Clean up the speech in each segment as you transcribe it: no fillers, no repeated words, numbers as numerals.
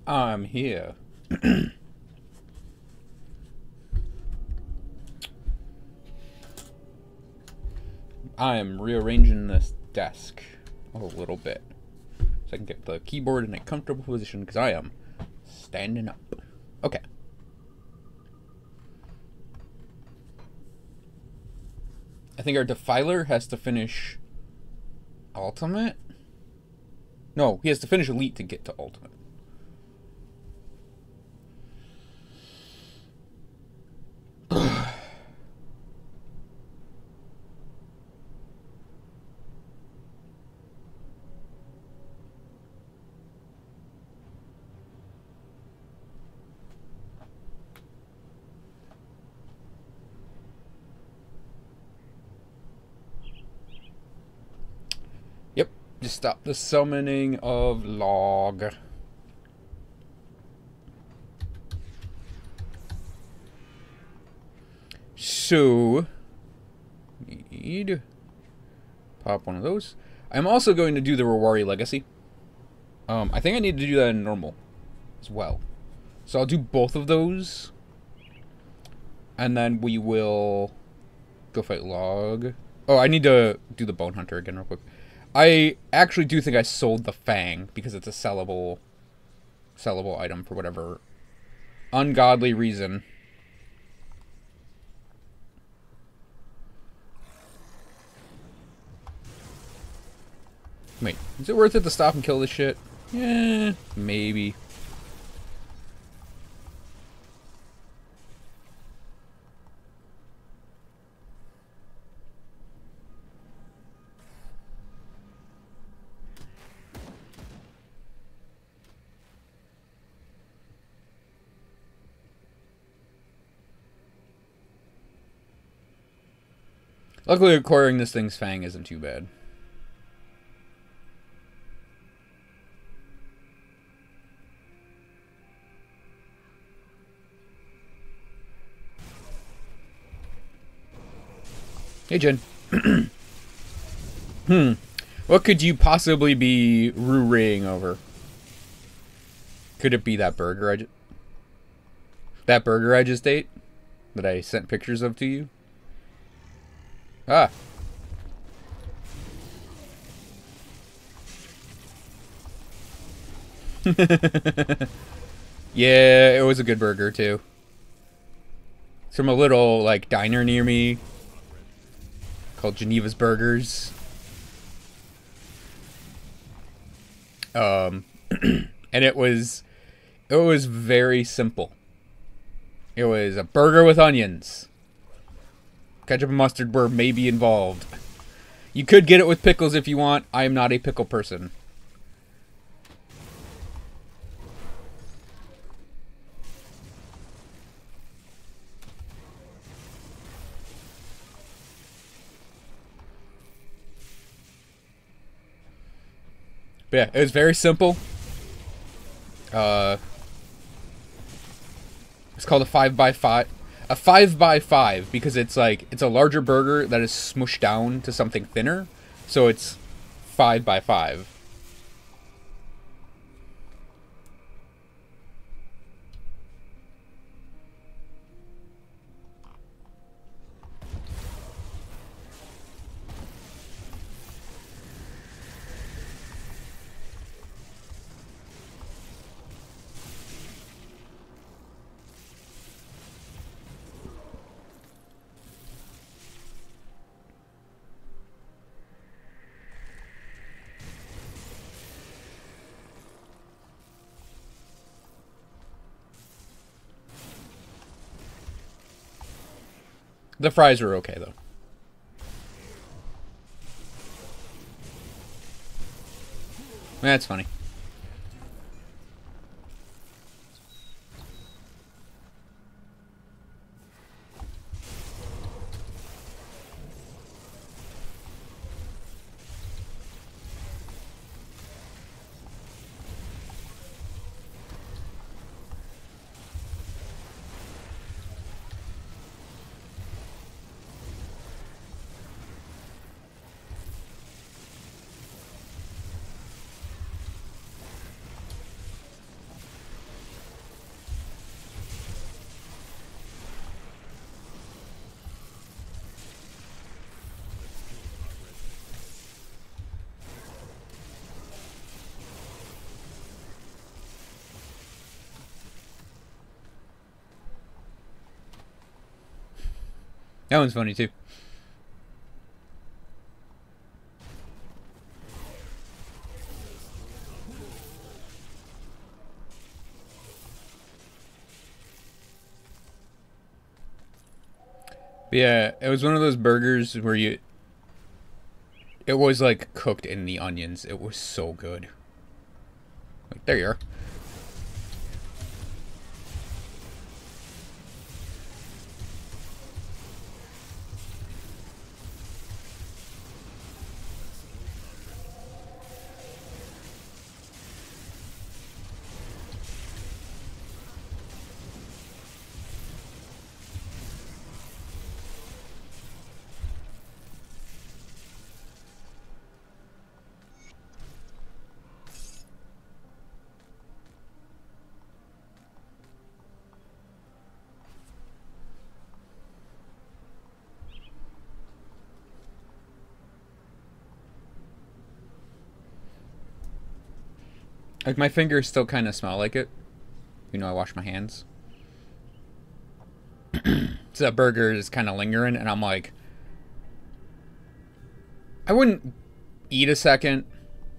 I'm here. I am rearranging this desk a little bit so I can get the keyboard in a comfortable position because I am standing up. Okay. I think our Defiler has to finish Ultimate? No, he has to finish Elite to get to Ultimate. Yep, just stop the summoning of Log. So, need pop one of those. I'm also going to do the Rewari Legacy. I think I need to do that in normal as well. So I'll do both of those. And then we will go fight Log. Oh, I need to do the Bone Hunter again real quick. I actually do think I sold the Fang because it's a sellable item for whatever ungodly reason. Wait, is it worth it to stop and kill this shit? Yeah, maybe. Luckily, acquiring this thing's Fang isn't too bad. Hey, Jen. What could you possibly be roo-raying over? Could it be that burger I just ate? That I sent pictures of to you? Ah. Yeah, it was a good burger, too. It's from a little, like, diner near me called Geneva's Burgers. And it was very simple. It was a burger with onions. Ketchup and mustard were maybe involved. You could get it with pickles if you want. I am not a pickle person. But yeah, it was very simple. It's called a 5x5. A 5x5 because it's like it's a larger burger that is smushed down to something thinner, so it's 5x5. The fries are okay, though. That's funny. That one's funny too. But yeah, it was one of those burgers where it was like cooked in the onions. It was so good. Like, there you are. Like, my fingers still kind of smell like it. You know, I wash my hands. So that burger is kind of lingering, and I'm like, I wouldn't eat a second,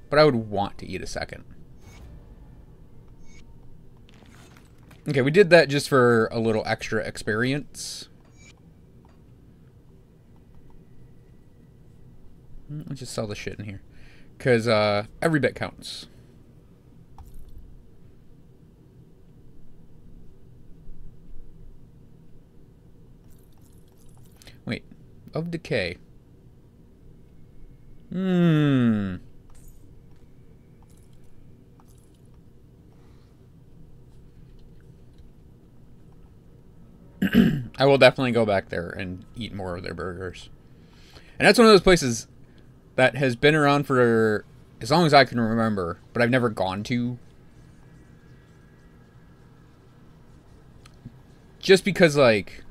but I would want to eat a second. Okay, we did that just for a little extra experience. Let's just sell the shit in here. Because every bit counts. Wait, of decay. I will definitely go back there and eat more of their burgers. And that's one of those places that has been around for as long as I can remember, but I've never gone to. Just because, like,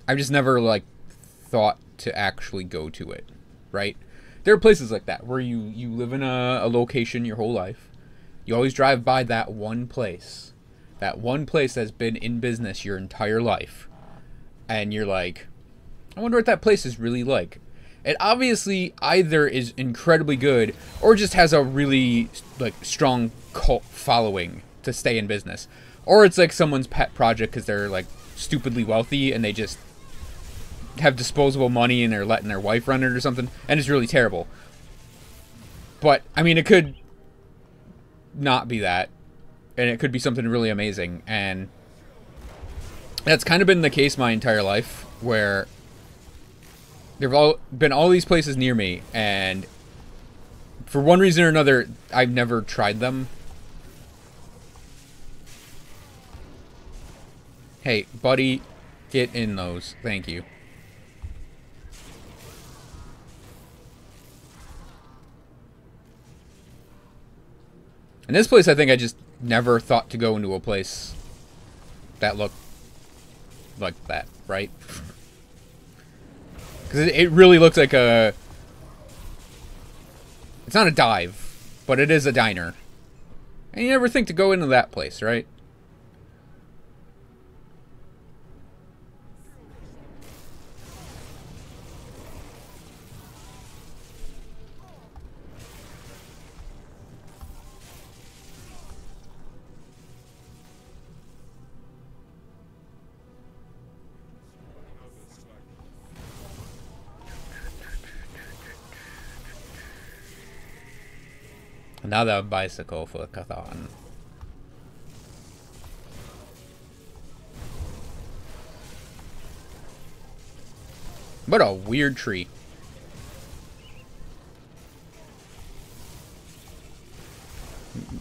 I've just never, like, thought to actually go to it, right? There are places like that where you live in a location your whole life. You always drive by that one place. That one place that's been in business your entire life. And you're like, I wonder what that place is really like. It obviously either is incredibly good or just has a really, like, strong cult following to stay in business. Or it's like someone's pet project because they're, like, stupidly wealthy and they just have disposable money and they're letting their wife run it or something, and it's really terrible. But I mean, it could not be that, and it could be something really amazing, and that's kind of been the case my entire life, where there've been all these places near me, and for one reason or another I've never tried them. Hey buddy, get in those, thank you. In this place, I think I just never thought to go into a place that looked like that, right? Because it really looks like a... It's not a dive, but it is a diner. And you never think to go into that place, right? Another bicycle for Cathan. What a weird tree.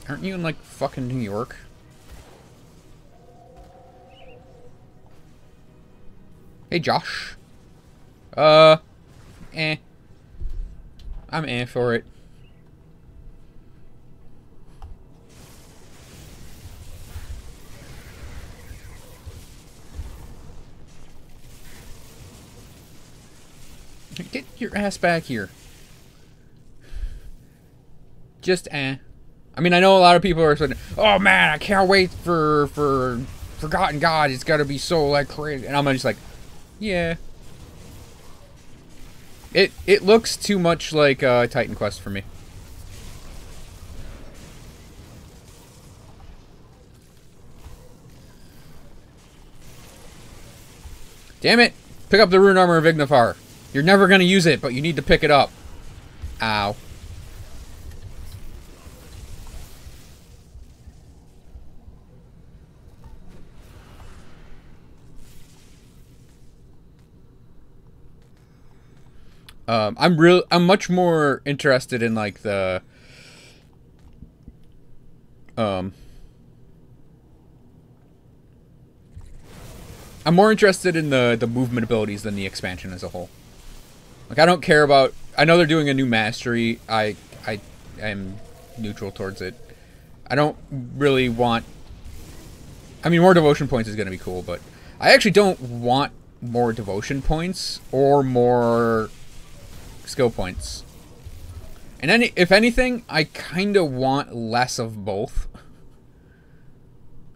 Aren't you in, like, fucking New York? Hey, Josh. I'm for it. Get your ass back here. Just I mean, I know a lot of people are saying, "Oh man, I can't wait for Forgotten God, it's gotta be so, like, crazy. And I'm just like, yeah. It looks too much like Titan Quest for me. Damn it! Pick up the Rune Armor of Ignifar. You're never gonna use it, but you need to pick it up. Ow. I'm much more interested in like the I'm more interested in the movement abilities than the expansion as a whole. Like I don't care about I know they're doing a new mastery. I am neutral towards it. I don't really want I mean more devotion points is going to be cool, but I actually don't want more devotion points or more skill points. And if anything, I kind of want less of both.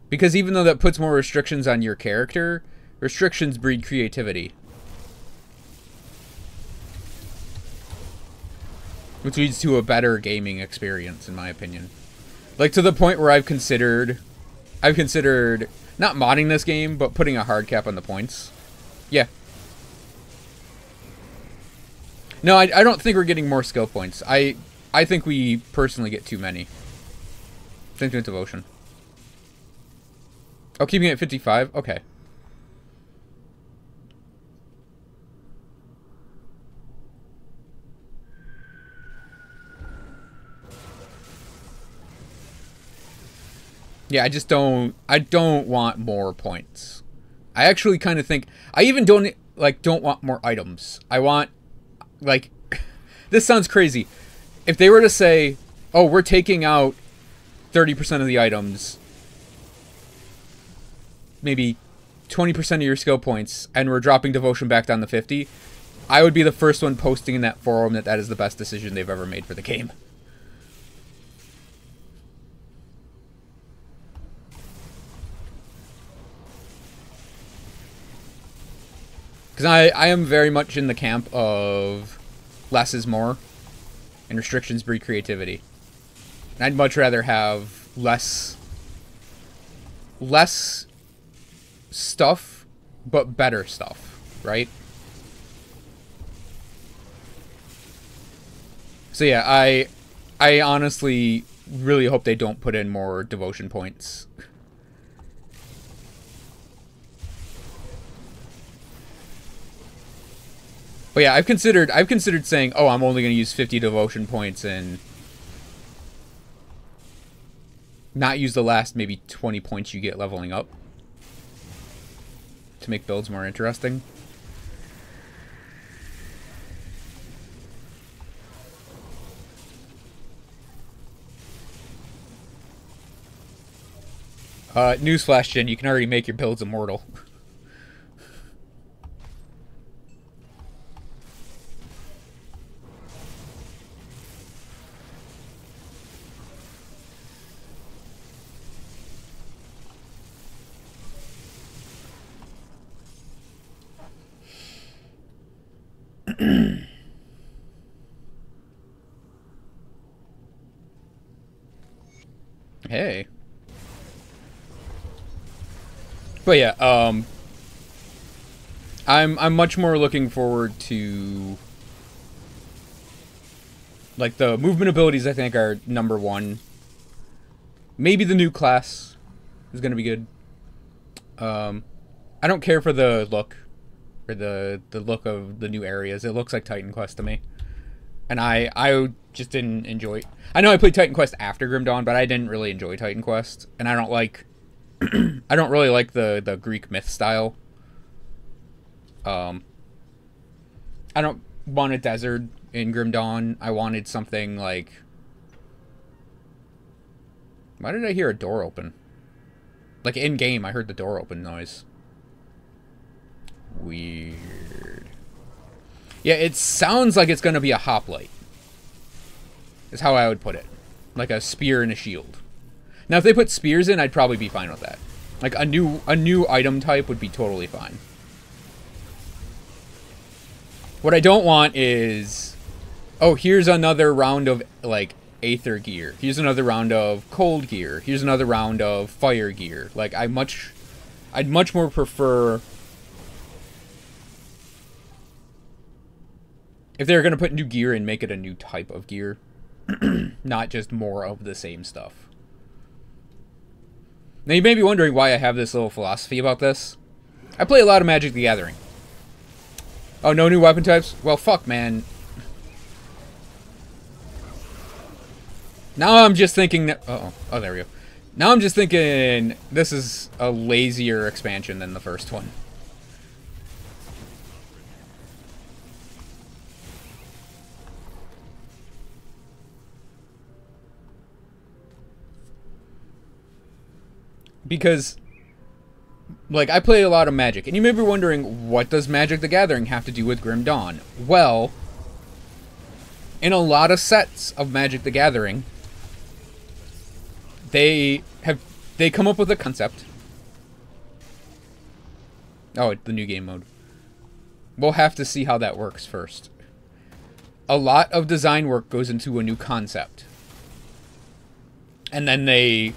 Because even though that puts more restrictions on your character, restrictions breed creativity. Which leads to a better gaming experience, in my opinion. Like, to the point where I've considered not modding this game, but putting a hard cap on the points. Yeah. No, I don't think we're getting more skill points. I think we personally get too many. Same thing with devotion. Oh, keeping it at 55? Okay. Yeah, I don't want more points. I actually kind of think, I even don't want more items. I want, like, this sounds crazy. If they were to say, oh, we're taking out 30% of the items, maybe 20% of your skill points, and we're dropping devotion back down to 50, I would be the first one posting in that forum that is the best decision they've ever made for the game. Because I am very much in the camp of less is more, and restrictions breed creativity. And I'd much rather have less stuff, but better stuff, right? So yeah, I honestly really hope they don't put in more devotion points. But yeah, I've considered saying, oh, I'm only going to use 50 devotion points and not use the last maybe 20 points you get leveling up to make builds more interesting. Newsflash, Jin, you can already make your builds immortal. Hey. But yeah, I'm much more looking forward to, like, the movement abilities. I think are number one. Maybe the new class is gonna be good. I don't care for the look, or the look of the new areas. It looks like Titan Quest to me, and I just didn't enjoy. I know I played Titan Quest after Grim Dawn, but I didn't really enjoy Titan Quest, and I don't like. I don't really like the Greek myth style. I don't want a desert in Grim Dawn. I wanted something like... Why did I hear a door open? Like, in-game, I heard the door open noise. Weird. Yeah, it sounds like it's going to be a hoplite. Is how I would put it. Like a spear and a shield. Now, if they put spears in, I'd probably be fine with that. Like a new item type would be totally fine. What I don't want is, oh, here's another round of like Aether gear. Here's another round of cold gear. Here's another round of fire gear. Like I'd much more prefer if they're gonna put new gear and make it a new type of gear, not just more of the same stuff. Now you may be wondering why I have this little philosophy about this. I play a lot of Magic the Gathering. Oh, no new weapon types? Well, fuck, man. Now I'm just thinking that... Oh, there we go. Now I'm just thinking this is a lazier expansion than the first one. Because, like, I play a lot of Magic, and you may be wondering, what does Magic the Gathering have to do with Grim Dawn? Well, in a lot of sets of Magic the Gathering, they come up with a concept. Oh, the new game mode. We'll have to see how that works first. A lot of design work goes into a new concept. And then they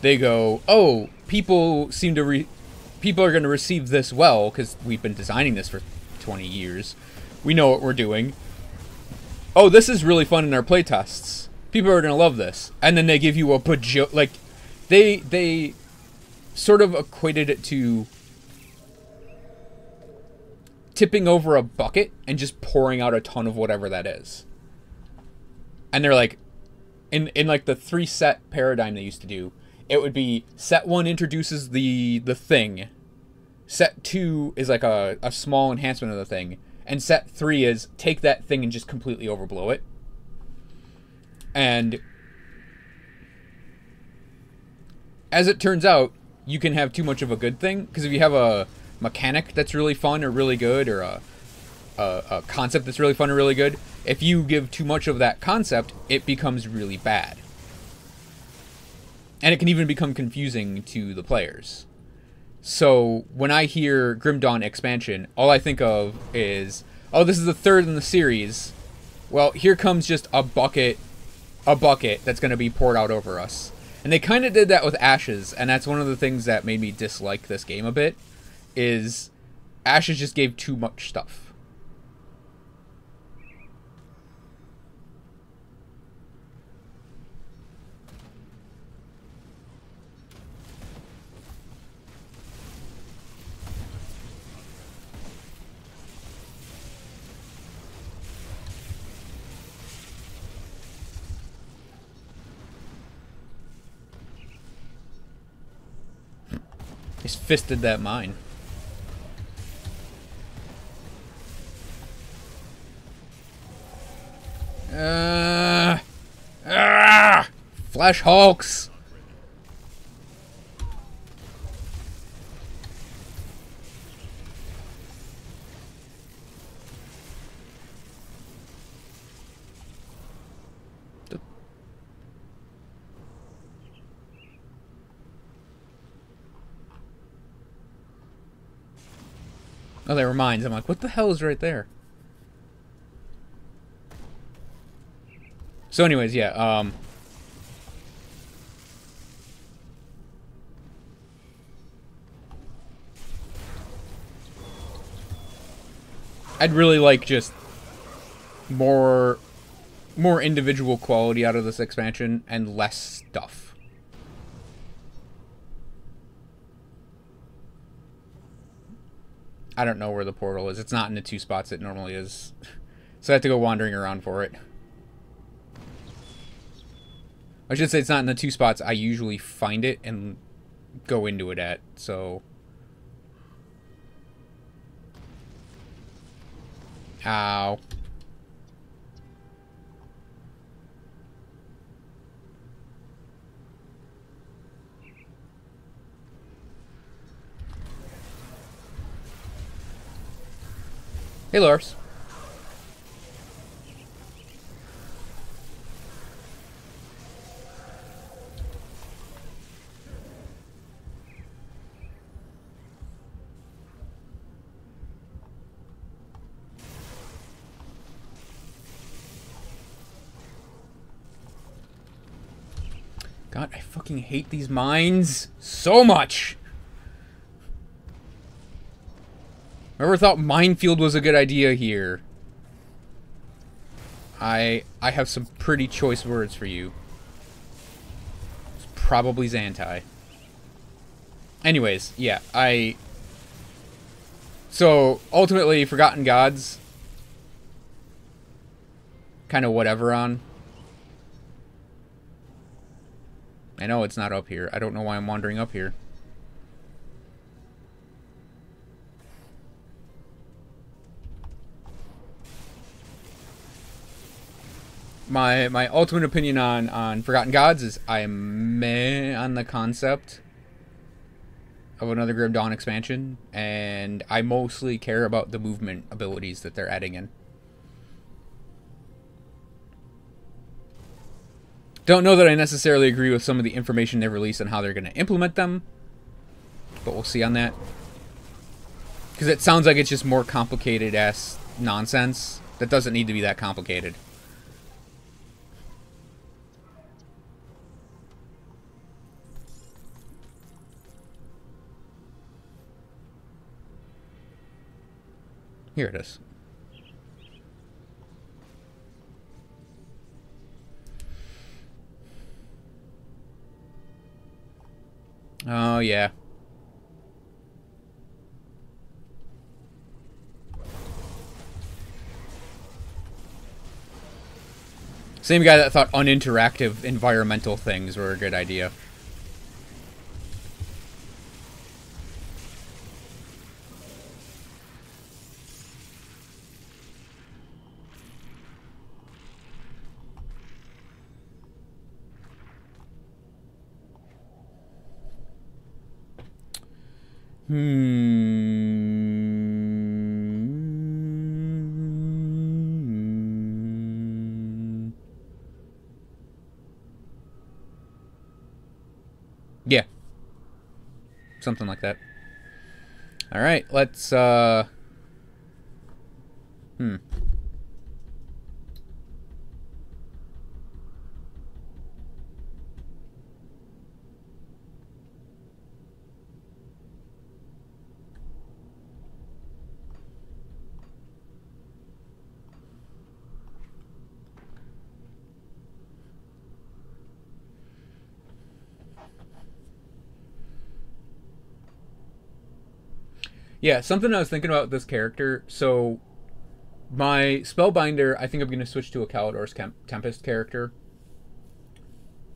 go, oh, people are going to receive this well because we've been designing this for 20 years. We know what we're doing. Oh, this is really fun in our playtests. People are going to love this. And then they give you a like they sort of equated it to tipping over a bucket and just pouring out a ton of whatever that is. And they're like, in like the 3-set paradigm they used to do, it would be set 1 introduces the thing. Set 2 is like a small enhancement of the thing. And set 3 is take that thing and just completely overblow it. And as it turns out, you can have too much of a good thing. Because if you have a mechanic that's really fun or really good, or a concept that's really fun or really good, if you give too much of that concept, it becomes really bad. And it can even become confusing to the players. So when I hear Grim Dawn expansion, all I think of is, oh, this is the 3rd in the series. Well, here comes just a bucket that's going to be poured out over us. And they kind of did that with Ashes, and that's one of the things that made me dislike this game a bit, is Ashes just gave too much stuff. He's fisted that mine. Flash Hulks! Oh, they were mines. I'm like, what the hell is right there? So anyways, yeah, I'd really like just more individual quality out of this expansion and less stuff. I don't know where the portal is. It's not in the 2 spots it normally is. So I have to go wandering around for it. I should say it's not in the 2 spots I usually find it and go into it at, so... Ow. Hey, Lars. God, I fucking hate these mines so much. Whoever thought minefield was a good idea here? I have some pretty choice words for you. It's probably Xantai. Anyways, yeah, so, ultimately, Forgotten Gods, kind of whatever on. I know it's not up here. I don't know why I'm wandering up here. My ultimate opinion on Forgotten Gods is I'm meh on the concept of another Grim Dawn expansion, and I mostly care about the movement abilities that they're adding in. Don't know that I necessarily agree with some of the information they released on how they're going to implement them, but we'll see on that. Because it sounds like it's just more complicated-ass nonsense that doesn't need to be that complicated. Here it is. Oh, yeah. Same guy that thought uninteractive environmental things were a good idea. Yeah. Something like that. Alright, let's, yeah, something I was thinking about this character. So, my Spellbinder, I think I'm going to switch to a Kalidor's Tempest character.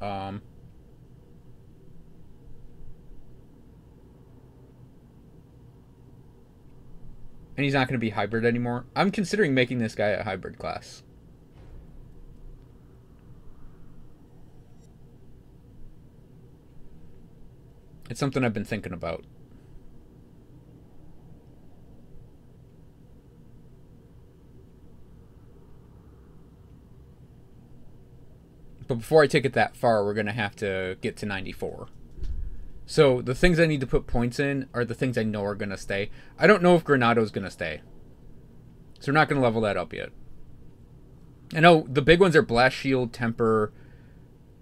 And he's not going to be hybrid anymore. I'm considering making this guy a hybrid class. It's something I've been thinking about. But before I take it that far, we're going to have to get to 94. So the things I need to put points in are the things I know are going to stay. I don't know if Granado's going to stay. So we're not going to level that up yet. I know the big ones are Blast Shield, Temper,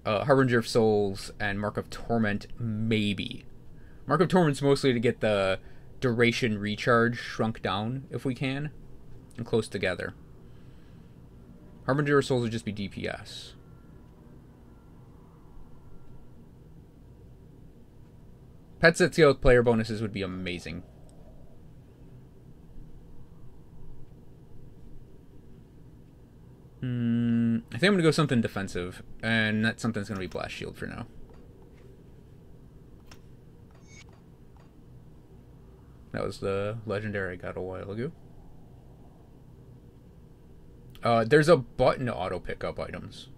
Harbinger of Souls, and Mark of Torment, maybe. Mark of Torment's mostly to get the duration recharge shrunk down, if we can, and close together. Harbinger of Souls would just be DPS. Pet set scale with player bonuses would be amazing. I think I'm going to go something defensive, and that something's going to be Blast Shield for now. That was the legendary I got a while ago. There's a button to auto pick up items.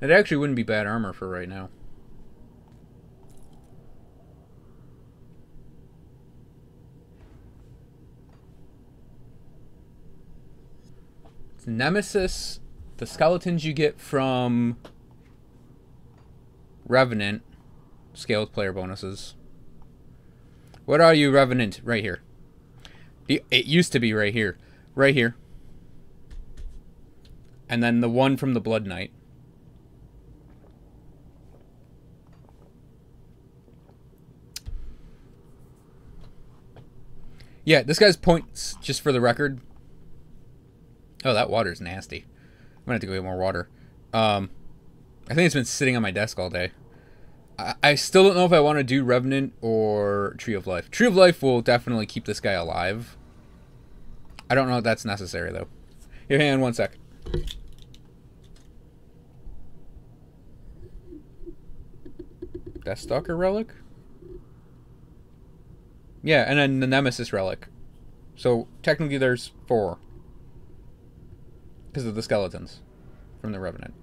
It actually wouldn't be bad armor for right now. Nemesis, the skeletons you get from Revenant, scale with player bonuses. What are you, Revenant? Right here. It used to be right here. Right here. And then the one from the Blood Knight. Yeah, this guy's points, just for the record. Oh, that water's nasty. I'm gonna have to go get more water. I think it's been sitting on my desk all day. I still don't know if I want to do Revenant or Tree of Life. Tree of Life will definitely keep this guy alive. I don't know if that's necessary, though. Here, hang on 1 sec. Deathstalker Relic? Yeah, and then the Nemesis Relic. So, technically there's 4. Because of the skeletons from the Revenant.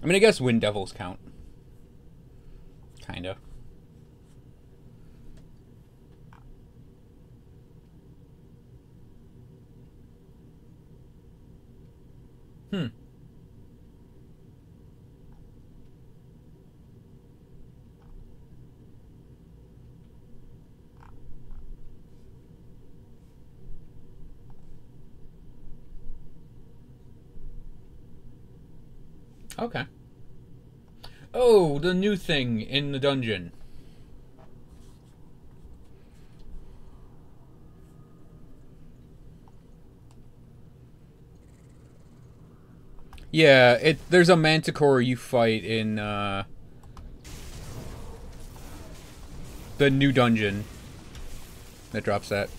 I mean, I guess Wind Devils count. Kinda. Okay. Oh, the new thing in the dungeon. Yeah, there's a manticore you fight in the new dungeon that drops that.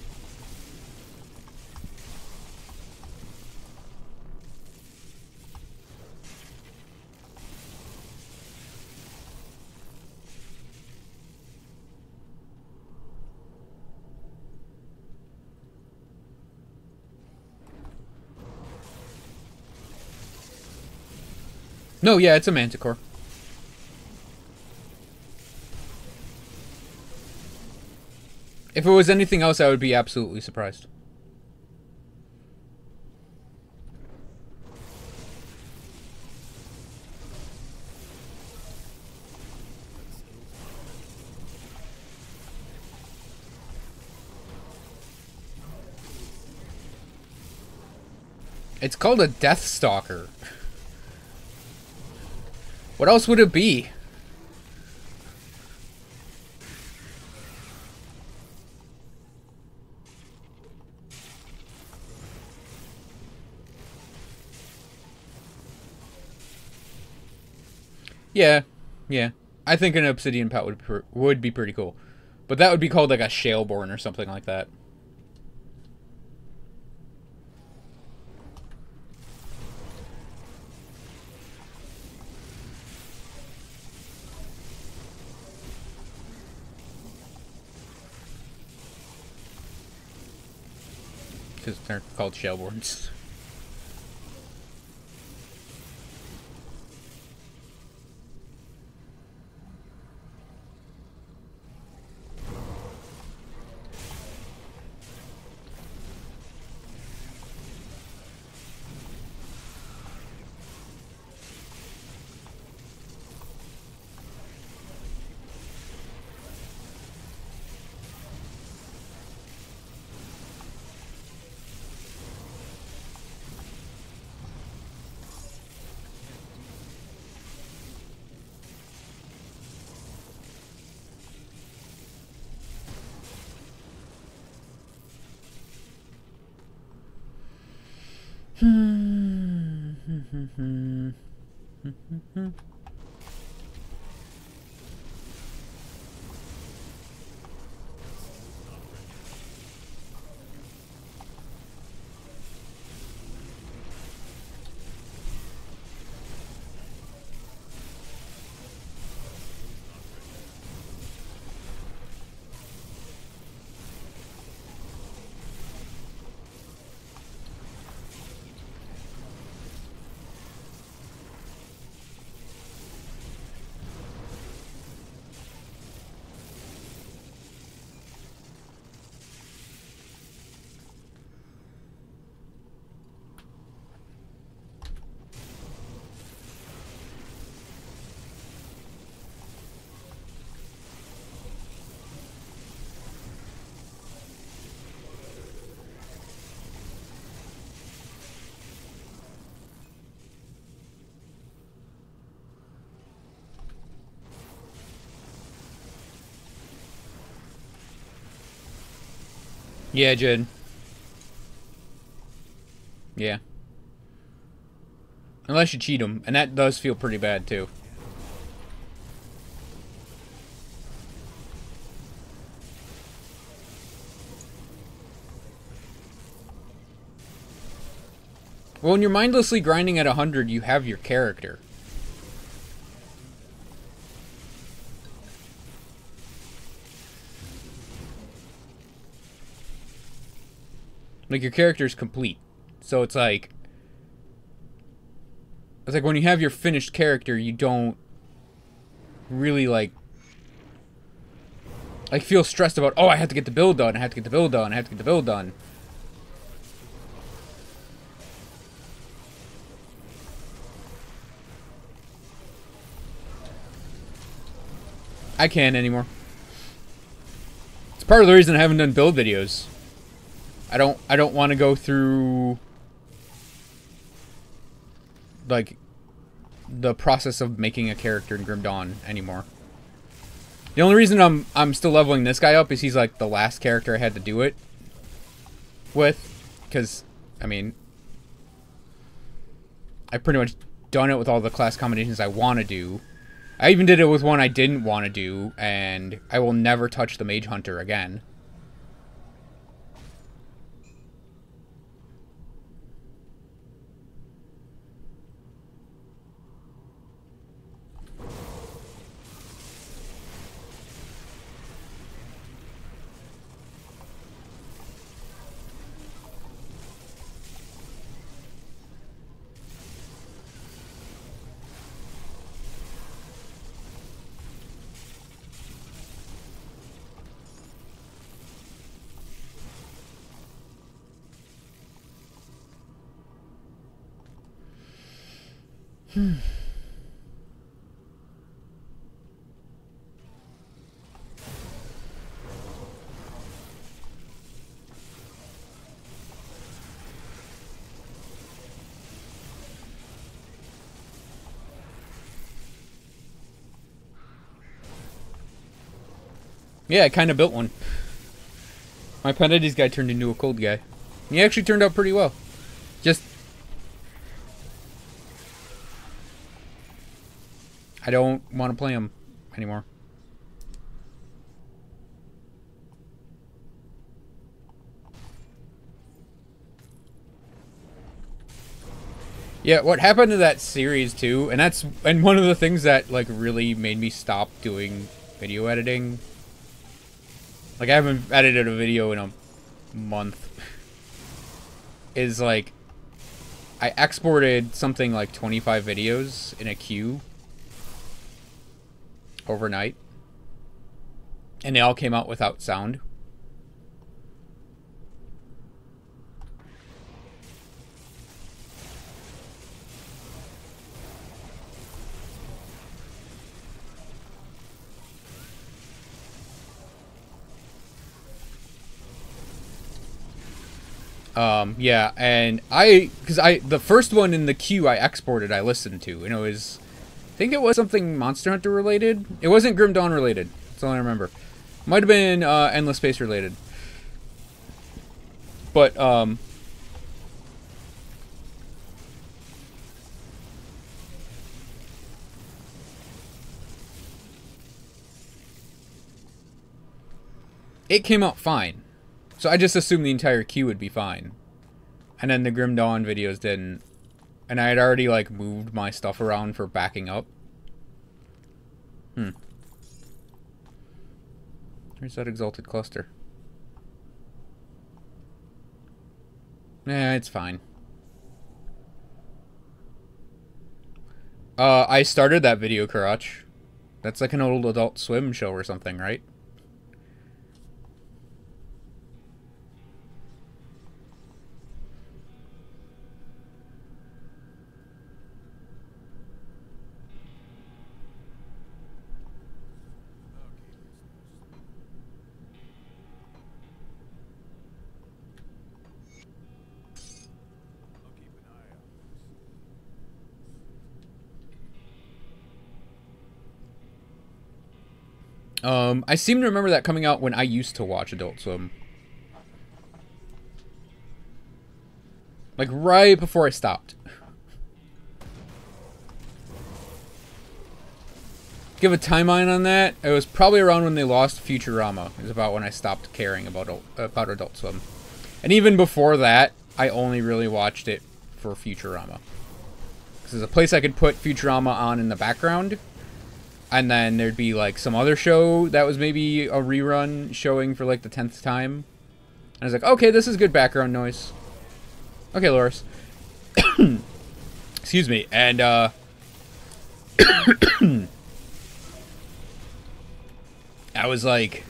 No, yeah, it's a manticore. If it was anything else, I would be absolutely surprised. It's called a Deathstalker. What else would it be? Yeah, yeah. I think an obsidian pet would be pretty cool. But that would be called like a Shaleborn or something like that. Because they're called Shaleborns. Yeah, Jed. Yeah. Unless you cheat them, and that does feel pretty bad too. Well, when you're mindlessly grinding at 100, you have your character. Like, your character's complete. So it's like when you have your finished character, you don't really like feel stressed about, oh, I have to get the build done, I have to get the build done, I have to get the build done. I can't anymore. It's part of the reason I haven't done build videos. I don't want to go through like the process of making a character in Grim Dawn anymore. The only reason I'm still leveling this guy up is he's like the last character I had to do it with, because I mean I've pretty much done it with all the class combinations I want to do. I even did it with one I didn't want to do, and I will never touch the Mage Hunter again. Yeah, I kind of built one. My Panetti's guy turned into a cold guy. He actually turned out pretty well. Just... I don't want to play him anymore. Yeah, what happened to that series too, and one of the things that like really made me stop doing video editing. Like, I haven't edited a video in a month. Is like, I exported something like 25 videos in a queue overnight, and they all came out without sound. Yeah, and the first one in the queue I exported, I listened to, and it was, I think it was something Monster Hunter related. It wasn't Grim Dawn related. That's all I remember. Might have been Endless Space related. But it came out fine. So I just assumed the entire queue would be fine. And then the Grim Dawn videos didn't. And I had already, like, moved my stuff around for backing up. Where's that exalted cluster? It's fine. I started that video, Karach. That's like an old Adult Swim show or something, right? I seem to remember that coming out when I used to watch Adult Swim. Like, right before I stopped. Give a timeline on that. It was probably around when they lost Futurama. It was about when I stopped caring about Adult Swim. And even before that, I only really watched it for Futurama. Because there's a place I could put Futurama on in the background. And then there'd be, like, some other show that was maybe a rerun showing for, like, the 10th time. And I was like, okay, this is good background noise. Okay, Loris. Excuse me. And, I was like,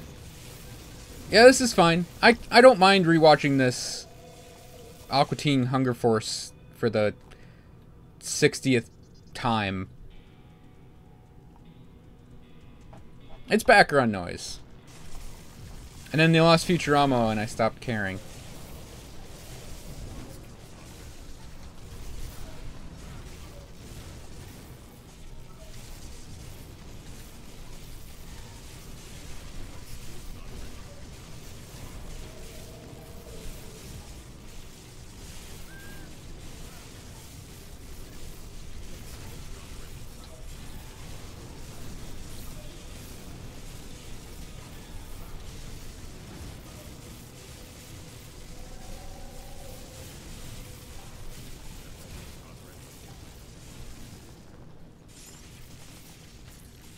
yeah, this is fine. I don't mind rewatching this Aqua Teen Hunger Force for the 60th time. It's background noise. And then they lost Futurama and I stopped caring.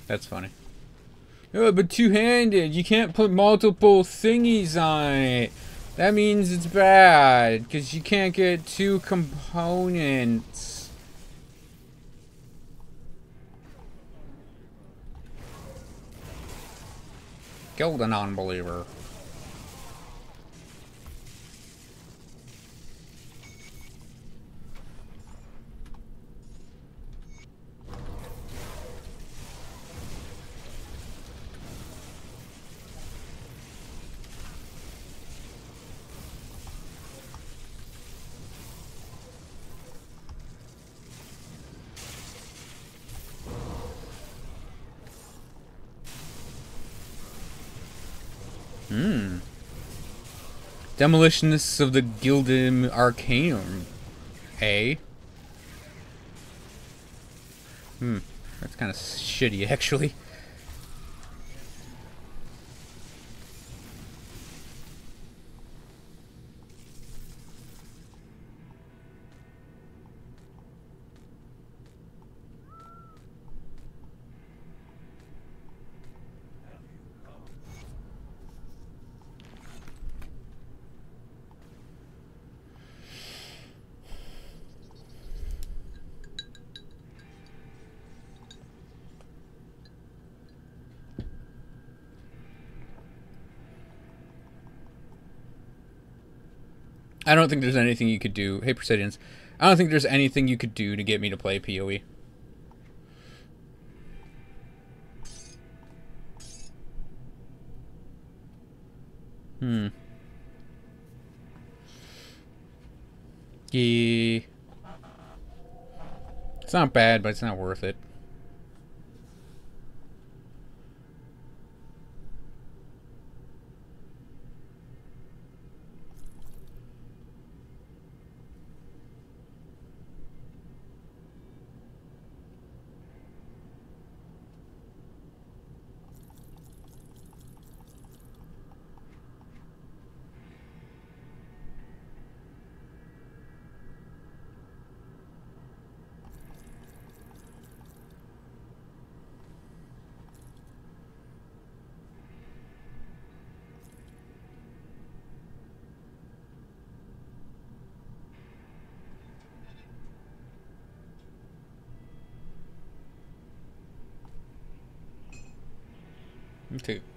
That's funny. Oh, but two-handed. You can't put multiple thingies on it. That means it's bad, because you can't get two components. Kill the non-believer. Demolitionists of the Gilded Arcanum. Eh? That's kind of shitty, actually. I don't think there's anything you could do. Hey, Presidians. I don't think there's anything you could do to get me to play PoE. Yeah. It's not bad, but it's not worth it.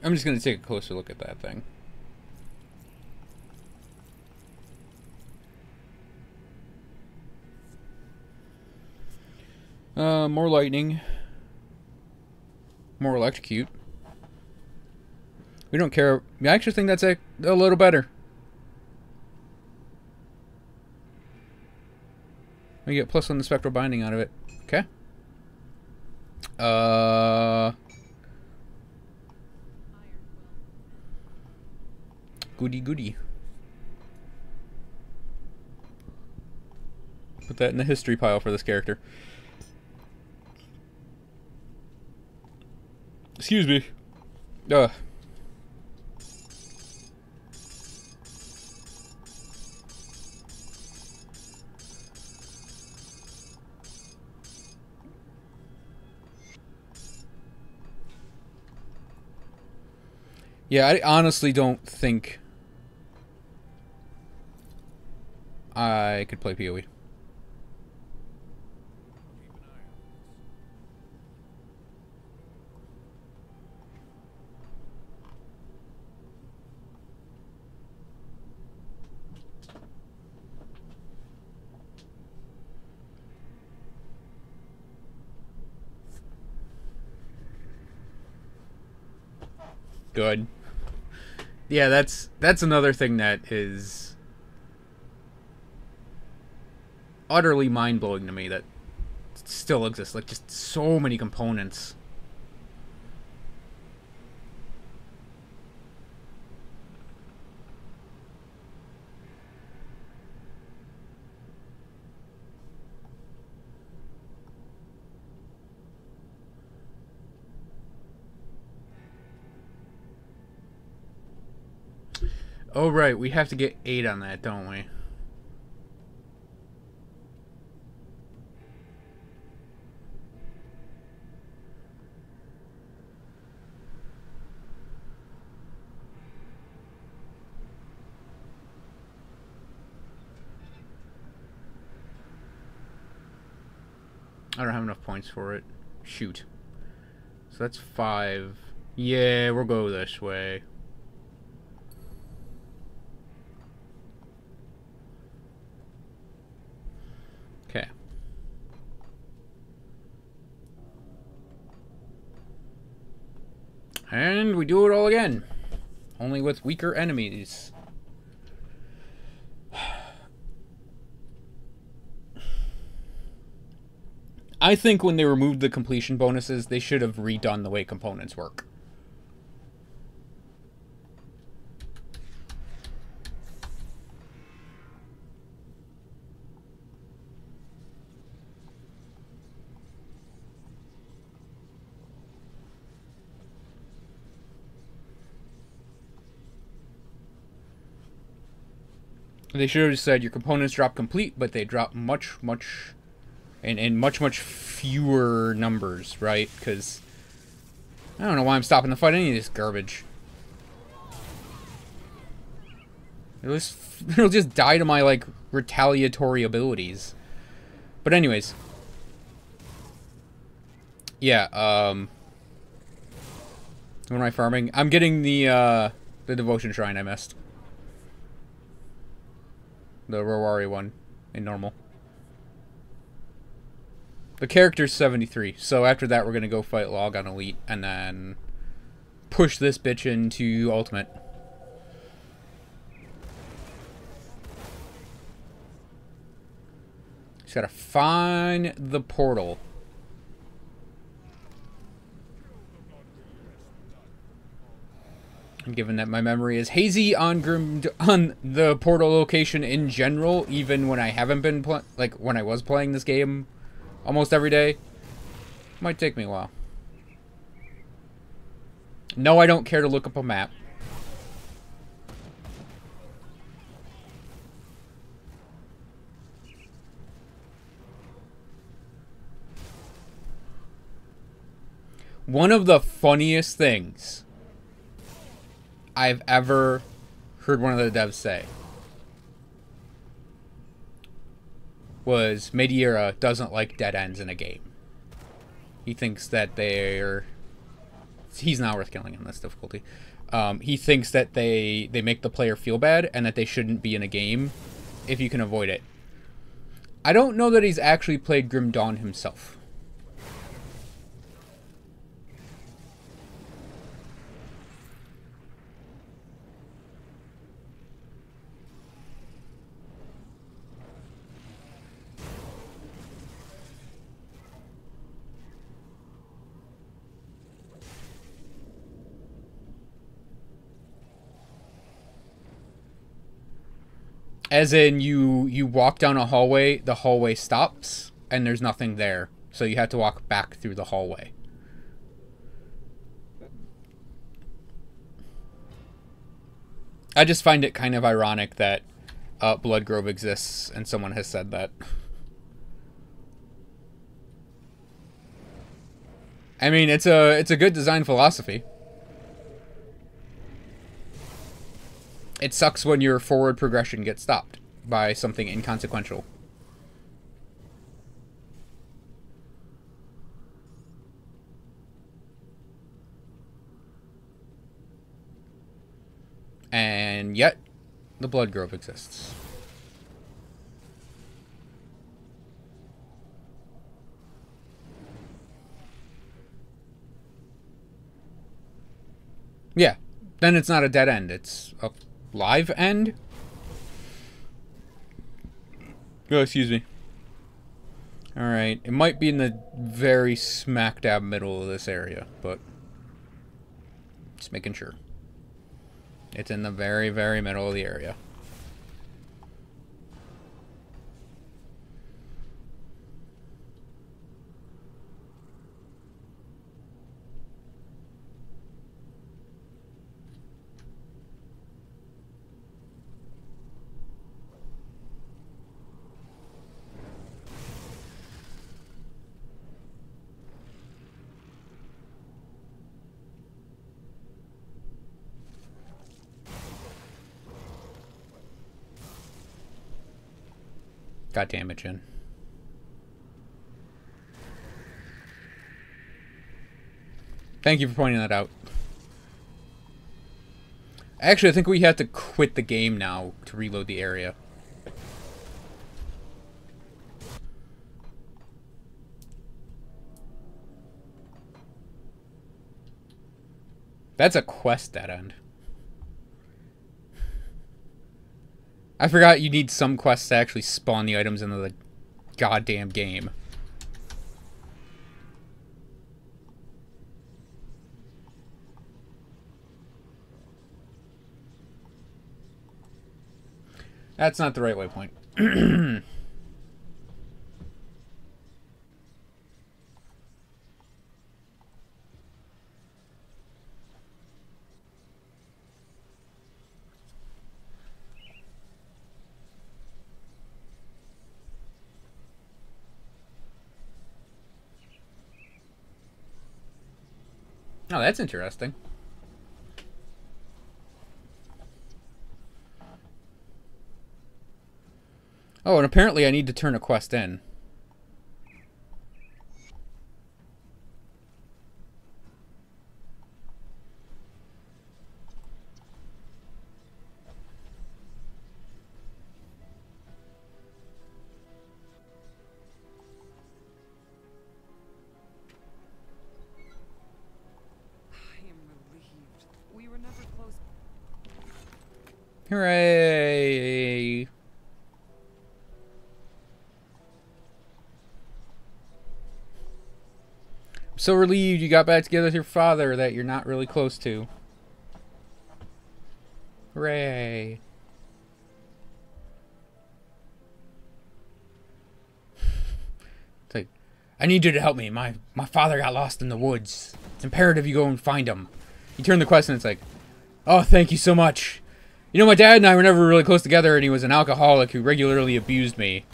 I'm just gonna take a closer look at that thing. More lightning. More electrocute. We don't care. I actually think that's a little better. We get plus on the spectral binding out of it. Okay. Goody goody. Put that in the history pile for this character. Excuse me. Yeah, I honestly don't think I could play PoE. Good. Yeah, that's another thing that is utterly mind-blowing to me that still exists. Like, just so many components. Oh, right. We have to get 8 on that, don't we? I don't have enough points for it. Shoot. So that's 5. Yeah, we'll go this way. Okay. And we do it all again. Only with weaker enemies. I think when they removed the completion bonuses, they should have redone the way components work. They should have said your components drop complete, but they drop much in much fewer numbers, right? Because I don't know why I'm stopping to fight any of this garbage. It'll just die to my, like, retaliatory abilities. But anyways. Yeah, what am I farming? I'm getting the devotion shrine I missed. The Rowari one in normal. The character's 73, so after that we're gonna go fight Log on Elite and then push this bitch into Ultimate. Just gotta find the portal. Given that my memory is hazy on the portal location in general, even when I haven't been like when I was playing this game almost every day, might take me a while. No, I don't care to look up a map. One of the funniest things I've ever heard one of the devs say was Madeira doesn't like dead ends in a game. He thinks that they're he's not worth killing in this difficulty. He thinks that they make the player feel bad and that they shouldn't be in a game if you can avoid it. I don't know that he's actually played Grim Dawn himself. As in, you walk down a hallway, the hallway stops, and there's nothing there. So you have to walk back through the hallway. I just find it kind of ironic that Blood Grove exists, and someone has said that. I mean, it's a good design philosophy. It sucks when your forward progression gets stopped by something inconsequential. And yet, the Blood Grove exists. Yeah, then it's not a dead end, it's a live end? Oh, excuse me. Alright, it might be in the very smack dab middle of this area, but just making sure. It's in the very, very middle of the area. Got damage in. Thank you for pointing that out. Actually, I think we have to quit the game now to reload the area. That's a quest dead end. I forgot you need some quests to actually spawn the items into the goddamn game. That's not the right waypoint. Oh, that's interesting. Oh, and apparently I need to turn a quest in. Hooray! I'm so relieved you got back together with your father that you're not really close to. Hooray! It's like, I need you to help me. My father got lost in the woods. It's imperative you go and find him. You turn the quest and it's like, oh, thank you so much. You know, my dad and I were never really close together, and he was an alcoholic who regularly abused me.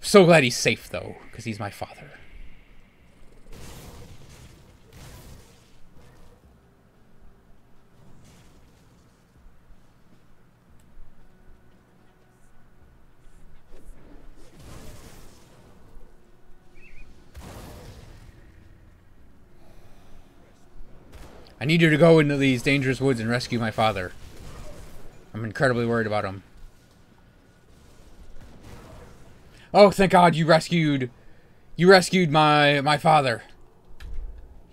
So glad he's safe, though, because he's my father. I need you to go into these dangerous woods and rescue my father. I'm incredibly worried about him. Oh, thank God you rescued my father.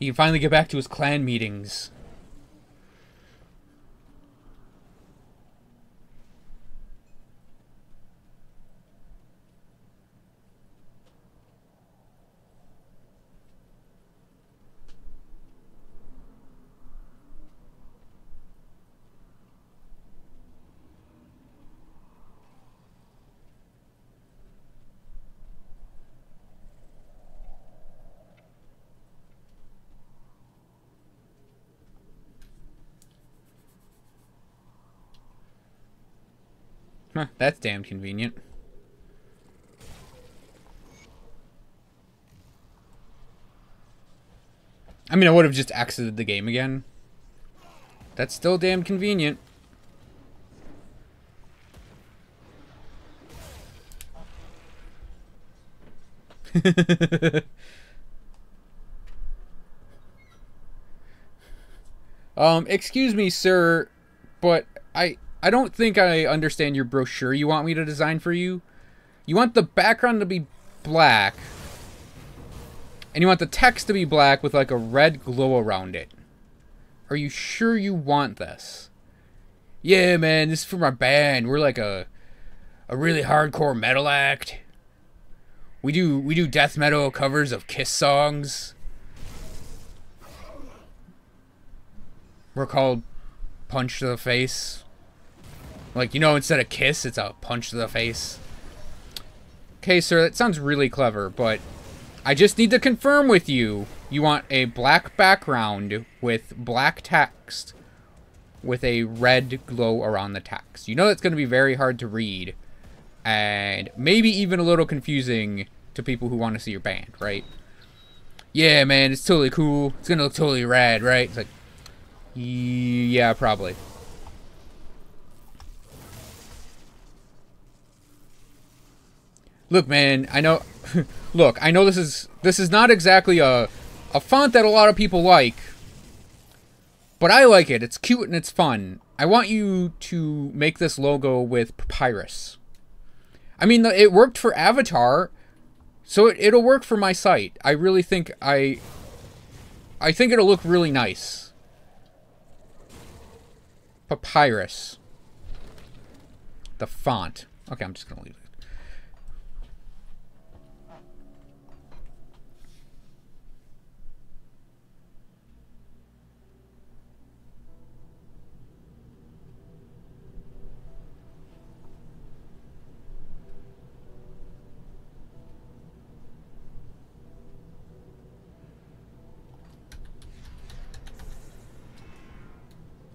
He can finally get back to his clan meetings. Huh, that's damn convenient. I mean, I would have just exited the game again. That's still damn convenient. Excuse me, sir, but I don't think I understand your brochure you want me to design for you. You want the background to be black, and you want the text to be black with like a red glow around it. Are you sure you want this? Yeah, man, this is for my band. We're like a really hardcore metal act. We do death metal covers of Kiss songs. We're called Punch to the Face. Like, you know, instead of Kiss, it's a punch to the face. Okay, sir, that sounds really clever, but I just need to confirm with you. You want a black background with black text with a red glow around the text. You know that's going to be very hard to read and maybe even a little confusing to people who want to see your band, right? Yeah, man, it's totally cool. It's going to look totally rad, right? It's like, yeah, probably. Look, man, I know. Look, I know this is not exactly a font that a lot of people like, but I like it. It's cute and it's fun. I want you to make this logo with papyrus. I mean, it worked for Avatar, so it'll work for my site. I really think I think it'll look really nice. Papyrus. The font. Okay, I'm just gonna leave it.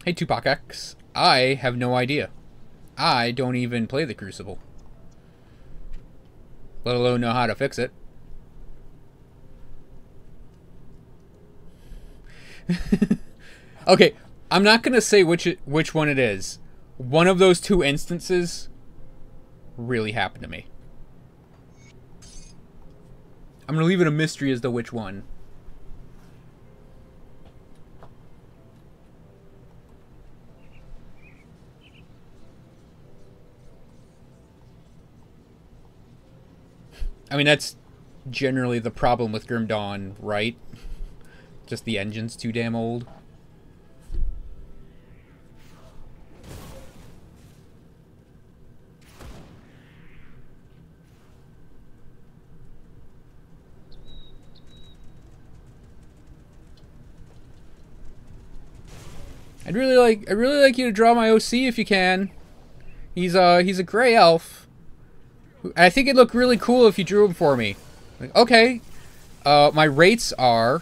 Hey, Tupac X. I have no idea. I don't even play the Crucible. Let alone know how to fix it. Okay, I'm not gonna say which one it is. One of those two instances really happened to me. I'm gonna leave it a mystery as to which one. I mean, that's generally the problem with Grim Dawn, right? Just the engine's too damn old. I'd really like you to draw my OC if you can. He's a gray elf. I think it'd look really cool if you drew him for me. Like, okay. My rates are...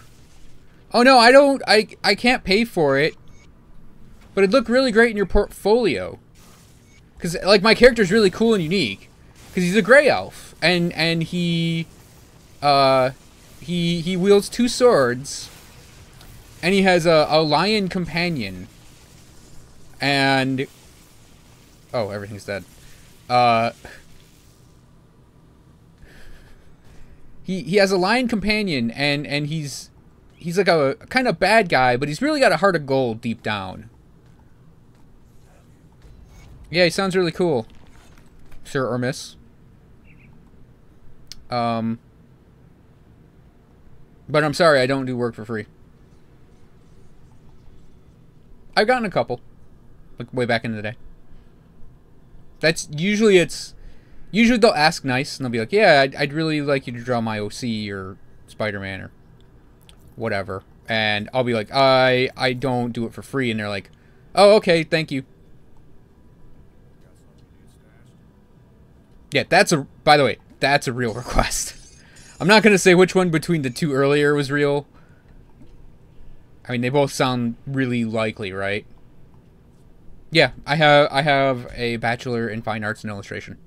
Oh no, I can't pay for it. But it'd look really great in your portfolio. Because, like, my character's really cool and unique. Because he's a gray elf. And he wields 2 swords. And he has a lion companion. And... Oh, everything's dead. He has a lion companion, and he's he's like a kind of bad guy, but he's really got a heart of gold deep down. Yeah, he sounds really cool, sir or miss. But I'm sorry, I don't do work for free. I've gotten a couple, like way back in the day. That's usually usually they'll ask nice and they'll be like, yeah, I'd really like you to draw my OC or Spider-Man or whatever. And I'll be like, I don't do it for free. And they're like, oh, okay, thank you. Yeah, by the way, that's a real request. I'm not going to say which one between the two earlier was real. I mean, they both sound really likely, right? Yeah, I have a bachelor in fine arts and illustration.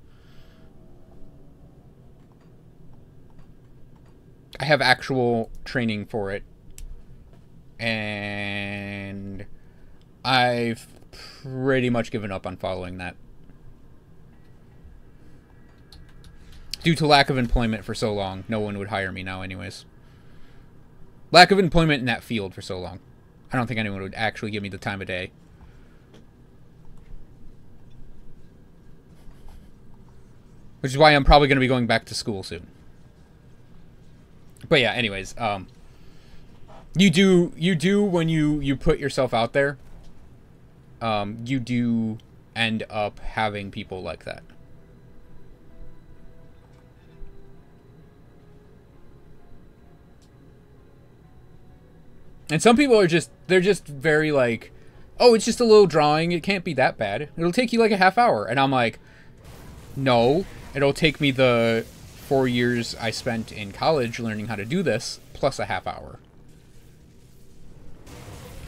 I have actual training for it. And I've pretty much given up on following that. Due to lack of employment for so long, no one would hire me now anyways. Lack of employment in that field for so long. I don't think anyone would actually give me the time of day. Which is why I'm probably going to be going back to school soon. But yeah, anyways, you do when you put yourself out there, you do end up having people like that. And some people are they're just very like, oh, it's just a little drawing, it can't be that bad. It'll take you like a half hour. And I'm like, no, it'll take me the 4 years I spent in college learning how to do this, plus a half hour.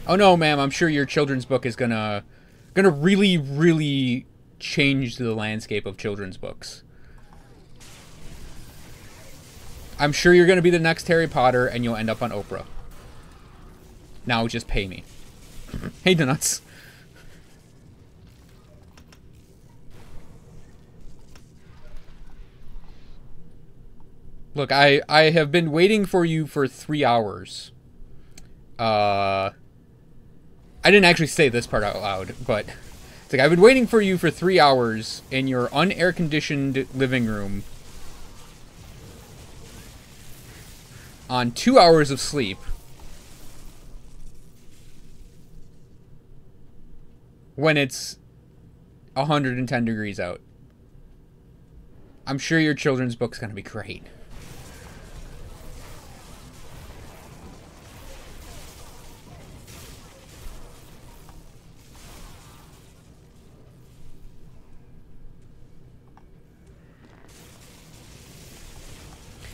Oh no, ma'am, I'm sure your children's book is gonna really, really change the landscape of children's books. I'm sure you're gonna be the next Harry Potter and you'll end up on Oprah. Now just pay me. Hey, Donuts. Look, I have been waiting for you for 3 hours. I didn't actually say this part out loud, but it's like I've been waiting for you for 3 hours in your unair-conditioned living room on 2 hours of sleep. When it's 110 degrees out. I'm sure your children's book's gonna be great.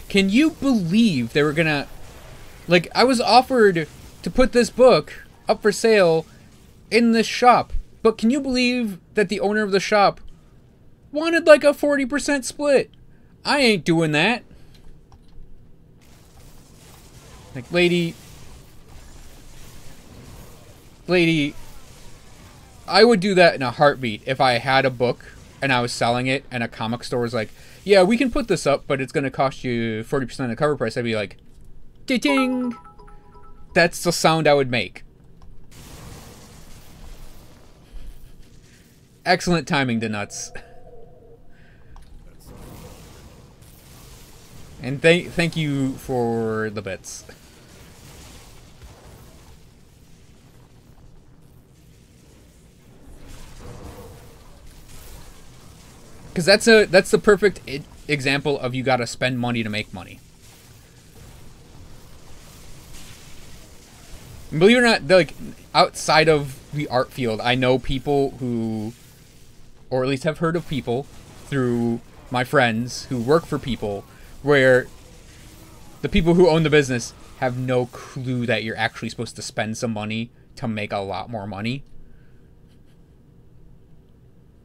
Can you believe they were gonna... Like, I was offered to put this book up for sale in this shop. But can you believe that the owner of the shop wanted like a 40% split? I ain't doing that. Like, lady, I would do that in a heartbeat if I had a book and I was selling it and a comic store was like, yeah, we can put this up, but it's going to cost you 40% of the cover price. I'd be like, ding. That's the sound I would make. Excellent timing, Donuts. And thank you for the bits. Because that's the perfect example of you gotta spend money to make money. And believe it or not, like, outside of the art field, I know people who, or at least have heard of people through my friends who work for people, where the people who own the business have no clue that you're actually supposed to spend some money to make a lot more money.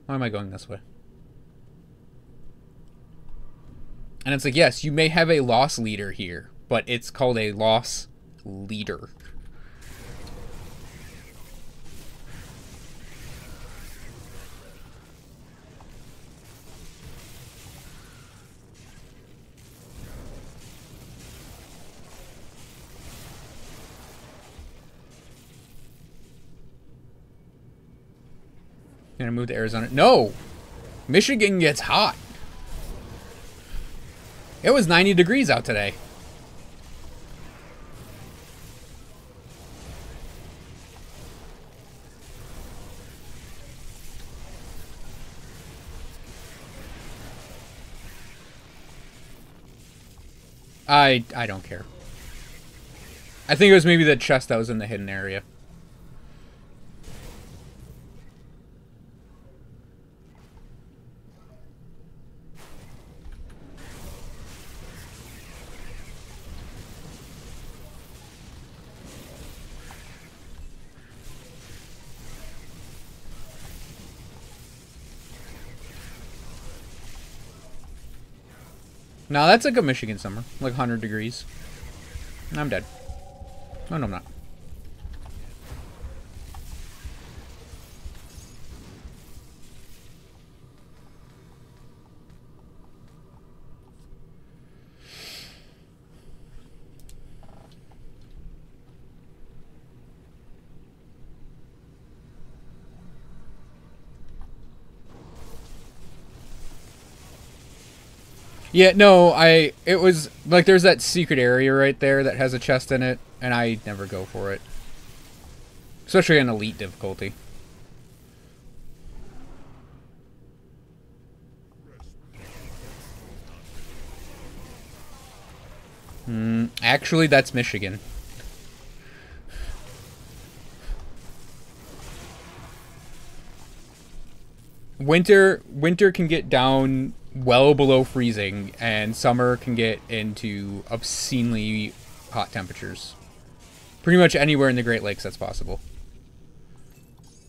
Why am I going this way? And it's like, yes, you may have a loss leader here, but it's called a loss leader. Gonna move to Arizona. No! Michigan gets hot. It was 90 degrees out today. I don't care. I think it was maybe the chest that was in the hidden area. No, that's like a Michigan summer. Like 100 degrees. I'm dead. Oh, no, I'm not. Yeah, no, it was, like, there's that secret area right there that has a chest in it, and I never go for it. Especially on elite difficulty. Actually, that's Michigan. Winter can get down well below freezing, and summer can get into obscenely hot temperatures. Pretty much anywhere in the Great Lakes that's possible.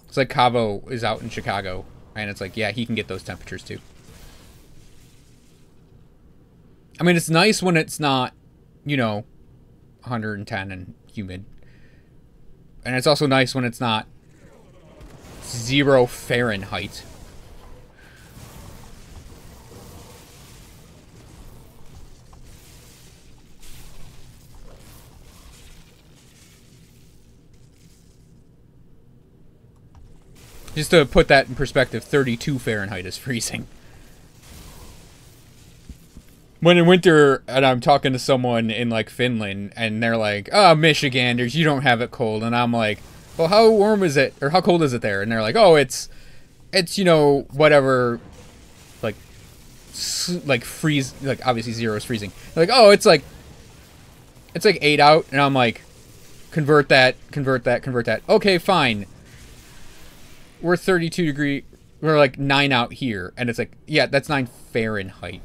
It's like Cabo is out in Chicago, and it's like, yeah, he can get those temperatures too. I mean, it's nice when it's not, you know, 110 and humid. And it's also nice when it's not 0 Fahrenheit. Just to put that in perspective, 32 Fahrenheit is freezing. When in winter, and I'm talking to someone in, like, Finland, and they're like, oh, Michiganders, you don't have it cold. And I'm like, well, how warm is it, or how cold is it there? And they're like, oh, it's you know, whatever, like freeze, like, obviously 0 is freezing. They're like, oh, it's like 8 out. And I'm like, convert that. Okay, fine. We're 32 degree, we're like 9 out here. And it's like, yeah, that's 9 Fahrenheit.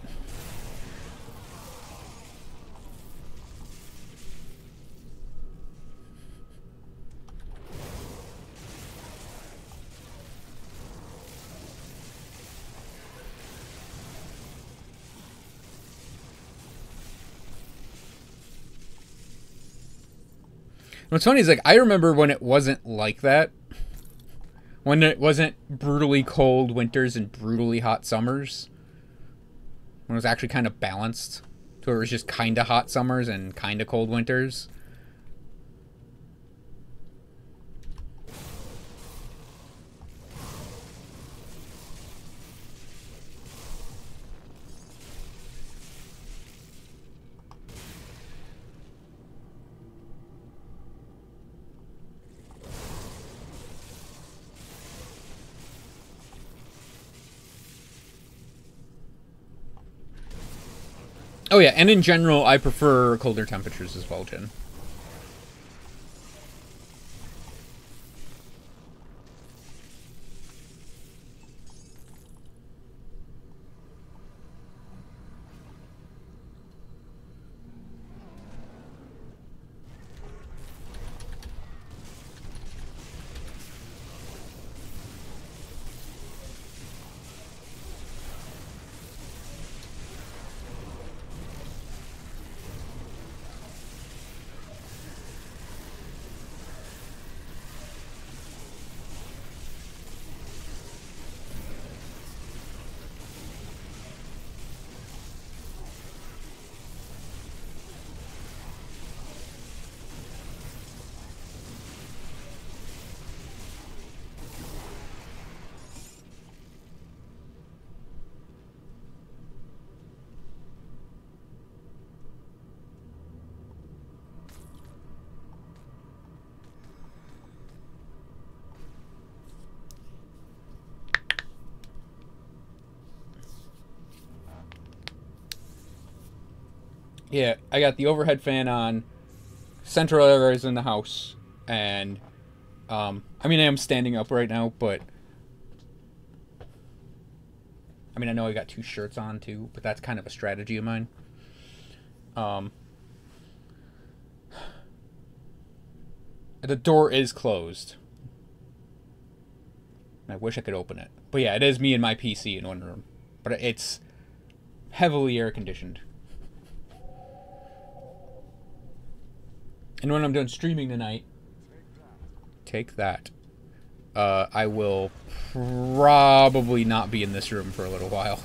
What's funny is, like, I remember when it wasn't like that. When it wasn't brutally cold winters and brutally hot summers. When it was actually kind of balanced. So it was just kind of hot summers and kind of cold winters. Oh yeah, and in general, I prefer colder temperatures as well, Jen. Yeah, I got the overhead fan on, central areas in the house, and I mean I am standing up right now, but I mean I know I got two shirts on too, but that's kind of a strategy of mine. The door is closed. I wish I could open it. But yeah, it is me and my PC in one room. But it's heavily air conditioned. And when I'm done streaming tonight, take that. I will probably not be in this room for a little while.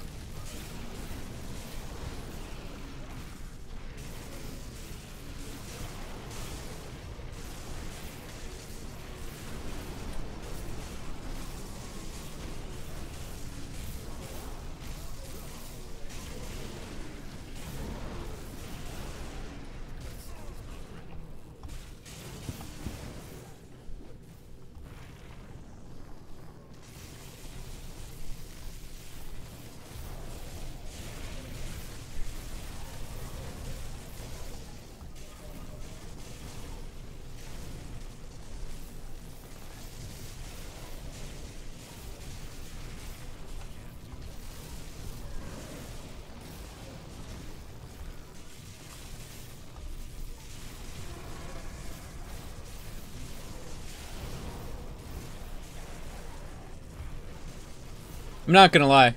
I'm not gonna lie.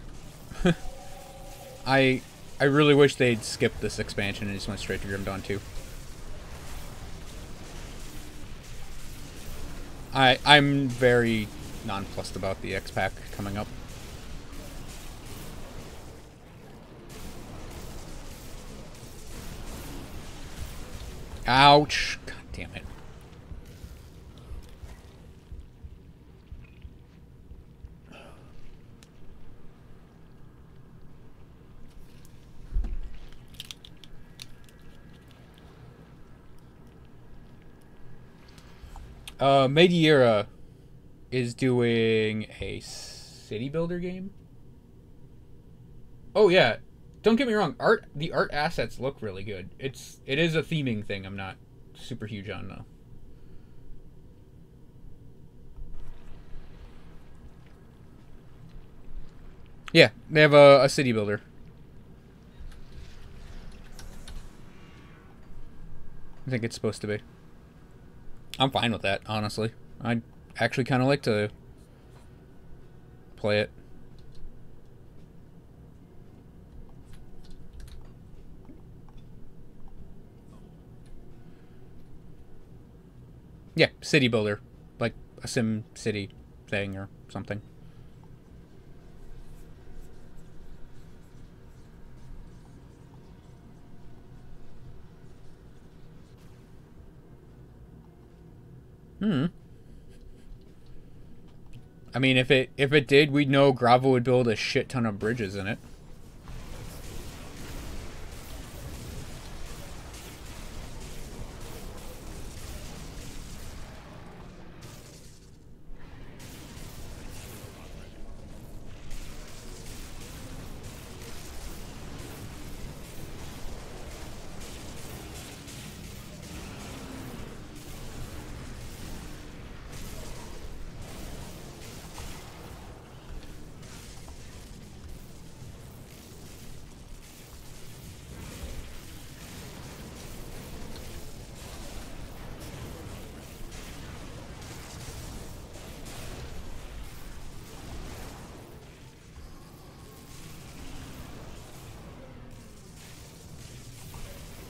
I really wish they'd skipped this expansion and just went straight to Grim Dawn 2. I'm very nonplussed about the X-Pack coming up. Ouch. God damn it. Mediera is doing a city builder game. Oh yeah, don't get me wrong. The art assets look really good. It is a theming thing. I'm not super huge on though. Yeah, they have a city builder. I think it's supposed to be. I'm fine with that, honestly. I'd actually kind of like to play it. Yeah, city builder. Like a Sim City thing or something. I mean, if it did, we'd know Gravo would build a shit ton of bridges in it.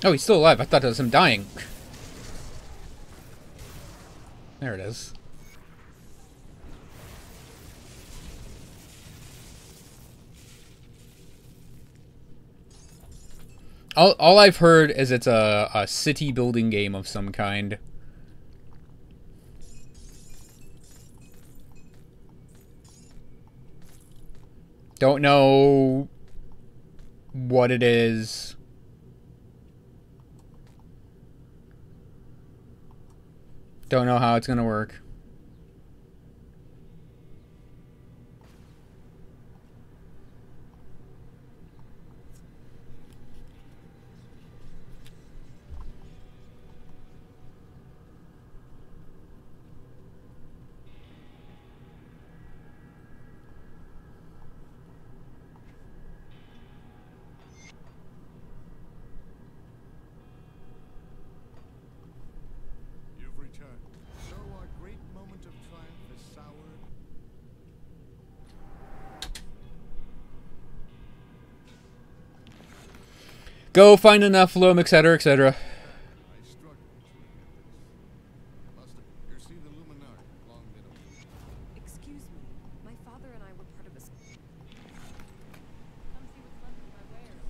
Oh, he's still alive. I thought it was him dying. There it is. All I've heard is it's a city building game of some kind. Don't know what it is. Don't know how it's gonna work. Go find an Nephilim, etc., etc. Excuse me. My father and I were part of a... Come see what's left of my wares.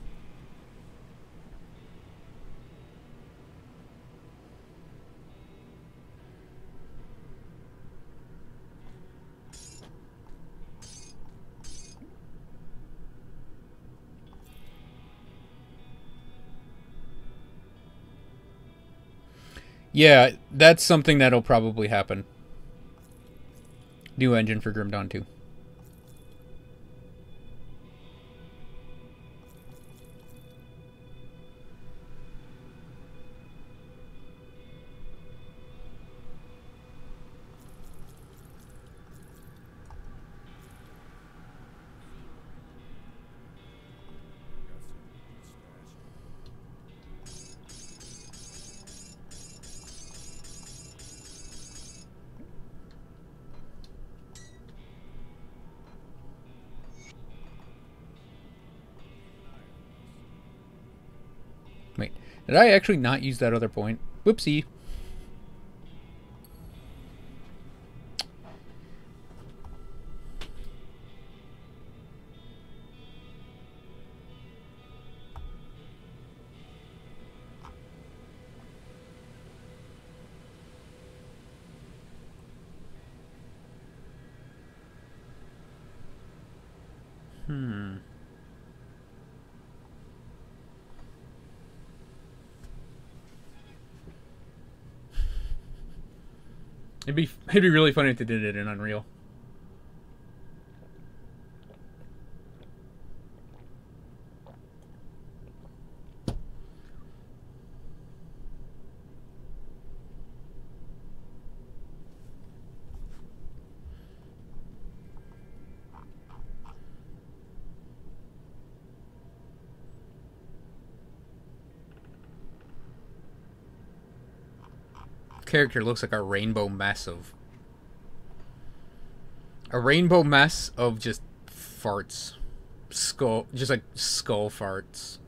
Yeah, that's something that'll probably happen. New engine for Grim Dawn 2. Wait, did I actually not use that other point? Whoopsie. It'd be really funny if they did it in Unreal. Character looks like a rainbow mess of just farts, just like skull farts.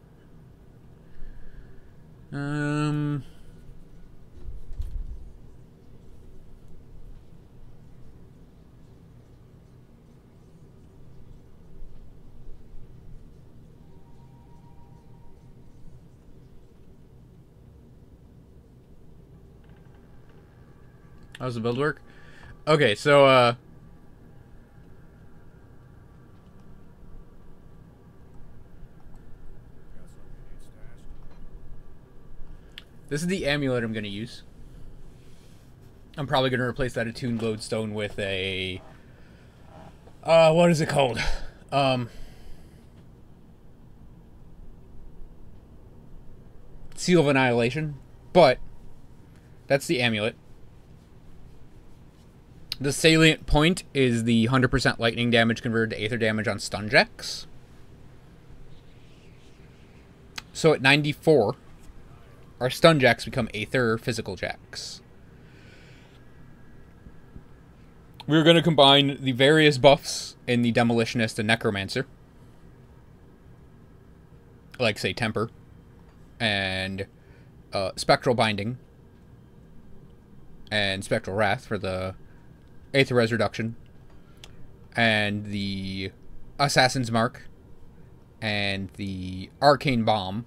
How's the build work? Okay, so this is the amulet I'm going to use. I'm probably going to replace that attuned lodestone with a what is it called? Seal of Annihilation. But that's the amulet. The salient point is the 100% lightning damage converted to aether damage on stun jacks. So at 94, our stun jacks become aether physical jacks. We're going to combine the various buffs in the Demolitionist and Necromancer. Like, say, Temper. And Spectral Binding. And Spectral Wrath for the Aether Res reduction, and the Assassin's Mark, and the Arcane Bomb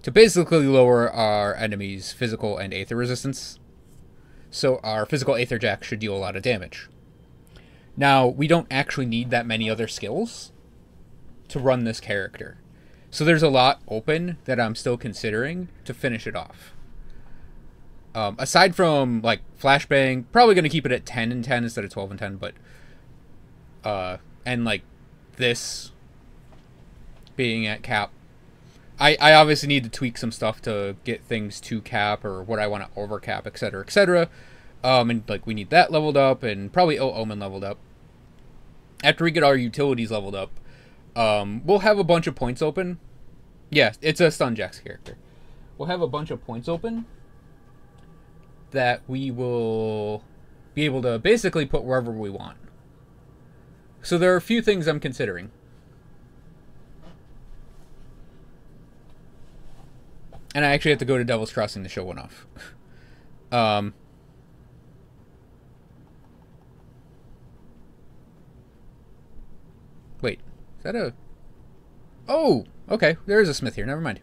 to basically lower our enemies' physical and Aether resistance. So our physical Aether Jack should deal a lot of damage. Now, we don't actually need that many other skills to run this character. So there's a lot open that I'm still considering to finish it off. Aside from, like, Flashbang, probably going to keep it at 10 and 10 instead of 12 and 10, but, and, like, this being at cap. I obviously need to tweak some stuff to get things to cap, or what I want to over cap, etc., etc. And, like, we need that leveled up, and probably Omen leveled up. After we get our utilities leveled up, we'll have a bunch of points open. Yeah, it's a Stunjax character. We'll have a bunch of points open that we will be able to basically put wherever we want. So there are a few things I'm considering. And I actually have to go to Devil's Crossing to show one off. Wait, is that a... Oh, okay. There is a smith here. Never mind.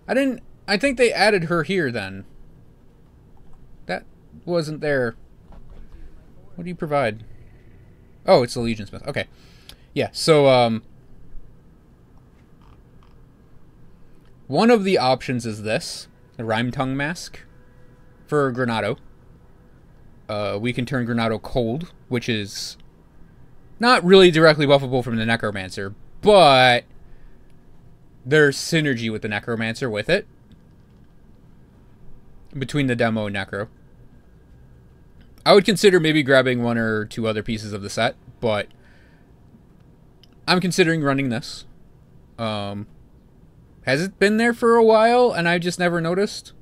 I think they added her here then. That wasn't there. What do you provide? Oh, it's the Legion Smith. Okay. Yeah, so, one of the options is this. The Rhyme Tongue Mask for Granado. We can turn Granado cold, which is not really directly buffable from the Necromancer, but there's synergy with the Necromancer with it. Between the demo and Necro. I would consider maybe grabbing one or two other pieces of the set, but I'm considering running this. Has it been there for a while and I just never noticed?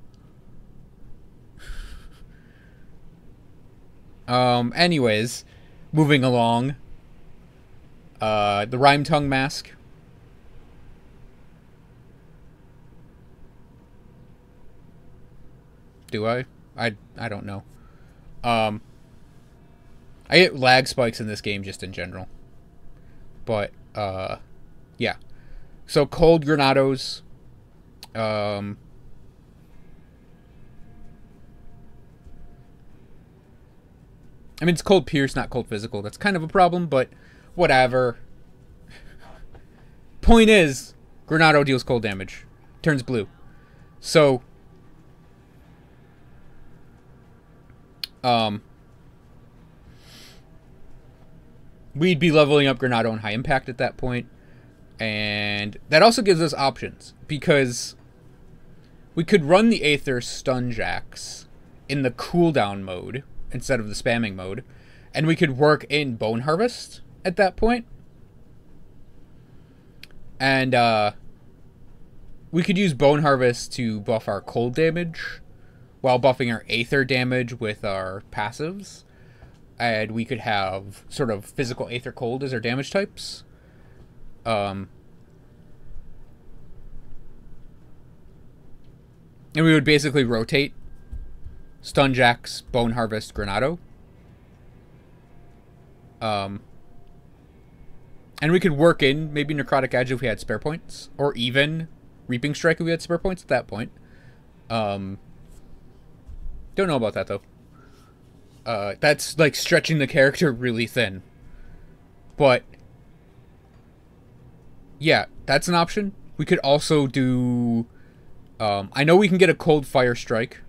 Anyways, moving along. The Rhyme Tongue Mask. Do I? I don't know. I get lag spikes in this game just in general. But, yeah. So, cold Granados. I mean, it's cold pierce, not cold physical. That's kind of a problem, but whatever. Point is, Granado deals cold damage. Turns blue. So, we'd be leveling up Granado on high impact at that point. And that also gives us options, because we could run the Aether Stunjacks in the cooldown mode instead of the spamming mode, and we could work in Bone Harvest at that point. And we could use Bone Harvest to buff our cold damage while buffing our Aether damage with our passives. And we could have sort of physical Aether Cold as our damage types. And we would basically rotate Stunjacks, Bone Harvest, Granado. And we could work in maybe Necrotic Edge if we had spare points, or even Reaping Strike if we had spare points at that point. Don't know about that though. That's like stretching the character really thin. But yeah, that's an option. We could also do... I know we can get a Cold Fire Strike.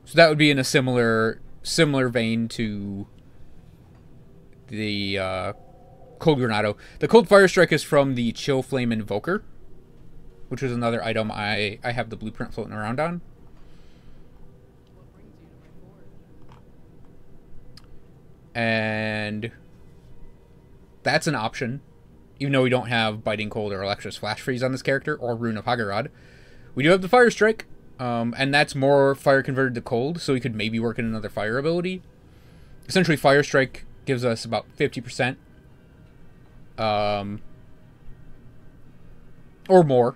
So that would be in a similar vein to the Cold Granado. The Cold Fire Strike is from the Chill Flame Invoker, which is another item I have the blueprint floating around on. And that's an option. Even though we don't have Biting Cold or Electrous Flash Freeze on this character, or Rune of Hagarad, we do have the Fire Strike, and that's more fire converted to cold, so we could maybe work in another fire ability. Essentially, Fire Strike gives us about 50%. Or more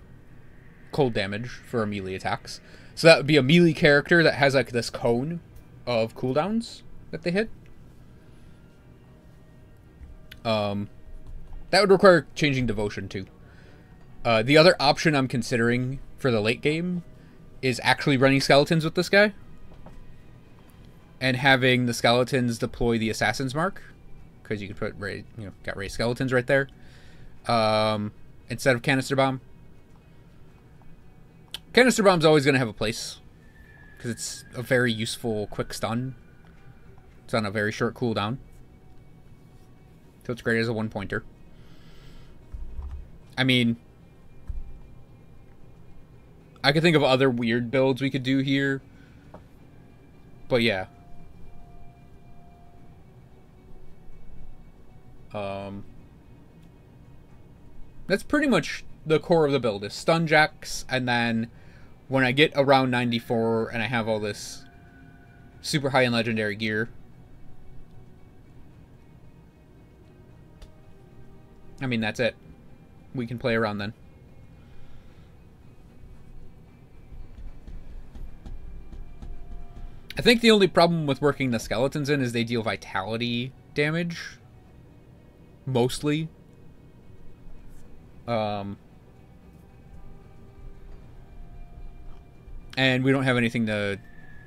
cold damage for our melee attacks. So that would be a melee character that has like this cone of cooldowns that they hit. That would require changing Devotion too. The other option I'm considering for the late game is actually running skeletons with this guy. And having the skeletons deploy the Assassin's Mark. Because you could put, got raised skeletons right there. Instead of Canister Bomb. Canister Bomb's always going to have a place. Because it's a very useful quick stun. It's on a very short cooldown. So it's great as a one-pointer. I mean, I could think of other weird builds we could do here. But yeah. That's pretty much the core of the build, is Stunjacks, and then when I get around 94 and I have all this super high and legendary gear, I mean, that's it. We can play around then. I think the only problem with working the skeletons in is they deal vitality damage. Mostly. And we don't have anything to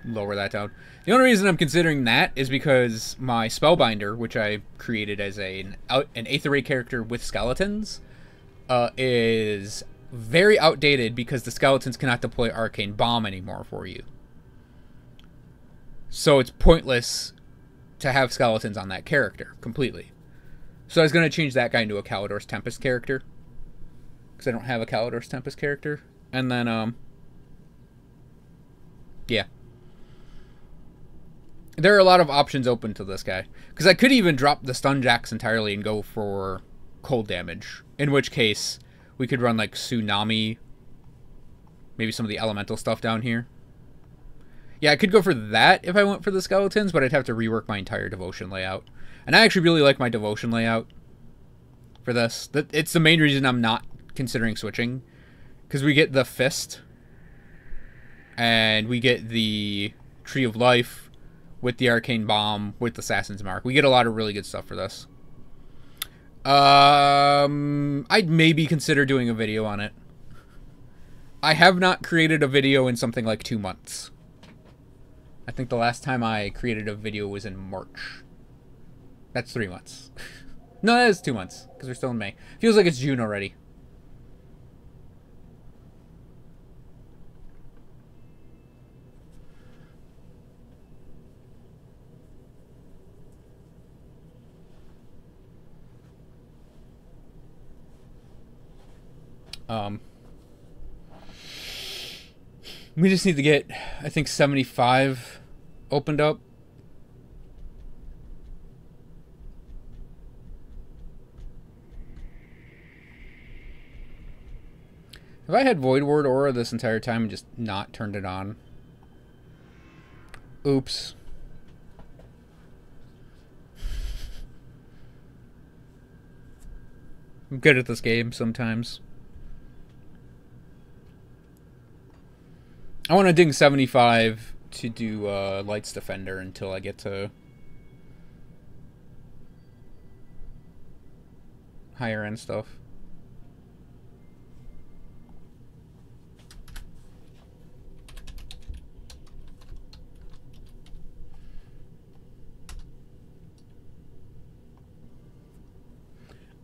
lower that down. The only reason I'm considering that is because my Spellbinder, which I created as an Aether Ray character with skeletons, is very outdated because the skeletons cannot deploy Arcane Bomb anymore for you. So it's pointless to have skeletons on that character completely. So I was going to change that guy into a Calidor's Tempest character. Because I don't have a Calidor's Tempest character. And then, yeah. There are a lot of options open to this guy. Because I could even drop the stun jacks entirely and go for cold damage. In which case, we could run like Tsunami. Maybe some of the elemental stuff down here. Yeah, I could go for that if I went for the skeletons, but I'd have to rework my entire devotion layout. And I actually really like my devotion layout for this. It's the main reason I'm not considering switching. Because we get the Fist. And we get the Tree of Life with the Arcane Bomb, with the Assassin's Mark. We get a lot of really good stuff for this. I'd maybe consider doing a video on it. I have not created a video in something like 2 months. I think the last time I created a video was in March. That's 3 months. No, that is 2 months, because we're still in May. Feels like it's June already. We just need to get, I think, 75 opened up. Have I had Void Ward Aura this entire time and just not turned it on? Oops. I'm good at this game sometimes. I want to ding 75 to do Light's Defender until I get to higher end stuff.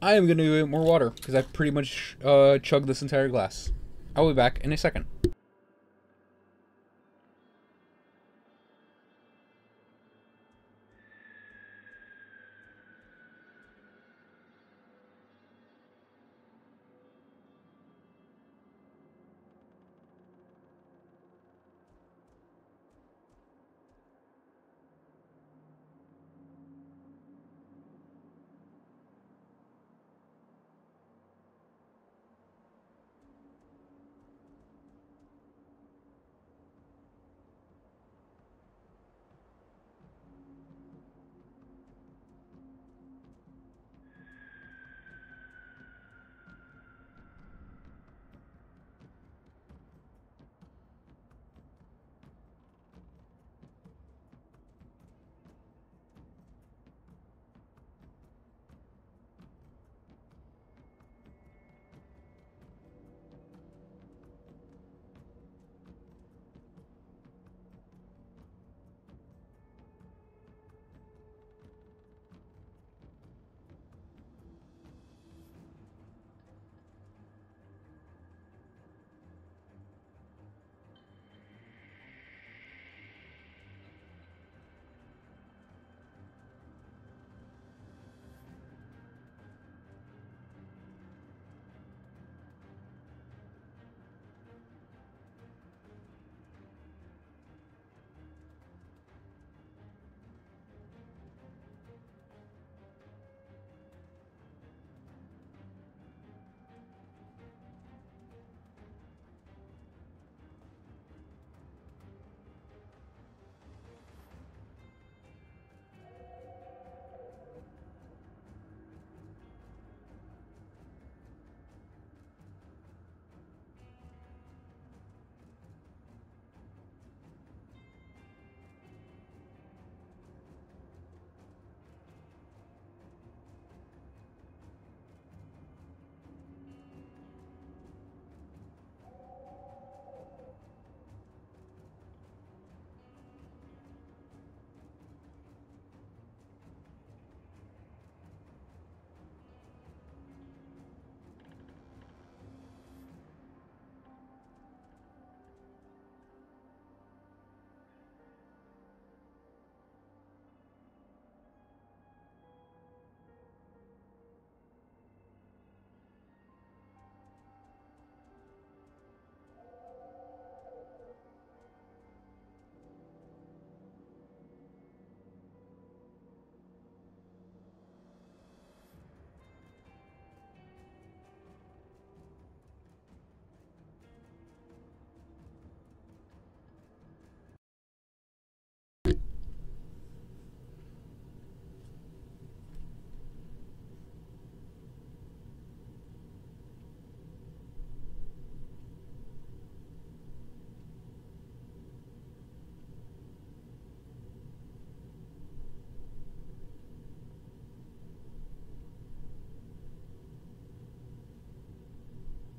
I am going to get more water because I pretty much chugged this entire glass. I'll be back in a second.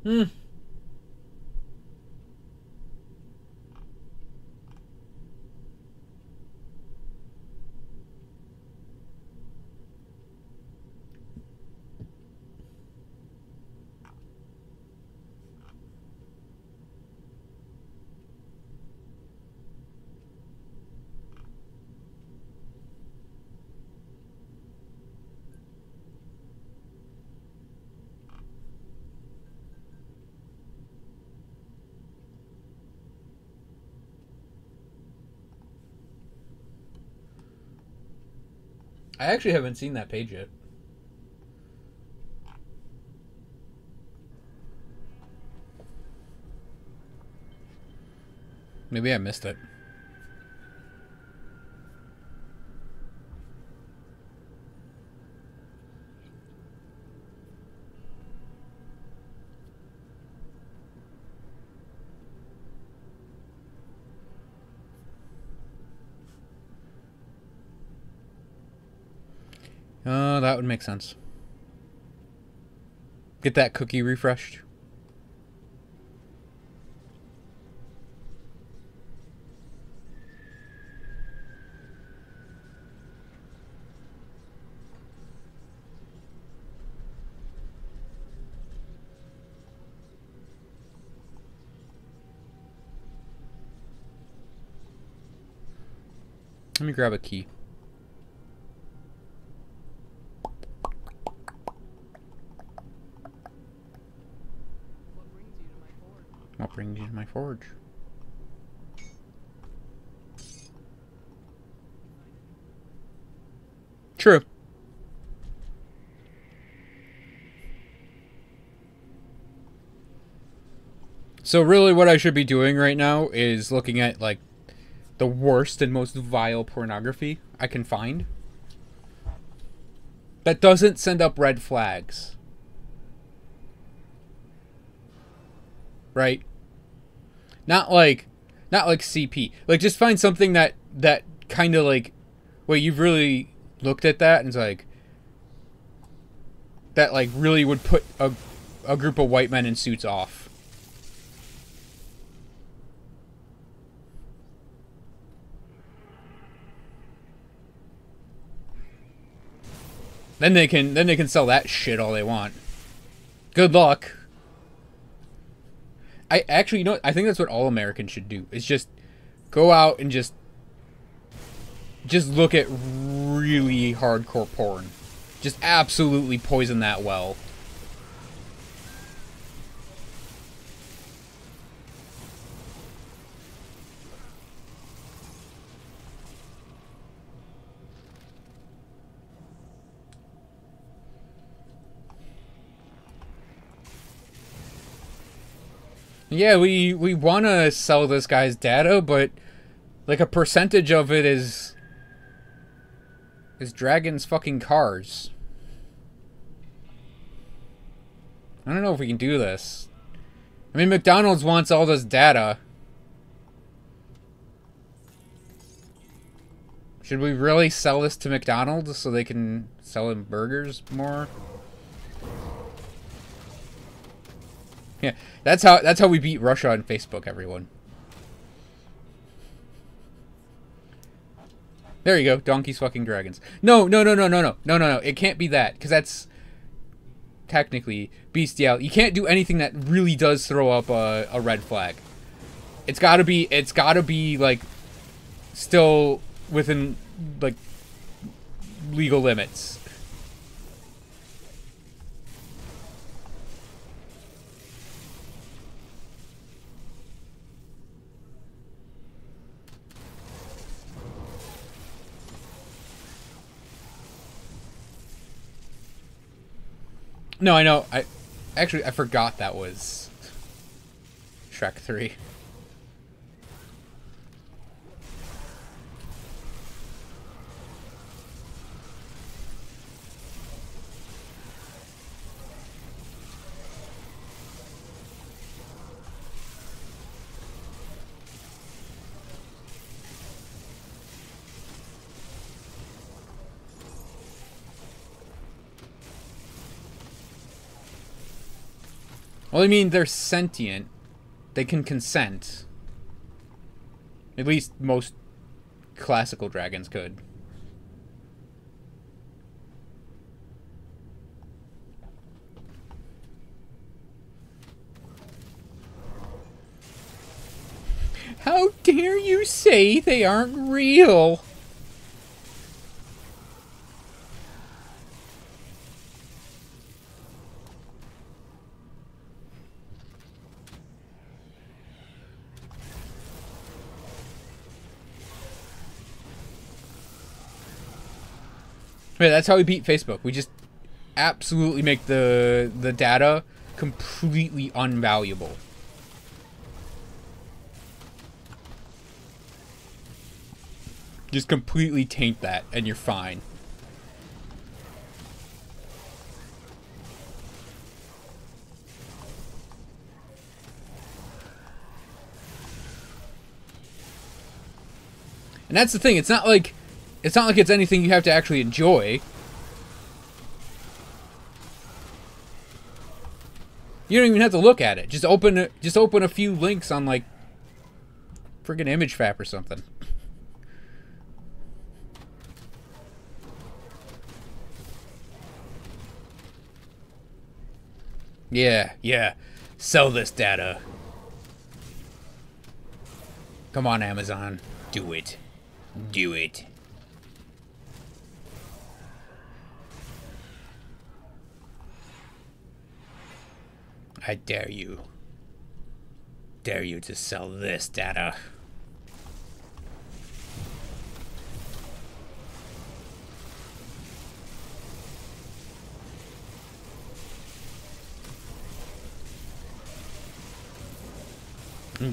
Hmm. I actually haven't seen that page yet. Maybe I missed it. Oh, that would make sense. Get that cookie refreshed. Let me grab a key. What brings you to my forge? True. So really what I should be doing right now is looking at like the worst and most vile pornography I can find that doesn't send up red flags. Right? Not like CP. Like just find something that kind of like, well, you've really looked at that and it's like that like really would put a group of white men in suits off. Then they can sell that shit all they want. Good luck. I actually, you know what? I think that's what all Americans should do. Is just go out and just look at really hardcore porn. Just absolutely poison that well. Yeah, we want to sell this guy's data, but like a percentage of it is Dragon's fucking cars. I don't know if we can do this. I mean, McDonald's wants all this data. Should we really sell this to McDonald's so they can sell him burgers more? Yeah, that's how we beat Russia on Facebook, everyone. There you go, donkeys fucking dragons. No. It can't be that, because that's technically bestiality. You can't do anything that really does throw up a red flag. It's gotta be like still within like legal limits. No, I know. I forgot that was Shrek 3. Well, I mean, they're sentient. They can consent. At least most classical dragons could. How dare you say they aren't real? Yeah, that's how we beat Facebook. We just absolutely make the data completely unvaluable. Just completely taint that, and you're fine. And that's the thing. It's not like it's anything you have to actually enjoy. You don't even have to look at it. Just open a few links on like friggin' ImageFap or something. Yeah. Sell this data. Come on, Amazon. Do it. Do it. I dare you. Dare you to sell this data.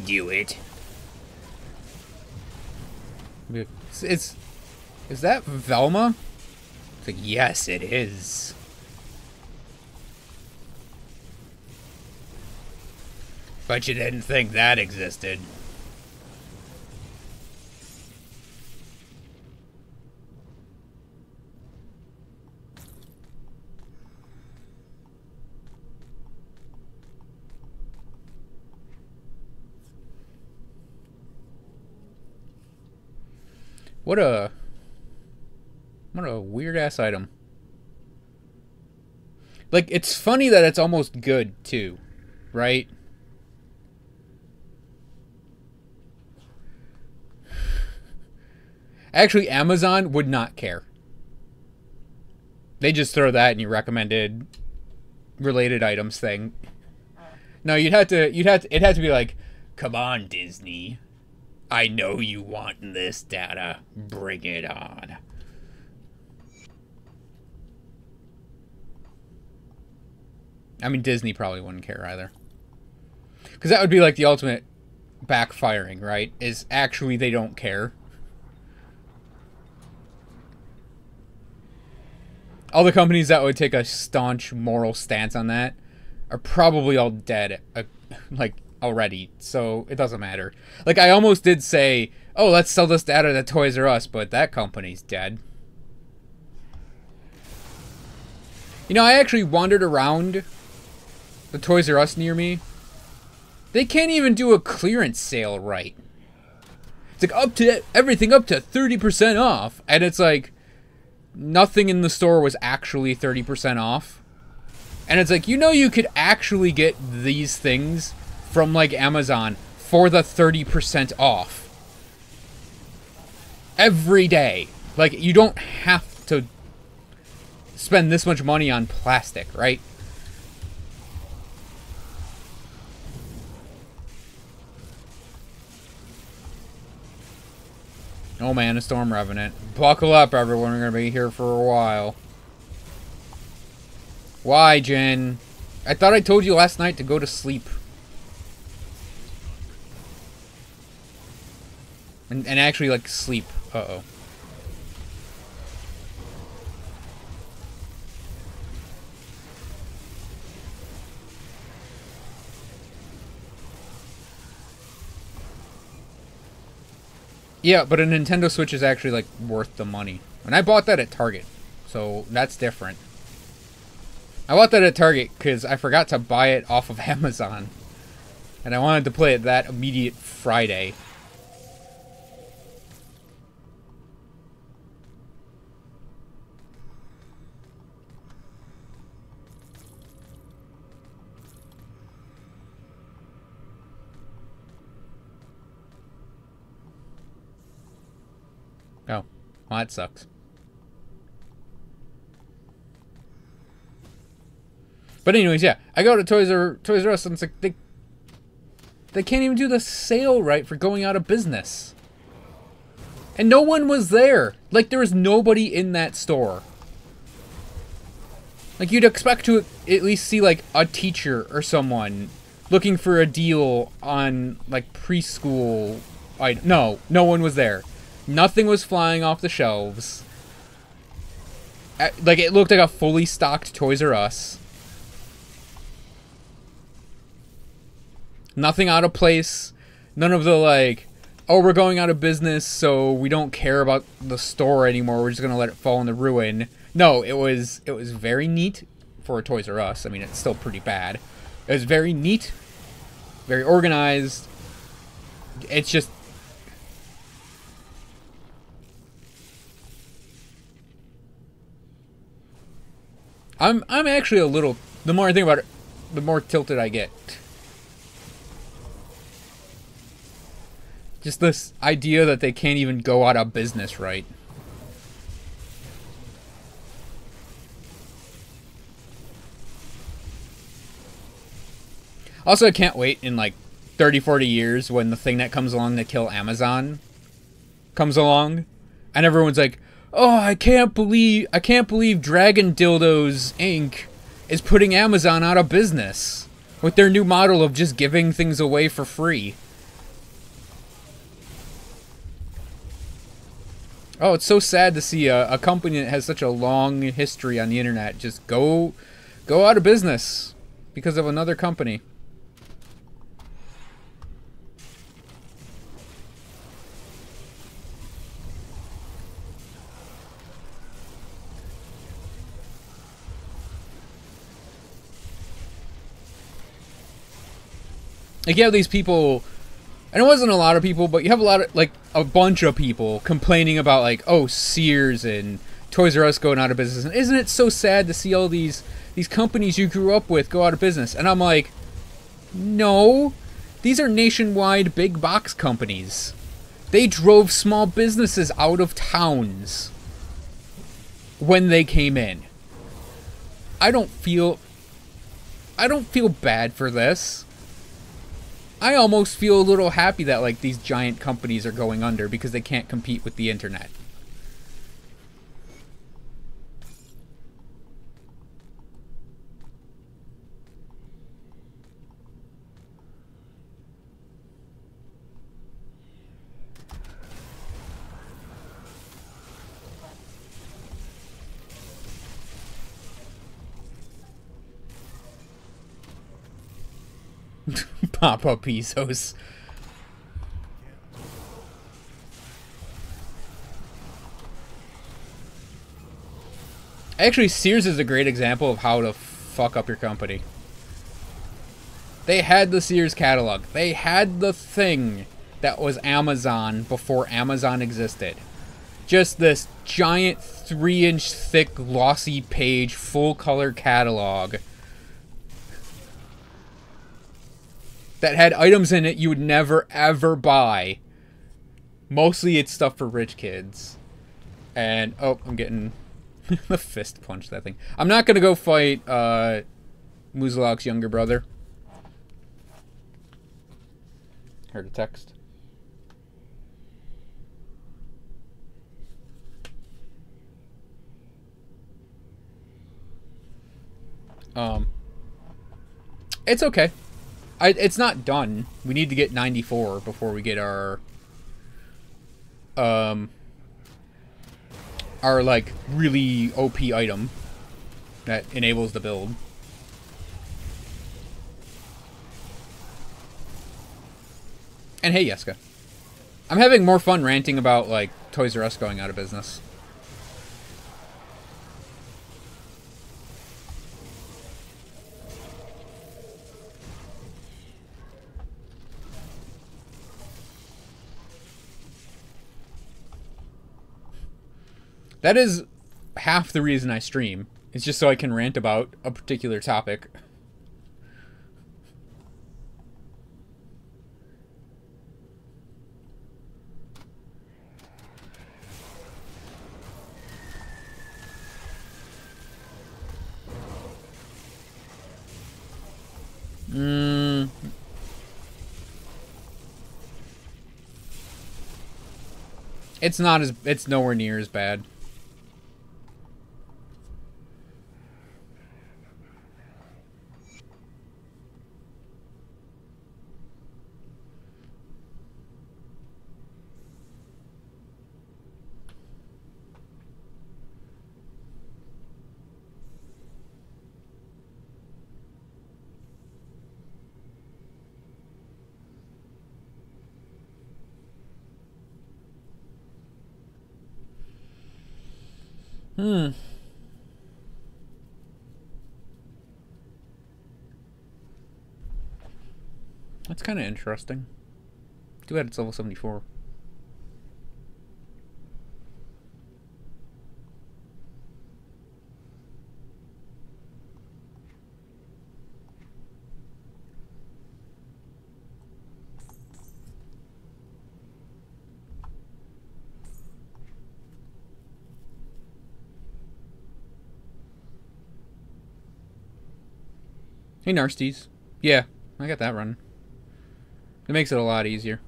Do it. Is that Velma? It's like, yes, it is. But you didn't think that existed. What a weird ass item. Like, it's funny that it's almost good too, right? Actually, Amazon would not care. They just throw that in your recommended related items thing. No, it had to be like, come on, Disney. I know you want this data. Bring it on. I mean, Disney probably wouldn't care either. Because that would be like the ultimate backfiring, right? Is actually they don't care. All the companies that would take a staunch moral stance on that are probably all dead, like, already, so it doesn't matter. Like, I almost did say, oh, let's sell this data to Toys R Us, but that company's dead. You know, I actually wandered around the Toys R Us near me. They can't even do a clearance sale right. It's like everything up to 30% off, and it's like nothing in the store was actually 30% off. And it's like, you know, you could actually get these things from like Amazon for the 30% off every day. Like, you don't have to spend this much money on plastic, right? Oh man, a Storm Revenant. Buckle up, everyone. We're gonna be here for a while. Why, Jen? I thought I told you last night to go to sleep. And actually, like, sleep. Uh-oh. Yeah, but a Nintendo Switch is actually, like, worth the money. And I bought that at Target. So, that's different. I bought that at Target because I forgot to buy it off of Amazon. And I wanted to play it that immediate Friday. Oh, well, that sucks. But anyways, yeah, I go to Toys R Us and it's like they can't even do the sale right for going out of business. And no one was there. Like, there was nobody in that store. Like, you'd expect to at least see, like, a teacher or someone looking for a deal on, like, preschool items. No, no one was there. Nothing was flying off the shelves. Like, it looked like a fully stocked Toys R Us. Nothing out of place. None of the, like, oh, we're going out of business, so we don't care about the store anymore. We're just going to let it fall in the ruin. No, it was very neat for a Toys R Us. I mean, it's still pretty bad. It was very neat, very organized. It's just... I'm actually a little... The more I think about it, the more tilted I get. Just this idea that they can't even go out of business right. Also, I can't wait in like 30, 40 years when the thing that comes along to kill Amazon comes along. And everyone's like, oh, I can't believe Dragon Dildos Inc. is putting Amazon out of business with their new model of just giving things away for free. Oh, it's so sad to see a company that has such a long history on the internet just go out of business because of another company. Like, you have these people, and it wasn't a lot of people, but you have a lot of, like, a bunch of people complaining about, like, oh, Sears and Toys R Us going out of business. And isn't it so sad to see all these companies you grew up with go out of business? And I'm like, no, these are nationwide big box companies. They drove small businesses out of towns when they came in. I don't feel bad for this. I almost feel a little happy that, like, these giant companies are going under because they can't compete with the internet. Pop-up Bezos. Actually, Sears is a great example of how to fuck up your company. They had the Sears catalog. They had the thing that was Amazon before Amazon existed. Just this giant 3-inch thick glossy page full color catalog that had items in it you would never ever buy. Mostly it's stuff for rich kids. And, oh, I'm getting the fist punch that thing. I'm not gonna go fight Muzalok's younger brother. Heard a text. It's okay. It's not done. We need to get 94 before we get our like really OP item that enables the build. And hey, Yeska. I'm having more fun ranting about, like, Toys R Us going out of business. That is half the reason I stream. It's just so I can rant about a particular topic. It's nowhere near as bad. That's kind of interesting. Too bad it's level 74. Hey, Narsties. Yeah, I got that running. It makes it a lot easier.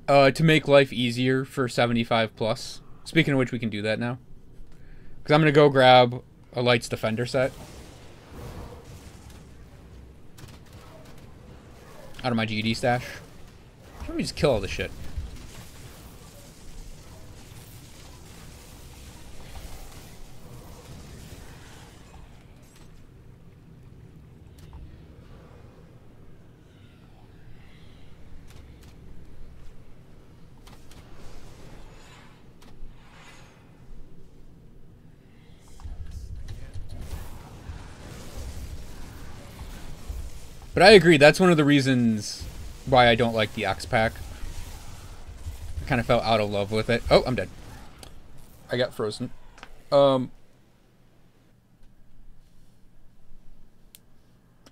To make life easier for 75 plus. Speaking of which, we can do that now. Because I'm going to go grab a Lights Defender set. Out of my GD stash. Let me just kill all this shit. But I agree, that's one of the reasons why I don't like the X-Pack. I kind of fell out of love with it. Oh, I'm dead. I got frozen. I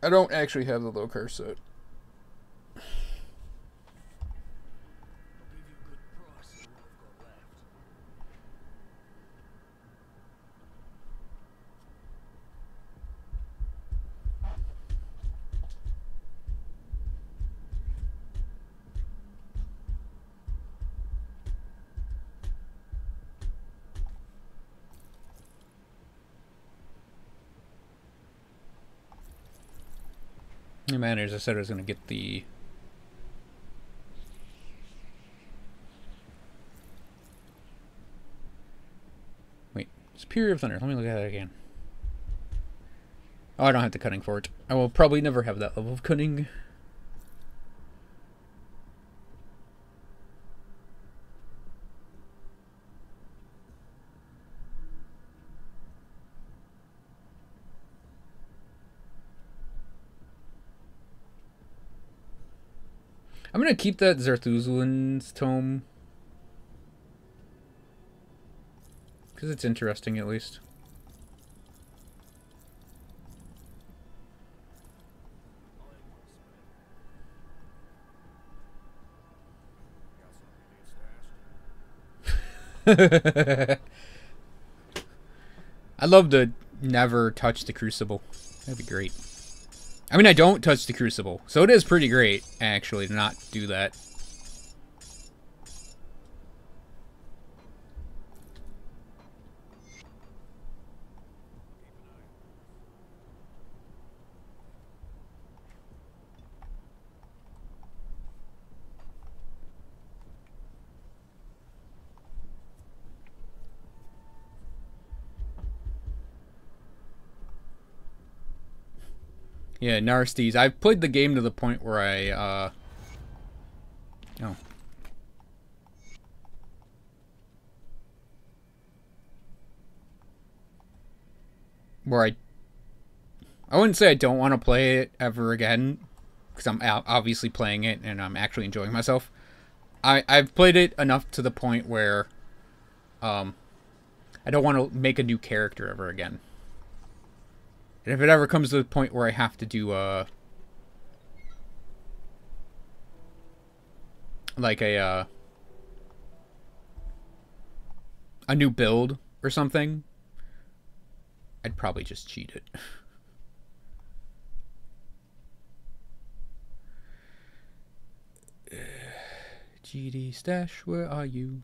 don't actually have the low car set. It matters. I said I was going to get the... Wait. Superior of Thunder. Let me look at that again. Oh, I don't have the cutting for it. I will probably never have that level of cutting. I'm going to keep that Zarthuzlan's tome. Because it's interesting, at least. I'd love to never touch the Crucible. That'd be great. I mean, I don't touch the Crucible, so it is pretty great, actually, to not do that. Yeah, Narsties. I've played the game to the point where I, oh. Where I wouldn't say I don't want to play it ever again, because I'm obviously playing it and I'm actually enjoying myself. I've played it enough to the point where I don't want to make a new character ever again. And if it ever comes to the point where I have to do like a new build or something, I'd probably just cheat it. GD Stash, where are you?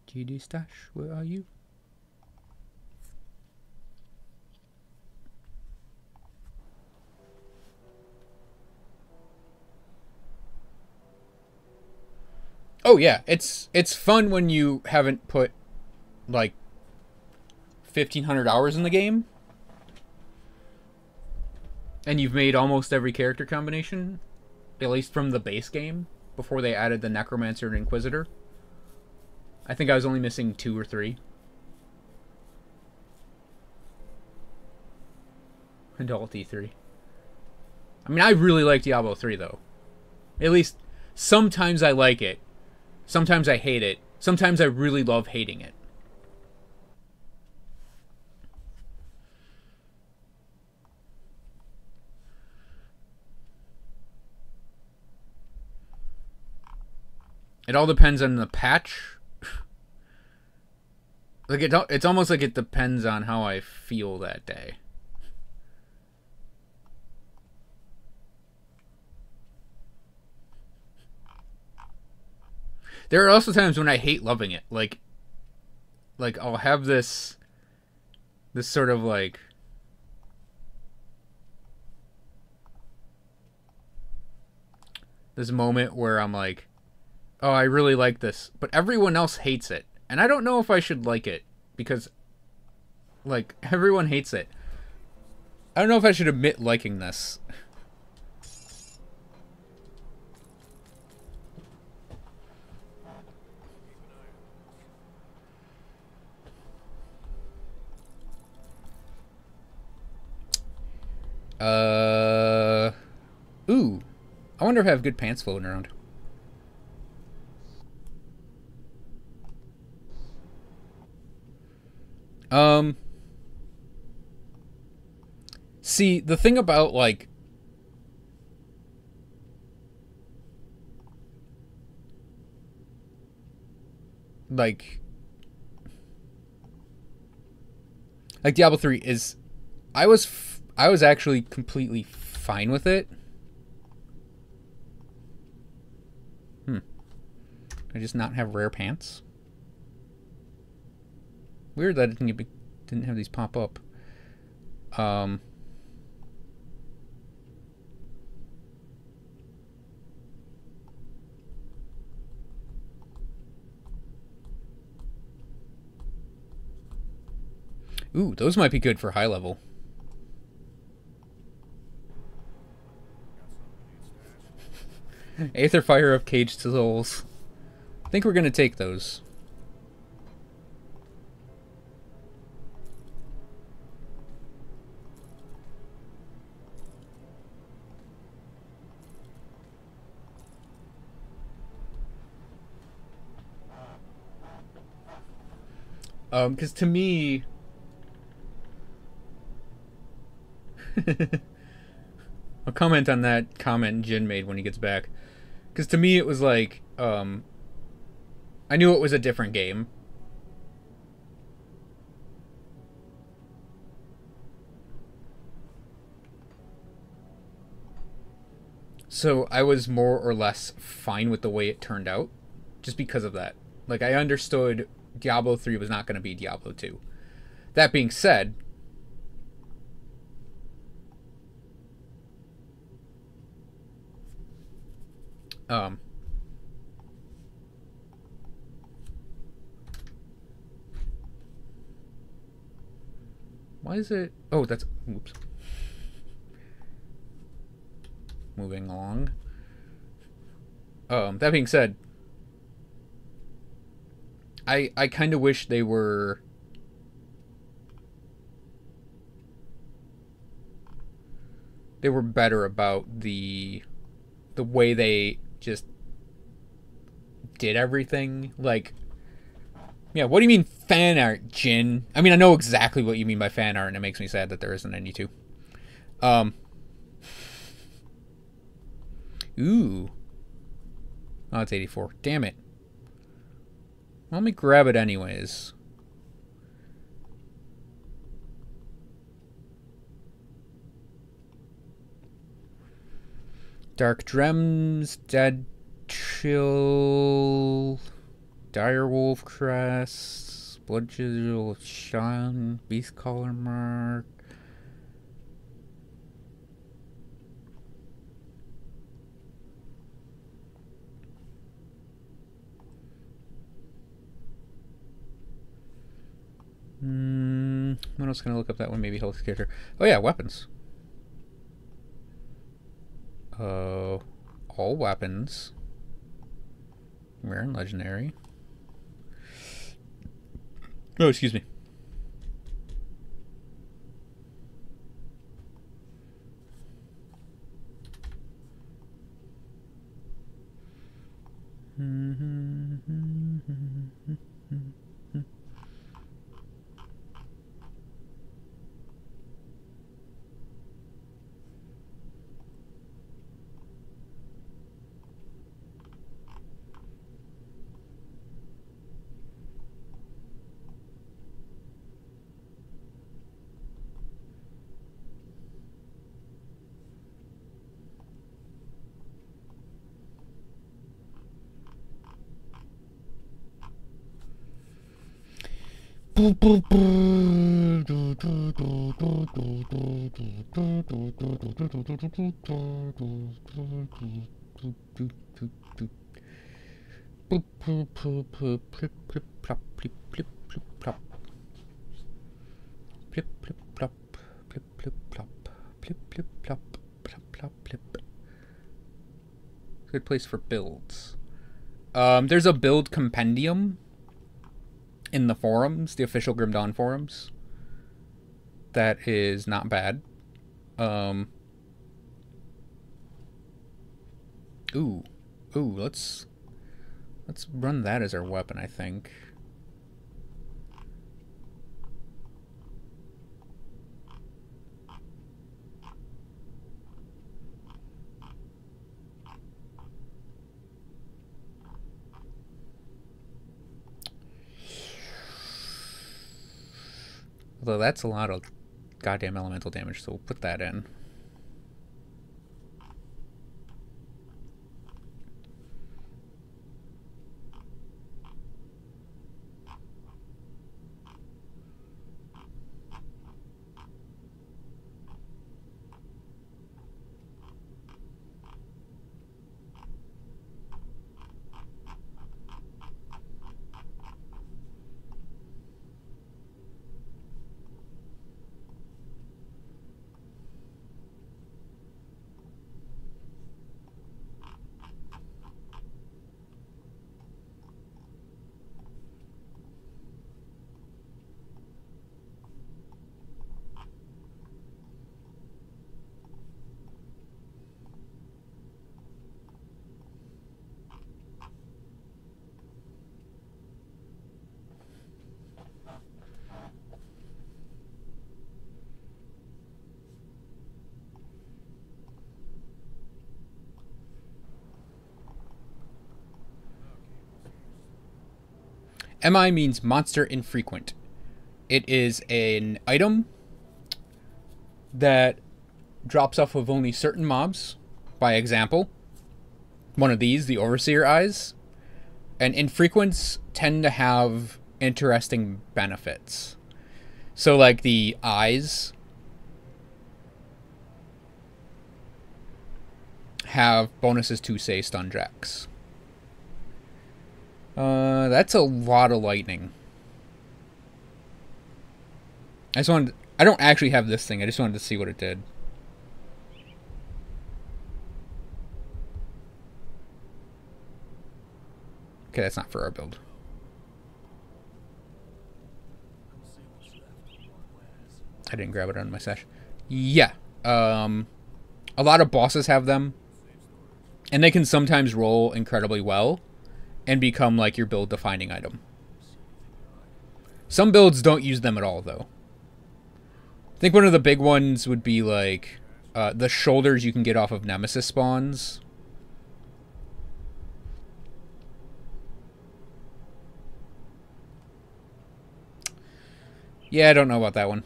GD Stash, where are you? Oh yeah, it's fun when you haven't put like 1,500 hours in the game and you've made almost every character combination, at least from the base game, before they added the Necromancer and Inquisitor. I think I was only missing 2 or 3. Adult E3. I mean, I really like Diablo 3 though. At least sometimes I like it. Sometimes I hate it. Sometimes I really love hating it. It all depends on the patch. Like it's almost like it depends on how I feel that day. There are also times when I hate loving it. Like I'll have this sort of like this moment where I'm like, oh, I really like this, but everyone else hates it. And I don't know if I should like it because like everyone hates it. I don't know if I should admit liking this. Ooh. I wonder if I have good pants floating around. See, the thing about, like, Diablo 3 is I was actually completely fine with it. I just not have rare pants. Weird that it didn't have these pop up. Ooh, those might be good for high level. Aether Fire of Caged Souls. I think we're gonna take those. Because to me... I'll comment on that comment Jin made when he gets back. Because to me it was like, I knew it was a different game. So I was more or less fine with the way it turned out. Just because of that. Like, I understood Diablo 3 was not going to be Diablo 2. That being said... Why is it... Oh, that's... Oops. Moving along. That being said... I kind of wish they were... They were better about the way they just did everything. Like, yeah, what do you mean fan art, Jin? I mean, I know exactly what you mean by fan art, and it makes me sad that there isn't any too. Ooh. Oh, it's 84. Damn it. Let me grab it anyways. Dark Drems, Dead Chill, Direwolf Crest, Blood Chisel Shine, Beast Collar Mark. What else can I look up that one? Maybe health character. Oh yeah, weapons. All weapons. Rare and legendary. Oh, excuse me. Good place for builds. There's a build compendium in the forums, the official Grim Dawn forums. That is not bad. Ooh, let's run that as our weapon, I think. Although that's a lot of goddamn elemental damage, so we'll put that in. MI means monster infrequent. It is an item that drops off of only certain mobs. By example, one of these, the Overseer Eyes. And infrequents tend to have interesting benefits. So like the eyes have bonuses to, say, stun jacks. That's a lot of lightning. I don't actually have this thing. I just wanted to see what it did. Okay, that's not for our build. I didn't grab it out of my stash. Yeah. A lot of bosses have them, and they can sometimes roll incredibly well and become like your build defining item. Some builds don't use them at all, though. I think one of the big ones would be like the shoulders you can get off of Nemesis spawns. Yeah, I don't know about that one.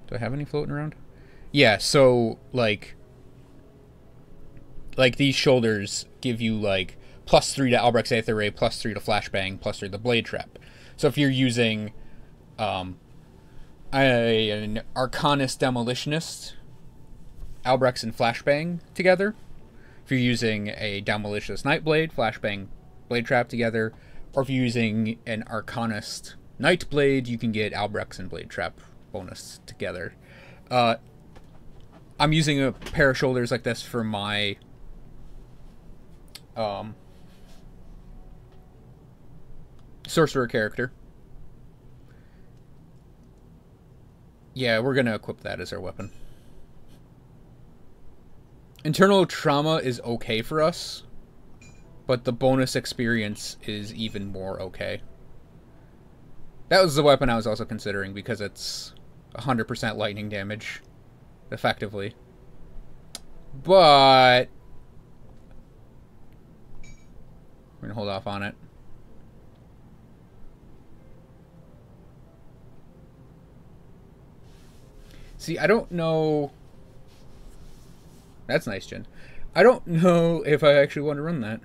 Do I have any floating around? Yeah, so like these shoulders give you like +3 to Albrecht's Aether Ray, +3 to Flashbang, +3 to Blade Trap. So if you're using an Arcanist Demolitionist, Albrecht's and Flashbang together, if you're using a Demolitionist Nightblade, Flashbang, Blade Trap together, or if you're using an Arcanist Nightblade, you can get Albrecht's and Blade Trap bonus together. I'm using a pair of shoulders like this for my sorcerer character. Yeah, we're gonna equip that as our weapon. Internal Trauma is okay for us, but the bonus experience is even more okay. That was the weapon I was also considering because it's 100% lightning damage, effectively. But we're gonna hold off on it. See, I don't know. That's nice, Jen. I don't know if I actually want to run that.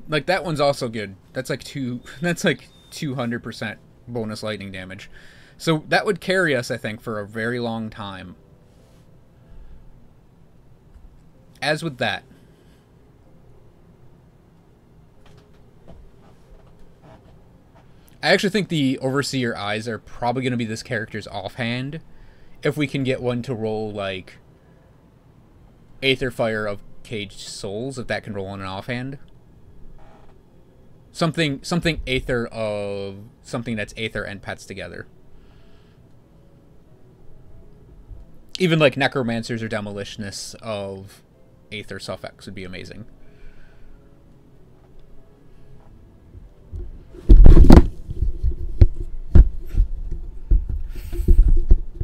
Like that one's also good. That's like 200% bonus lightning damage. So that would carry us, I think, for a very long time. As with that. I actually think the Overseer Eyes are probably going to be this character's offhand. If we can get one to roll, like, Aether Fire of Caged Souls, if that can roll on an offhand. Something Aether of... something that's Aether and Pets together. Even, like, Necromancers or Demolitionists of Aether Suffix would be amazing.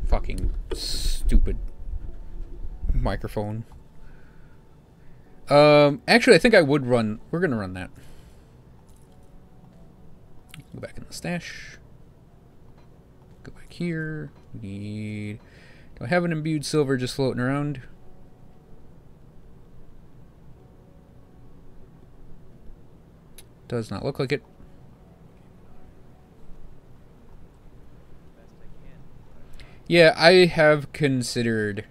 Fucking stupid microphone. Actually, I think I would run... We're gonna run that. Go back in the stash. Go back here. We need... Do I have an imbued silver just floating around? Does not look like it. Yeah, I have considered...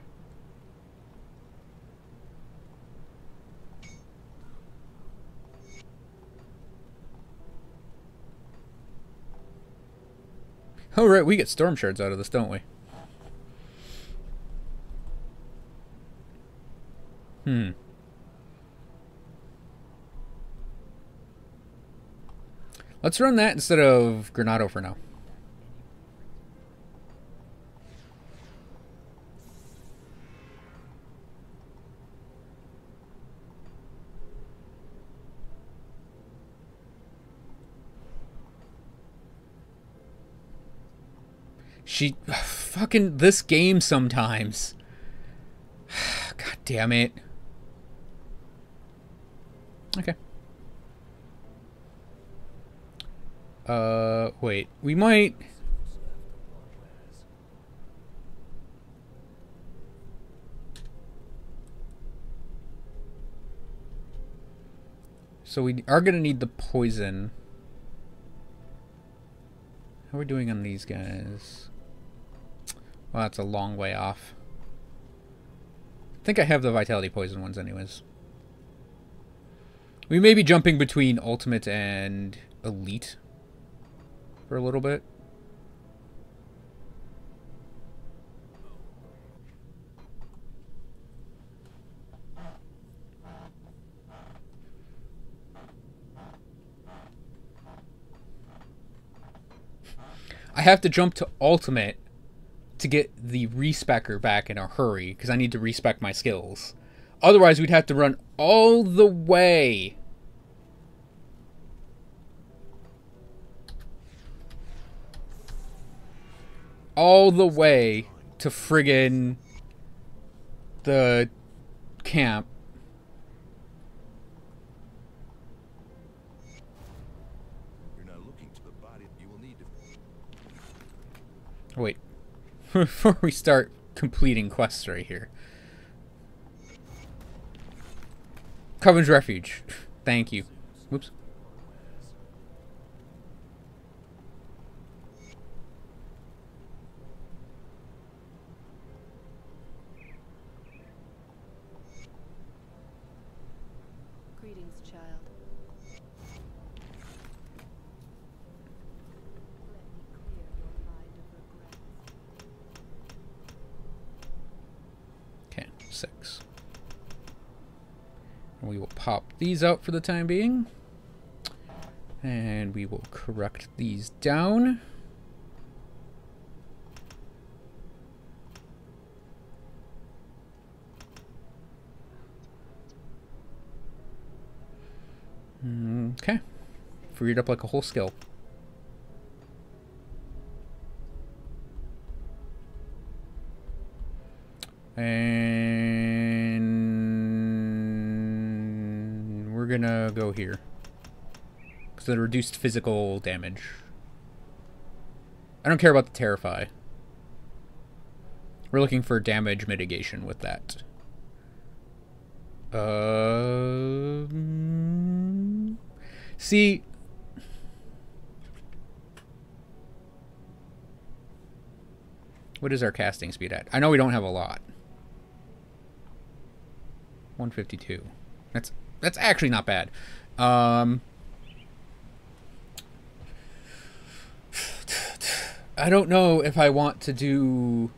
Oh, right, we get storm shards out of this, don't we? Let's run that instead of Granado for now. Fucking this game sometimes. God damn it. Okay. Wait. We might... So we are going to need the poison. How are we doing on these guys? Well, that's a long way off. I think I have the Vitality Poison ones anyways. We may be jumping between Ultimate and Elite for a little bit. I have to jump to ultimate to get the respecker back in a hurry, because I need to respec my skills. Otherwise, we'd have to run all the way. All the way to friggin' the camp. You're not looking to the body. You will need to. Wait. Before we start completing quests right here. Coven's Refuge. Thank you. Whoops. Greetings, child. Let me clear your mind of regrets. Okay, 6. And we will pop these out for the time being. And we will correct these down. Okay. Freed up like a whole skill. And we're gonna go here. Because of the reduced physical damage. I don't care about the Terrify. We're looking for damage mitigation with that. See, what is our casting speed at? I know we don't have a lot. 152. That's actually not bad. I don't know if I want to do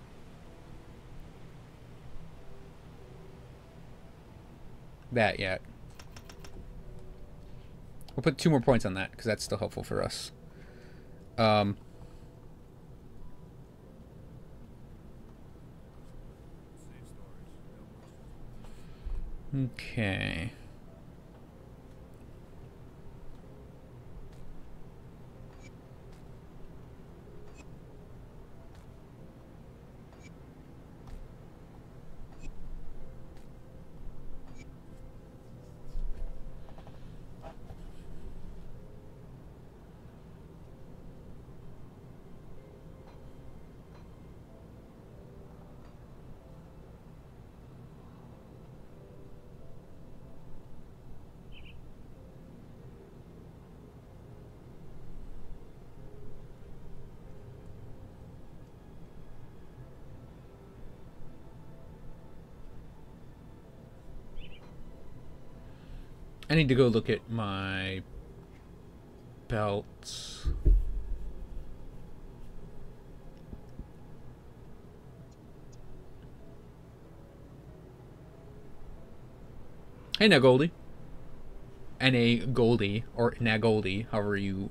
that yet. We'll put 2 more points on that because that's still helpful for us. Okay. I need to go look at my belts. Hey, Nagoldie. N-A-Goldie, or Nagoldie, however you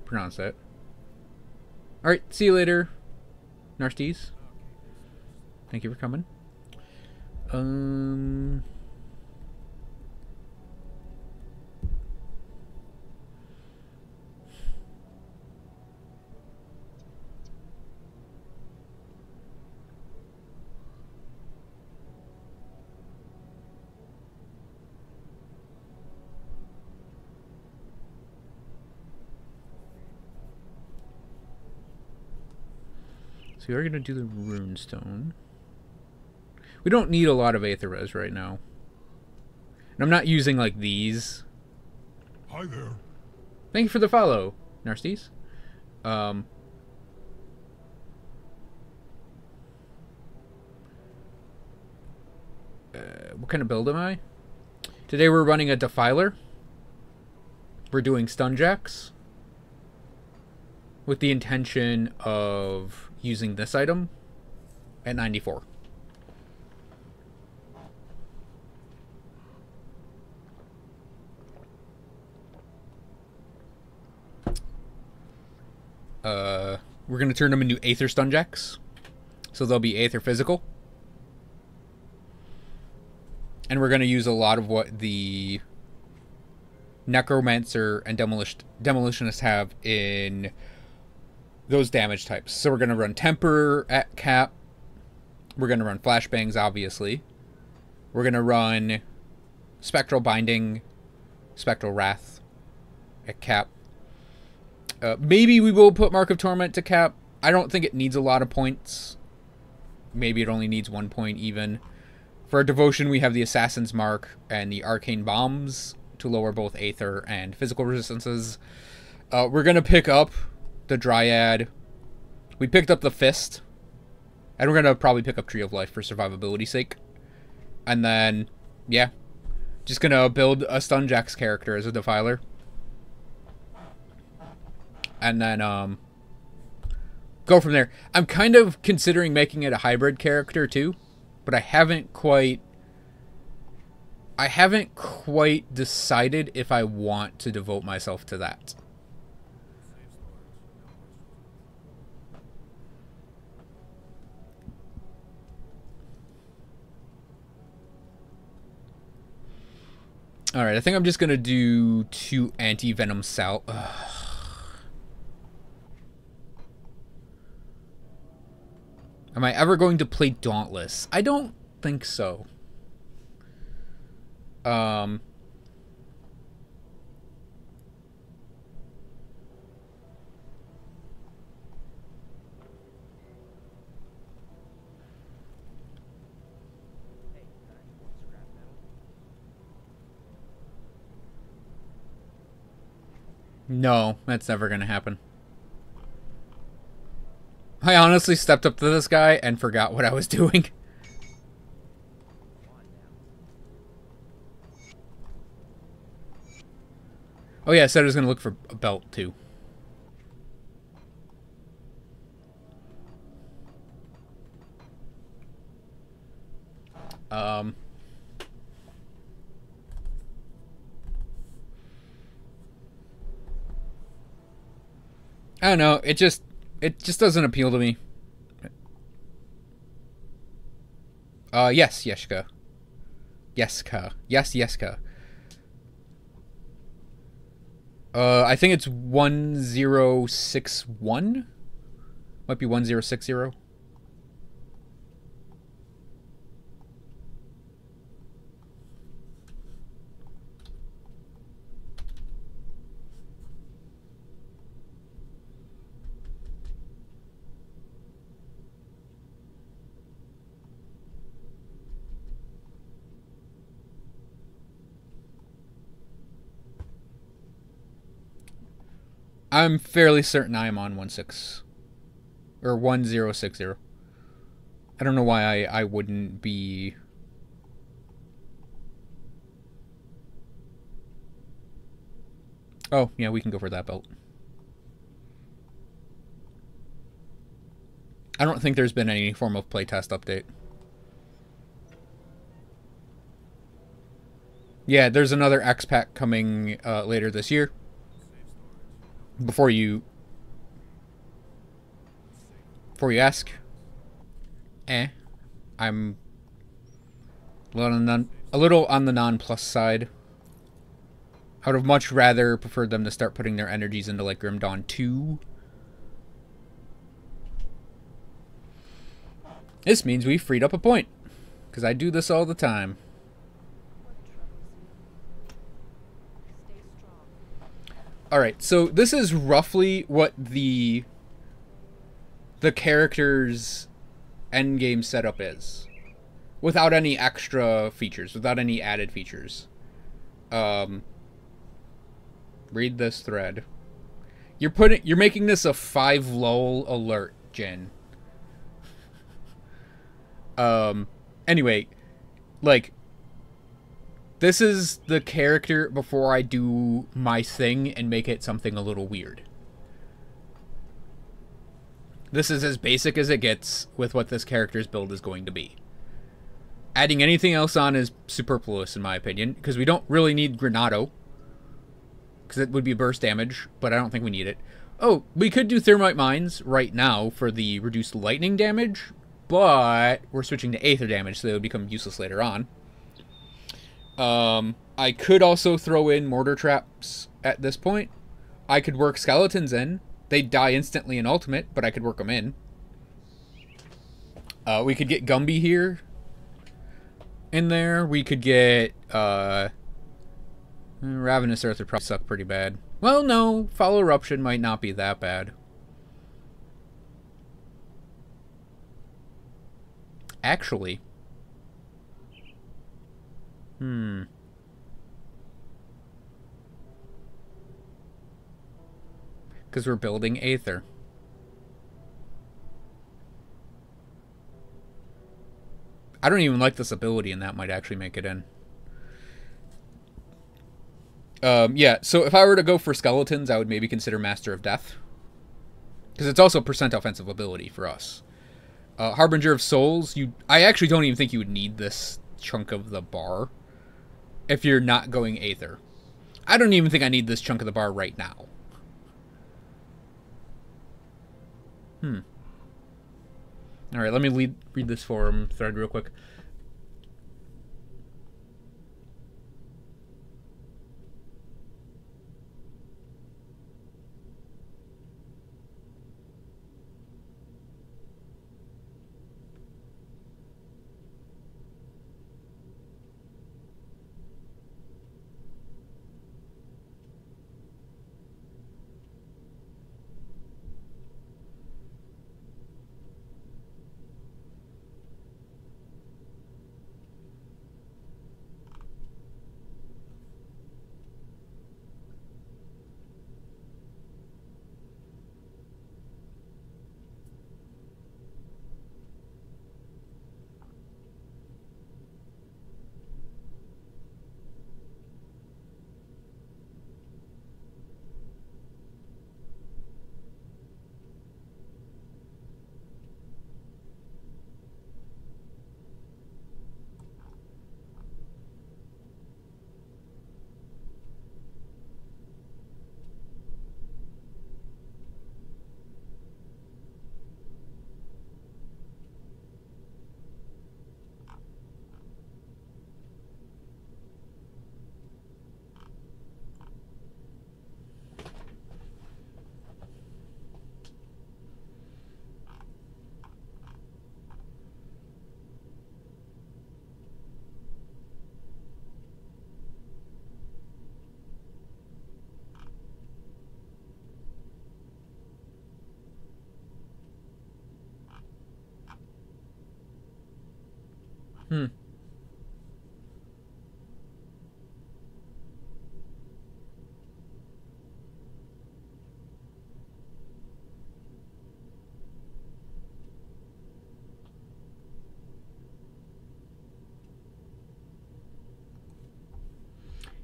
pronounce that. Alright, see you later, Narsties. Thank you for coming. So we're gonna do the runestone. We don't need a lot of Aether Res right now. And I'm not using like these. Hi there. Thank you for the follow, Narsties. What kind of build am I? Today we're running a Defiler. We're doing stun jacks. With the intention of using this item at 94. We're going to turn them into Aether Stunjacks. So they'll be Aether Physical. And we're going to use a lot of what the Necromancer and Demolitionist have in those damage types. So we're going to run Temper at cap. We're going to run Flashbangs, obviously. We're going to run Spectral Binding, Spectral Wrath at cap. Maybe we will put Mark of Torment to cap. I don't think it needs a lot of points. Maybe it only needs 1 point even. For our Devotion, we have the Assassin's Mark and the Arcane Bombs to lower both Aether and physical resistances. We're going to pick up the Dryad. We picked up the Fist. And we're going to probably pick up Tree of Life for survivability's sake. And then, yeah. Just going to build a Stunjack's character as a Defiler. And then, go from there. I'm kind of considering making it a hybrid character too. But I haven't quite decided if I want to devote myself to that. Alright, I think I'm just going to do 2 anti-venom cell. Am I ever going to play Dauntless? I don't think so. No, that's never going to happen. I honestly stepped up to this guy and forgot what I was doing. Oh yeah, I said I was going to look for a belt too. I don't know, it just doesn't appeal to me. Yes, Yeska. Yeska. Yes, Yeska. I think it's 1061? Might be 1060. I'm fairly certain I am on 1060. I don't know why I wouldn't be. Oh, yeah, we can go for that belt. I don't think there's been any form of playtest update. Yeah, there's another X pack coming later this year. Before you ask, I'm a little on the non-plus side. I would have much rather preferred them to start putting their energies into like Grim Dawn 2. This means we freed up a point, because I do this all the time. Alright, so this is roughly what the character's endgame setup is. Without any extra features, without any added features. Read this thread. You're making this a 5 lol alert, Jen. Anyway, like, this is the character before I do my thing and make it something a little weird. This is as basic as it gets with what this character's build is going to be. Adding anything else on is superfluous in my opinion, because we don't really need Granado. Because it would be burst damage, but I don't think we need it. Oh, we could do thermite mines right now for the reduced lightning damage, but we're switching to aether damage, so they would become useless later on. I could also throw in mortar traps at this point. I could work skeletons in. They'd die instantly in ultimate, but I could work them in. We could get Gumby here in there. We could get Ravenous Earth would probably suck pretty bad. Well, no, Follow Eruption might not be that bad. Actually. Because we're building Aether. I don't even like this ability, and that might actually make it in. Yeah, so if I were to go for skeletons, I would maybe consider Master of Death. Because it's also percent offensive ability for us. Harbinger of Souls, I actually don't even think you would need this chunk of the bar if you're not going Aether. I don't even think I need this chunk of the bar right now. Alright, let me read this forum thread real quick.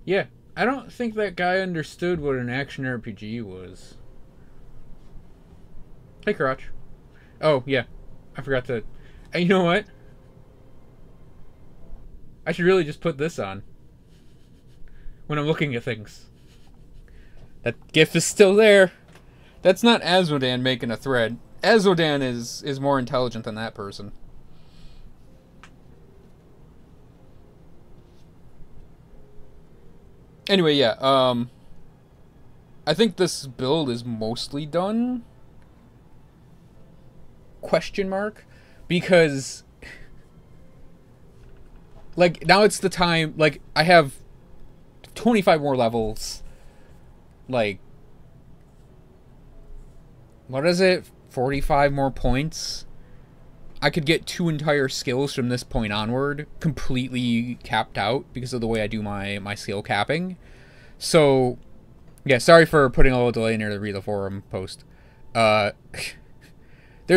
Yeah, I don't think that guy understood what an action RPG was. Hey, Crotch. Oh, yeah. I forgot to... You know what? I should really just put this on when I'm looking at things. That GIF is still there. That's not Azmodan making a thread. Azmodan is more intelligent than that person. Anyway, yeah, I think this build is mostly done. Question mark? Because, like, now it's the time, like, I have 25 more levels. Like, what is it? 45 more points? I could get 2 entire skills from this point onward, completely capped out because of the way I do my skill capping. So, yeah, sorry for putting a little delay in here to read the forum post. There's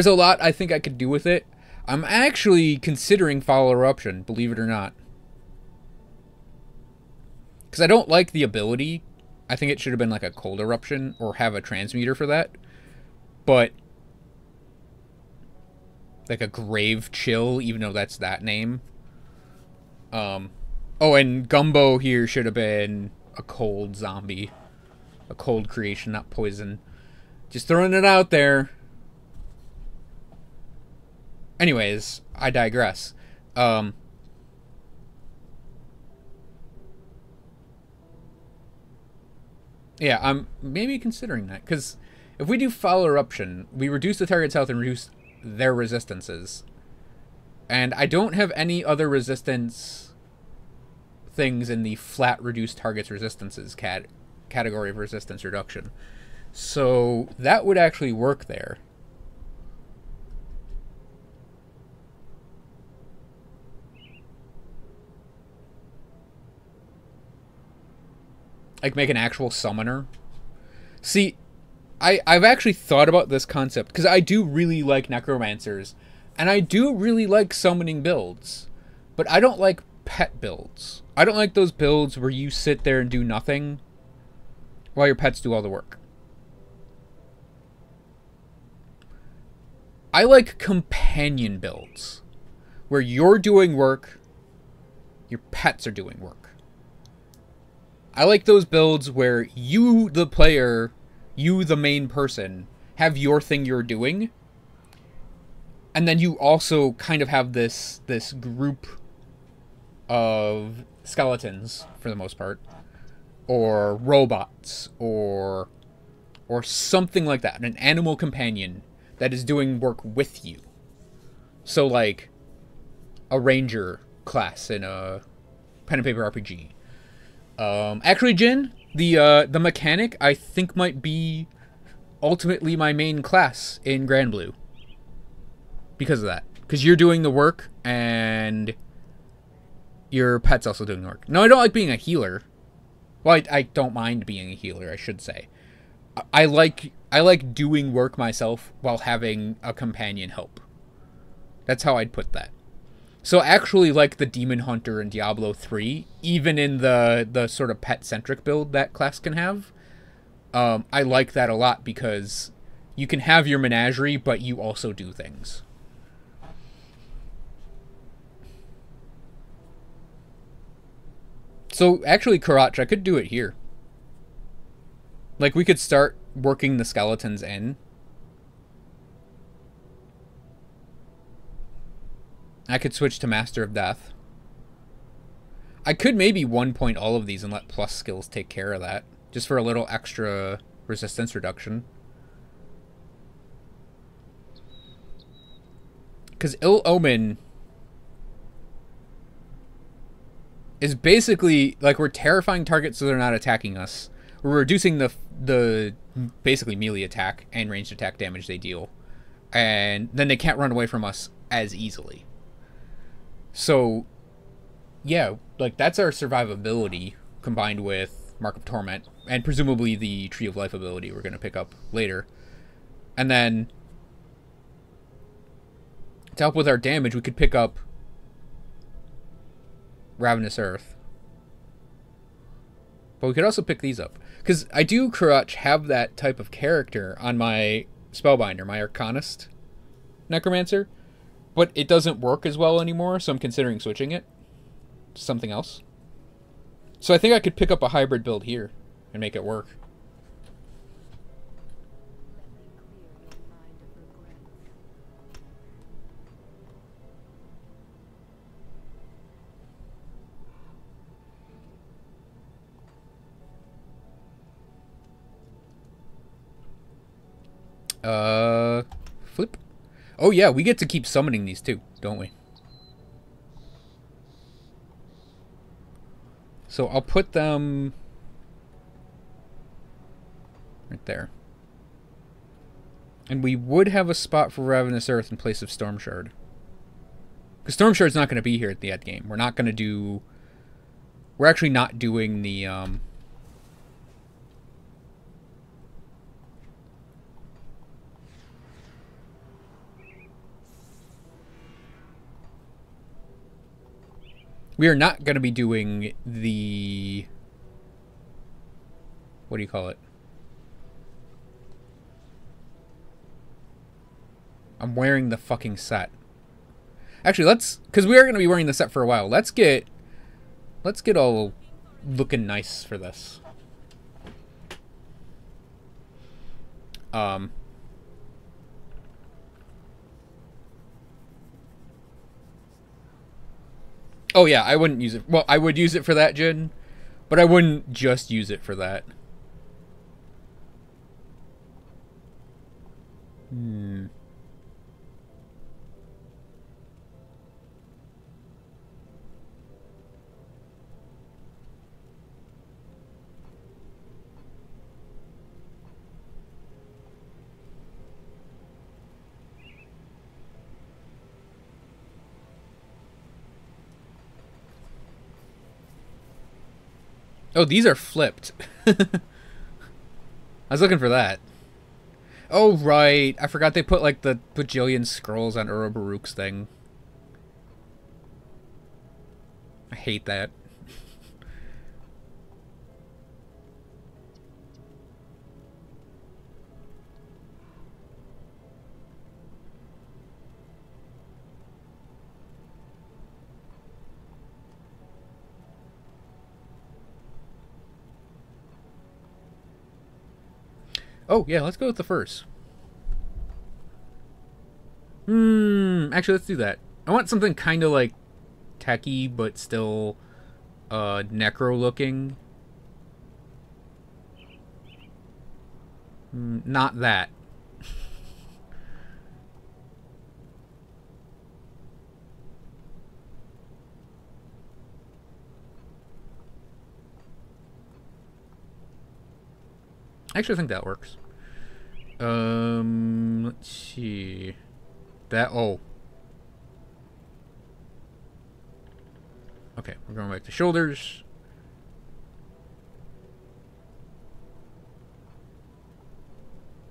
a lot I think I could do with it. I'm actually considering Follow Eruption, believe it or not. Because I don't like the ability. I think it should have been like a Cold Eruption or have a transmuter for that. But like a Grave Chill, even though that's that name. Oh, and Gumbo here should have been a cold zombie. A cold creation, not poison. Just throwing it out there. Anyways, I digress. Yeah, I'm maybe considering that. Because if we do Foul Eruption, we reduce the target's health and reduce their resistances. And I don't have any other resistance things in the flat reduced target's resistances category of resistance reduction. So that would actually work there. Like make an actual summoner. See, I've actually thought about this concept because I do really like necromancers and I do really like summoning builds, but I don't like pet builds. I don't like those builds where you sit there and do nothing while your pets do all the work. I like companion builds where you're doing work, your pets are doing work. I like those builds where you, the player, you, the main person, have your thing you're doing. And then you also kind of have this group of skeletons, for the most part. Or robots, or something like that. An animal companion that is doing work with you. So like a ranger class in a pen and paper RPG. Actually, Jin, the mechanic I think might be ultimately my main class in Grand Blue. Because of that. Because you're doing the work and your pet's also doing the work. No, I don't like being a healer. Well, I don't mind being a healer, I should say. I like doing work myself while having a companion help. That's how I'd put that. So actually, like the Demon Hunter in Diablo 3, even in the sort of pet-centric build that class can have, I like that a lot because you can have your menagerie, but you also do things. So actually, Karach, I could do it here. Like, we could start working the skeletons in. I could switch to Master of Death. I could maybe 1-point all of these and let plus skills take care of that. Just for a little extra resistance reduction. Because Ill Omen is basically, like, we're terrifying targets so they're not attacking us. We're reducing the basically melee attack and ranged attack damage they deal. And then they can't run away from us as easily. So, yeah, like, that's our survivability combined with Mark of Torment, and presumably the Tree of Life ability we're going to pick up later. And then, to help with our damage, we could pick up Ravenous Earth. But we could also pick these up. Because I do, Karach, have that type of character on my Spellbinder, my Arcanist Necromancer. But it doesn't work as well anymore, so I'm considering switching it to something else. So I think I could pick up a hybrid build here and make it work. Flip. Oh yeah, we get to keep summoning these too, don't we? So I'll put them right there. And we would have a spot for Ravenous Earth in place of Storm Shard. Because Storm Shard's not going to be here at the end game. We're not going to do... We're actually not doing the... We are not going to be doing the... What do you call it? I'm wearing the fucking set. Actually, let's... Because we are going to be wearing the set for a while. Let's get all looking nice for this. Um, oh yeah, I wouldn't use it. Well, I would use it for that, Jin, but I wouldn't just use it for that. Hmm. Oh, these are flipped. I was looking for that. Oh, right. I forgot they put, like, the bajillion scrolls on Uroboros thing. I hate that. Oh, yeah, let's go with the first. Actually, let's do that. I want something kind of, like, techy, but still, necro-looking. Not that. Actually, I think that works. Let's see. That, oh. Okay, we're going back to shoulders.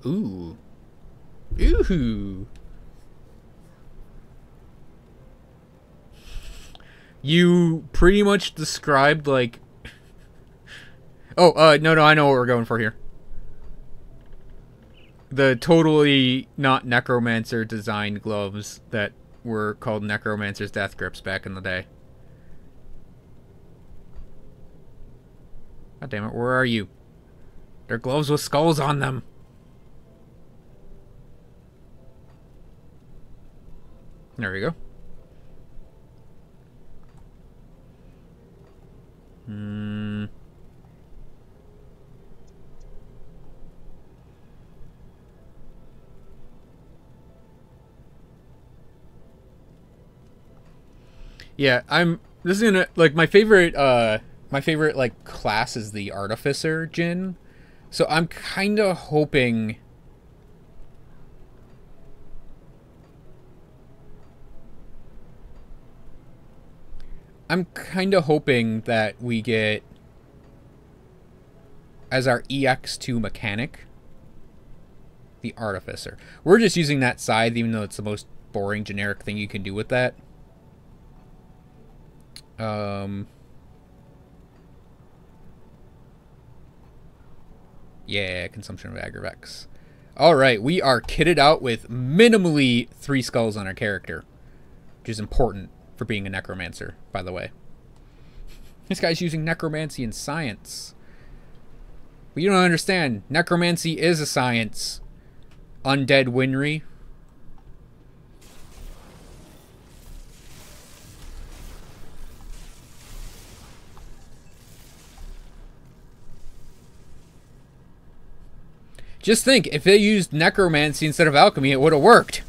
Ooh. Ooh. You pretty much described, like... Oh, no, I know what we're going for here. The totally not necromancer designed gloves that were called necromancer's death grips back in the day. God damn it, where are you? They're gloves with skulls on them. There we go. Yeah, this is gonna, like, my favorite like class is the artificer Jin. So I'm kinda hoping that we get as our EX2 mechanic the artificer. We're just using that scythe, even though it's the most boring generic thing you can do with that. Yeah, consumption of Agrivex. Alright, we are kitted out with minimally 3 skulls on our character, which is important for being a necromancer, by the way. This guy's using necromancy in science. But you don't understand. Necromancy is a science. Undead Winry. Just think, if they used necromancy instead of alchemy, it would have worked.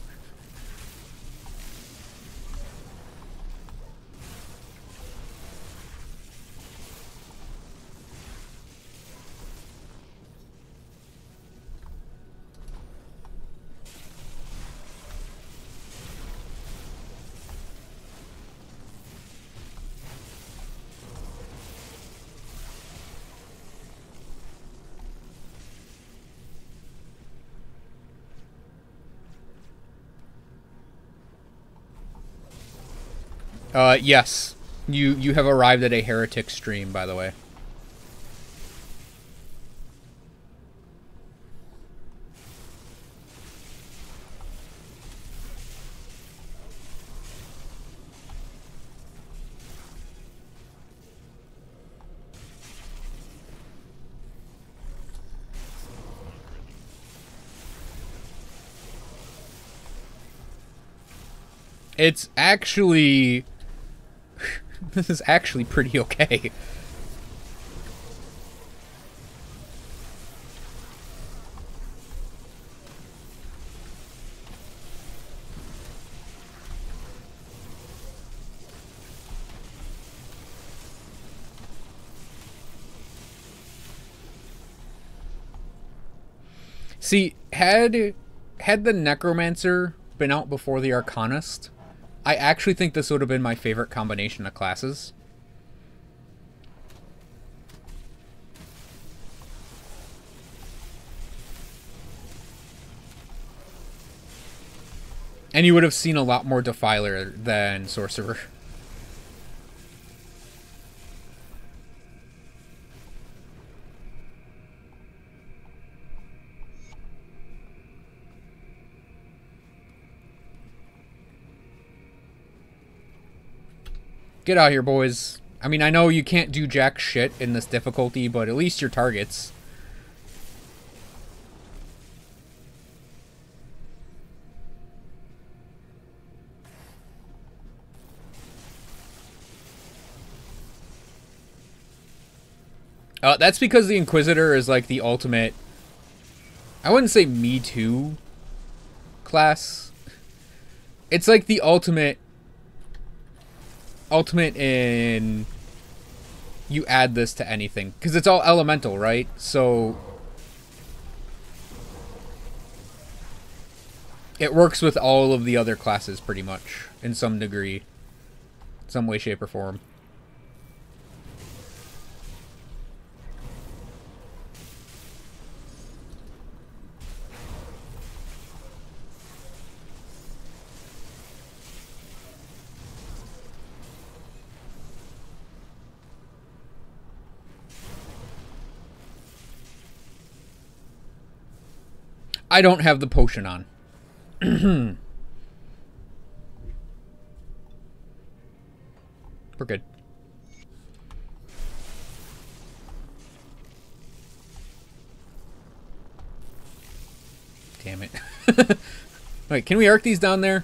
Yes. You have arrived at a heretic stream, by the way. It's actually... this is actually pretty okay. See, had the Necromancer been out before the Arcanist, I actually think this would have been my favorite combination of classes. And you would have seen a lot more Defiler than Sorcerer. Get out here, boys. I mean, I know you can't do jack shit in this difficulty, but at least your targets. That's because the Inquisitor is like the ultimate... I wouldn't say Me Too class. It's like the ultimate in you add this to anything, because it's all elemental, right? So it works with all of the other classes pretty much in some degree, some way, shape, or form. I don't have the potion on. We're good. Damn it. Wait, can we arc these down there?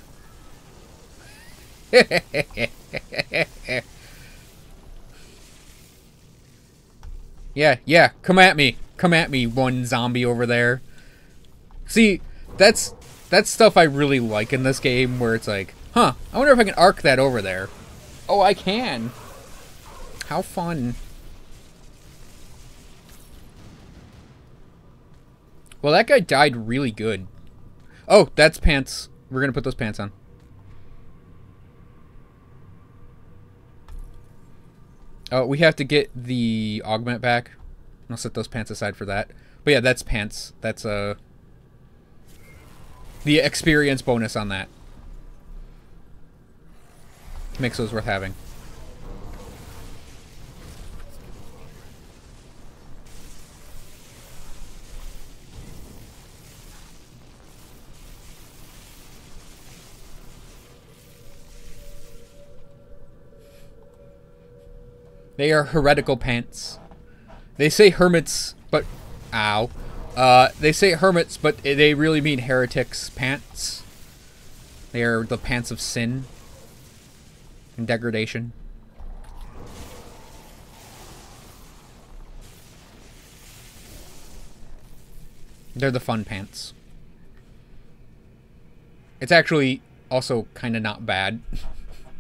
Yeah, come at me. Come at me, one zombie over there. See, that's stuff I really like in this game, where it's like, huh, I wonder if I can arc that over there. Oh, I can. How fun. Well, that guy died really good. Oh, that's pants. We're gonna put those pants on. Oh, we have to get the augment back. I'll set those pants aside for that. But yeah, that's pants. That's the experience bonus on that. Makes those worth having. They are heretical pants. They say hermits, but... Ow. They say hermits, but they really mean heretics' pants. They are the pants of sin and degradation. They're the fun pants. It's actually also kind of not bad,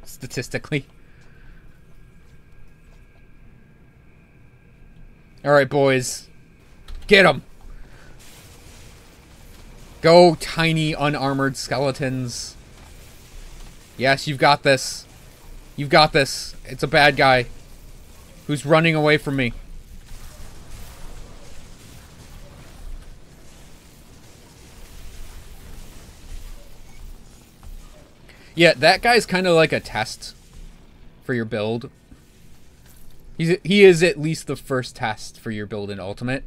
statistically. Alright, boys. Get them! Go, tiny, unarmored skeletons. Yes, you've got this. You've got this. It's a bad guy who's running away from me. Yeah, that guy's kind of like a test for your build. He is at least the first test for your build in Ultimate.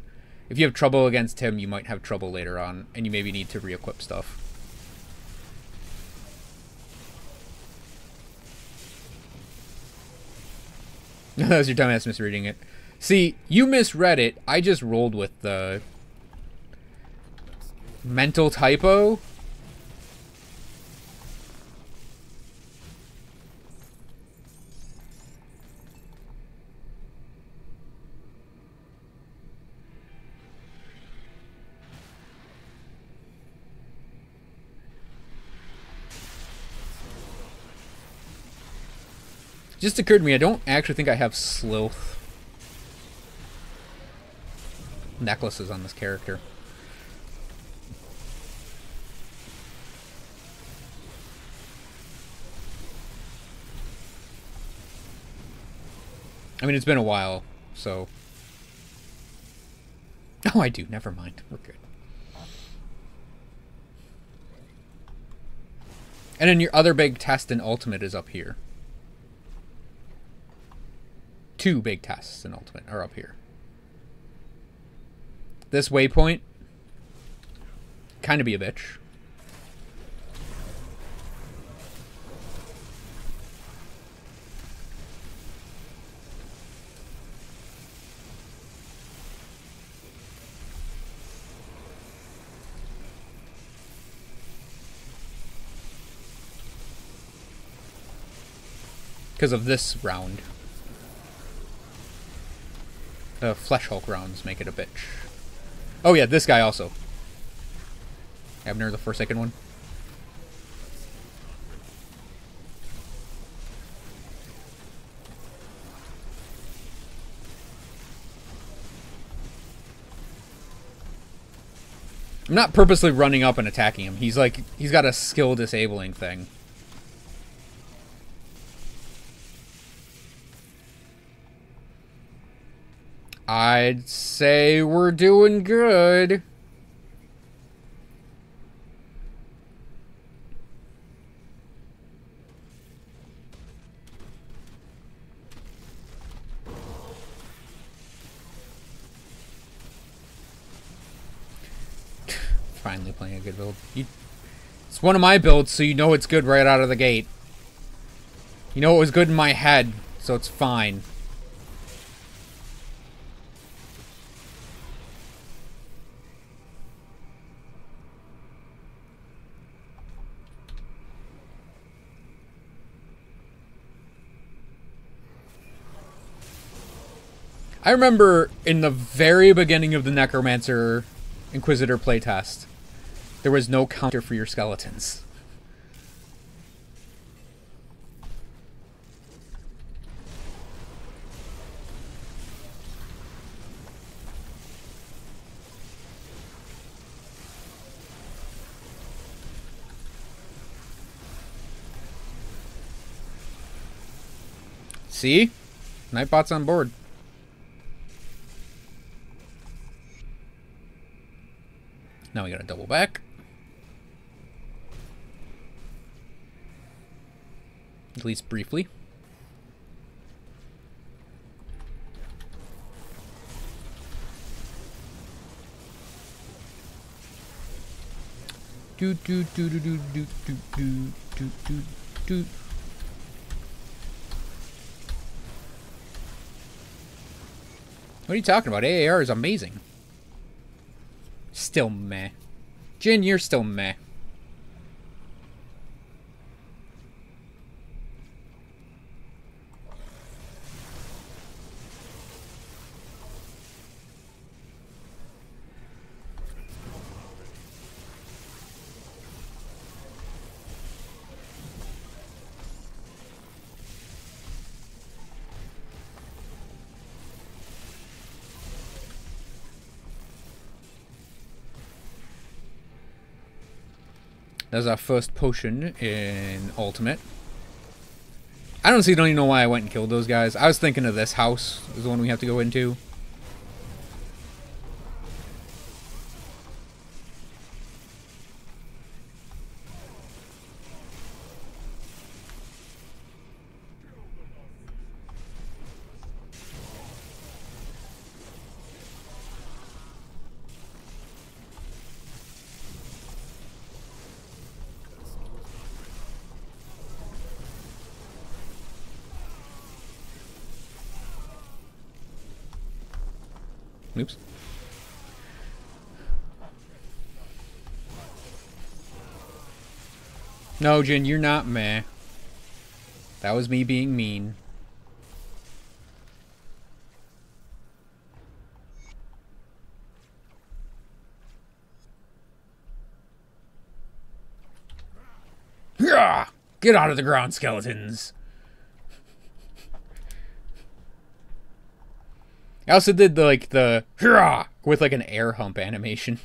If you have trouble against him, you might have trouble later on, and you maybe need to re-equip stuff. That was your dumbass misreading it. See, you misread it. I just rolled with the mental typo. Just occurred to me, I don't actually think I have sloth necklaces on this character. I mean, it's been a while, so... Oh, I do. Never mind. We're good. And then your other big test in Ultimate is up here. 2 big tests in Ultimate are up here. This waypoint, kind of be a bitch. Because of this round. The Flesh Hulk rounds make it a bitch. Oh yeah, this guy also. Abner, the Forsaken one. I'm not purposely running up and attacking him. He's like, he's got a skill disabling thing. I'd say we're doing good. Finally playing a good build. It's one of my builds, so you know it's good right out of the gate. You know it was good in my head, so it's fine. I remember in the very beginning of the Necromancer Inquisitor playtest, there was no counter for your skeletons. See? Nightbot's on board. Now we gotta double back. At least briefly. Do do do do do do do do do do do. What are you talking about? AAR is amazing. Still meh. Jin, you're still meh. There's our first potion in Ultimate. I don't even know why I went and killed those guys. I was thinking of this house is the one we have to go into. Oops. No, Jin, you're not meh. That was me being mean. Get out of the ground, skeletons! I also did the hurrah with like an air hump animation.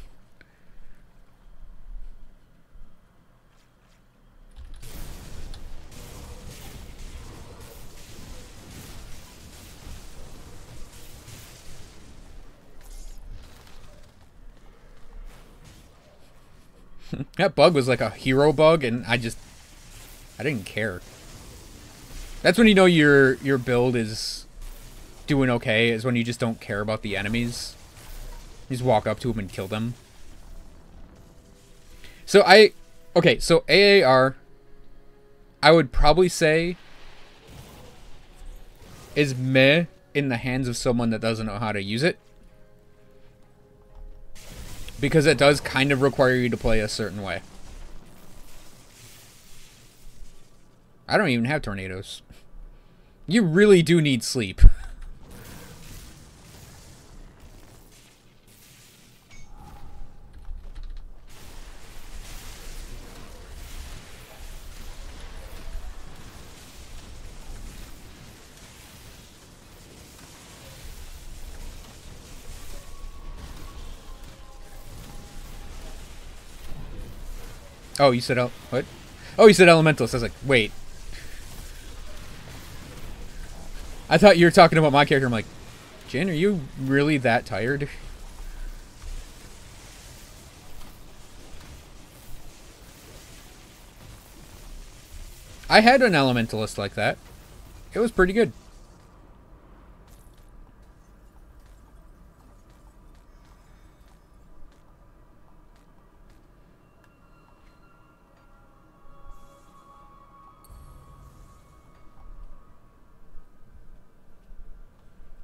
That bug was like a hero bug, and I didn't care. That's when you know your build is doing okay, is when you just don't care about the enemies. You just walk up to them and kill them. So so AAR, I would probably say, is meh in the hands of someone that doesn't know how to use it. Because it does kind of require you to play a certain way. I don't even have tornadoes. You really do need sleep. Oh, you said what? Oh, you said elementalist. I was like, wait. I thought you were talking about my character. I'm like, Jen, are you really that tired? I had an elementalist like that. It was pretty good.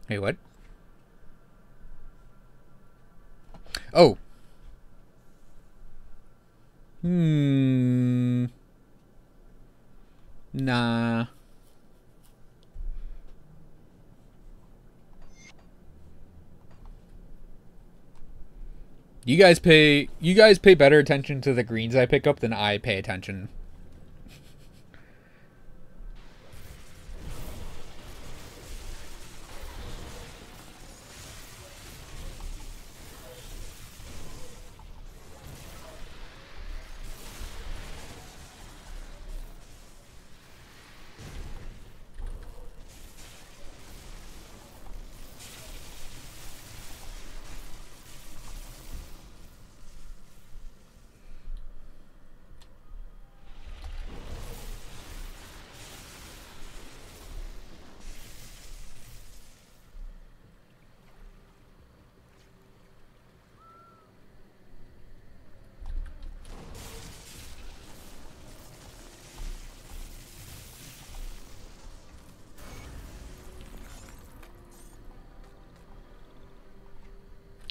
Hey, what? Oh. Nah. You guys pay better attention to the greens I pick up than I pay attention.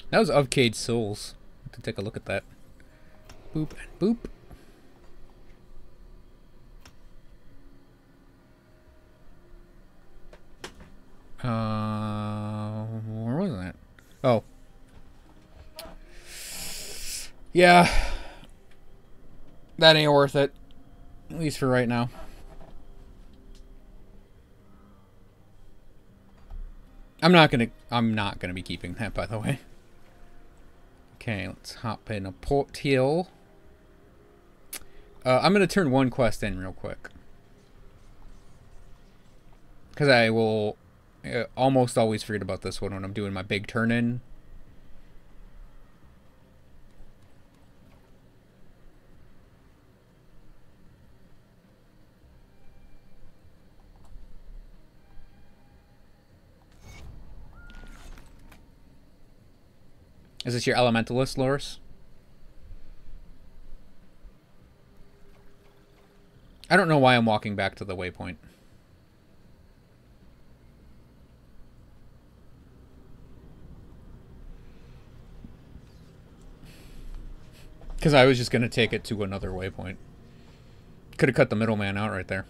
That was of Cade Souls. I have to take a look at that. Boop and boop. Where was that? Oh. Yeah. That ain't worth it. At least for right now. I'm not gonna be keeping that, by the way. Okay, let's hop in a port hill. I'm gonna turn one quest in real quick. Because I will almost always forget about this one when I'm doing my big turn in. Is this your elementalist, Loris? I don't know why I'm walking back to the waypoint. Because I was just going to take it to another waypoint. Could have cut the middleman out right there.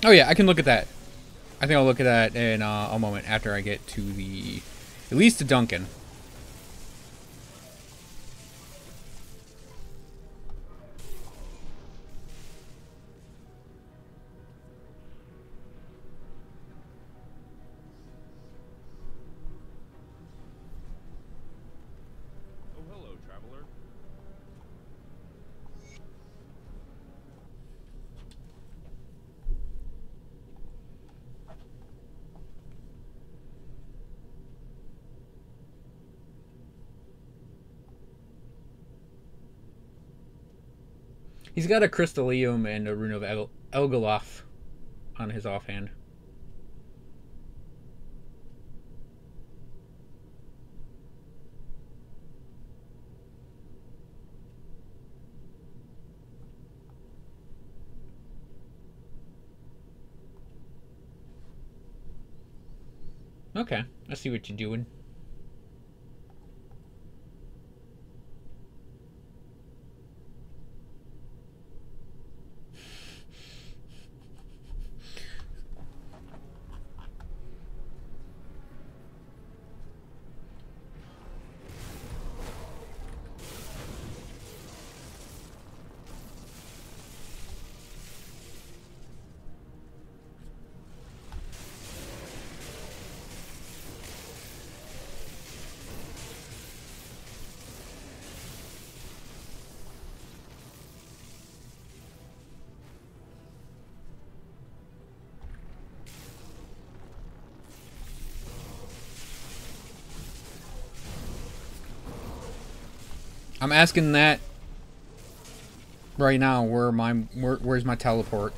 Oh yeah, I can look at that. I think I'll look at that in a moment after I get to the... At least to Duncan. Oh, hello, traveler. He's got a Crystallium and a Rune of Elgaloth on his offhand. Okay, I see what you're doing. I'm asking that right now. Where's my teleport?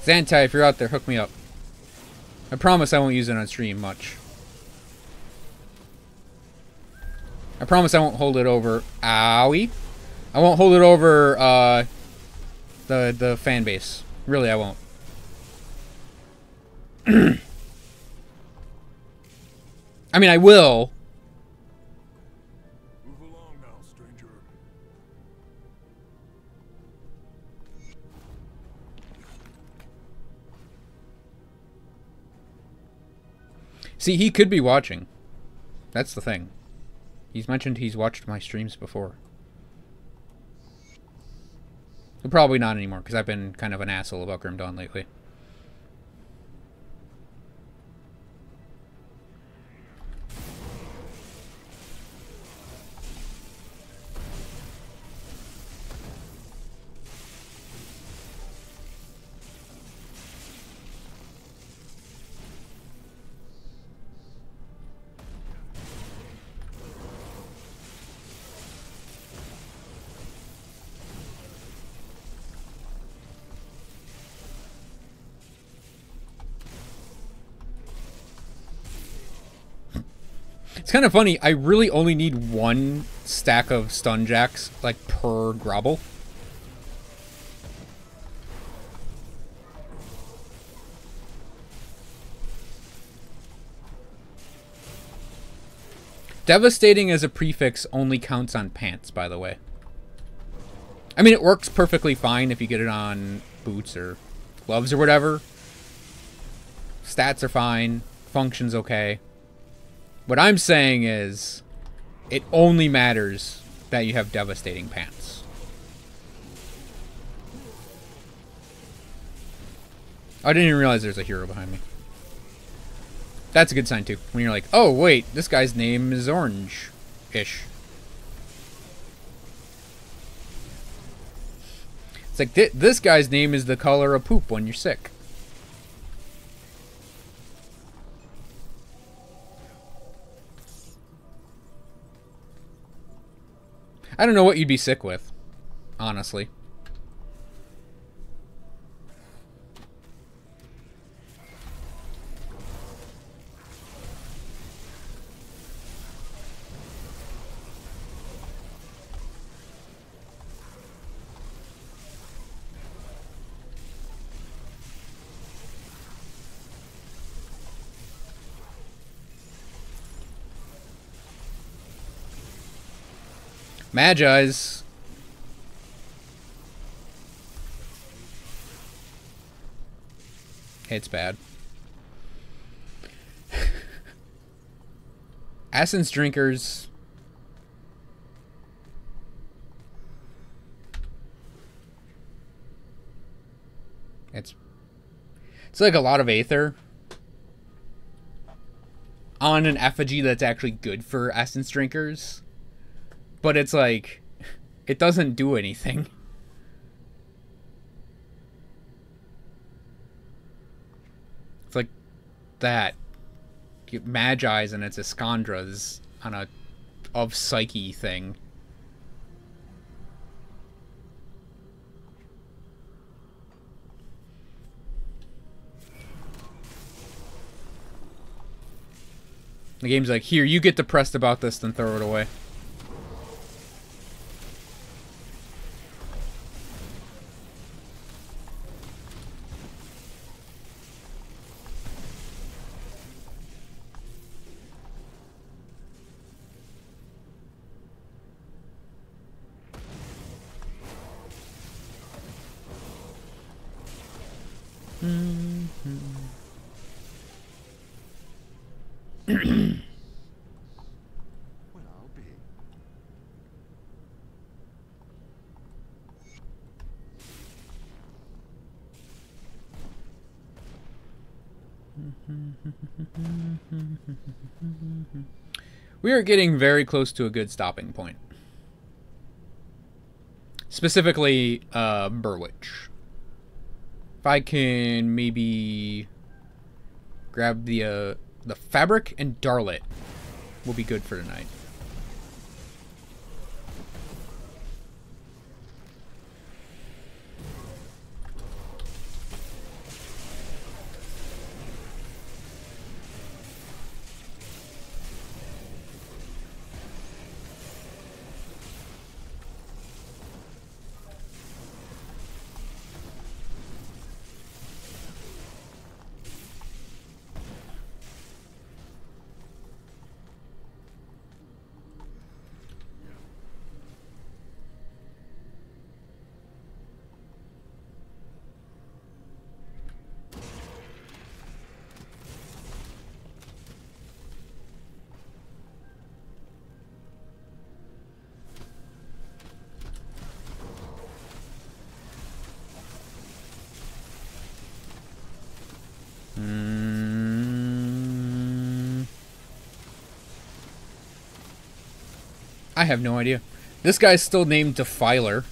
Zantai, if you're out there, hook me up. I promise I won't use it on stream much. I promise I won't hold it over. Owie. I won't hold it over the fan base. Really, I won't. I mean, I will. Move along now, stranger. See, he could be watching. That's the thing. He's mentioned he's watched my streams before. But probably not anymore, because I've been kind of an asshole about Grim Dawn lately. It's kind of funny. I really only need one stack of stun jacks, like, per grobble. Devastating as a prefix only counts on pants, by the way. I mean, it works perfectly fine if you get it on boots or gloves or whatever. Stats are fine. Function's okay. What I'm saying is, it only matters that you have devastating pants. I didn't even realize there's a hero behind me. That's a good sign too. When you're like, oh wait, this guy's name is Orange-ish. It's like, this guy's name is the color of poop when you're sick. I don't know what you'd be sick with, honestly. Magi's. It's bad. Essence drinkers. It's like a lot of Aether on an effigy that's actually good for essence drinkers. But it's like, it doesn't do anything. It's like that. Magi's and it's Iskandra's on a of Psyche thing. The game's like, here, you get depressed about this, then throw it away. Well, I'll be. We are getting very close to a good stopping point. Specifically, Burwitch. If I can maybe grab the fabric and Darlet, will be good for tonight. I have no idea. This guy's still named Defiler.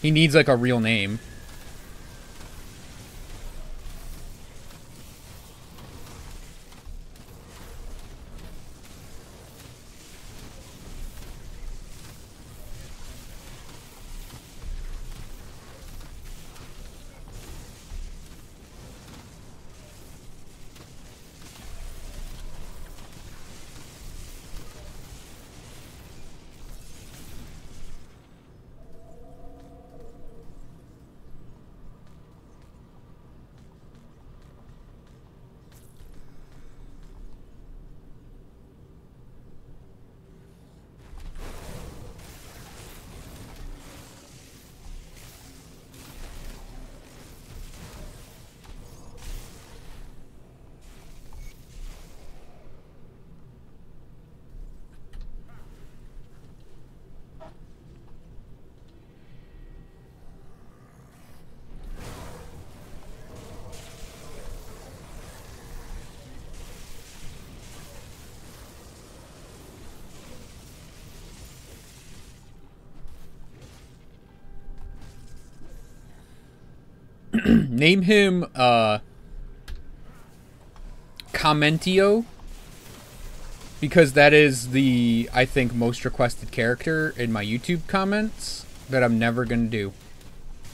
He needs like a real name. Name him Commentio, because that is the, I think, most requested character in my YouTube comments that I'm never gonna do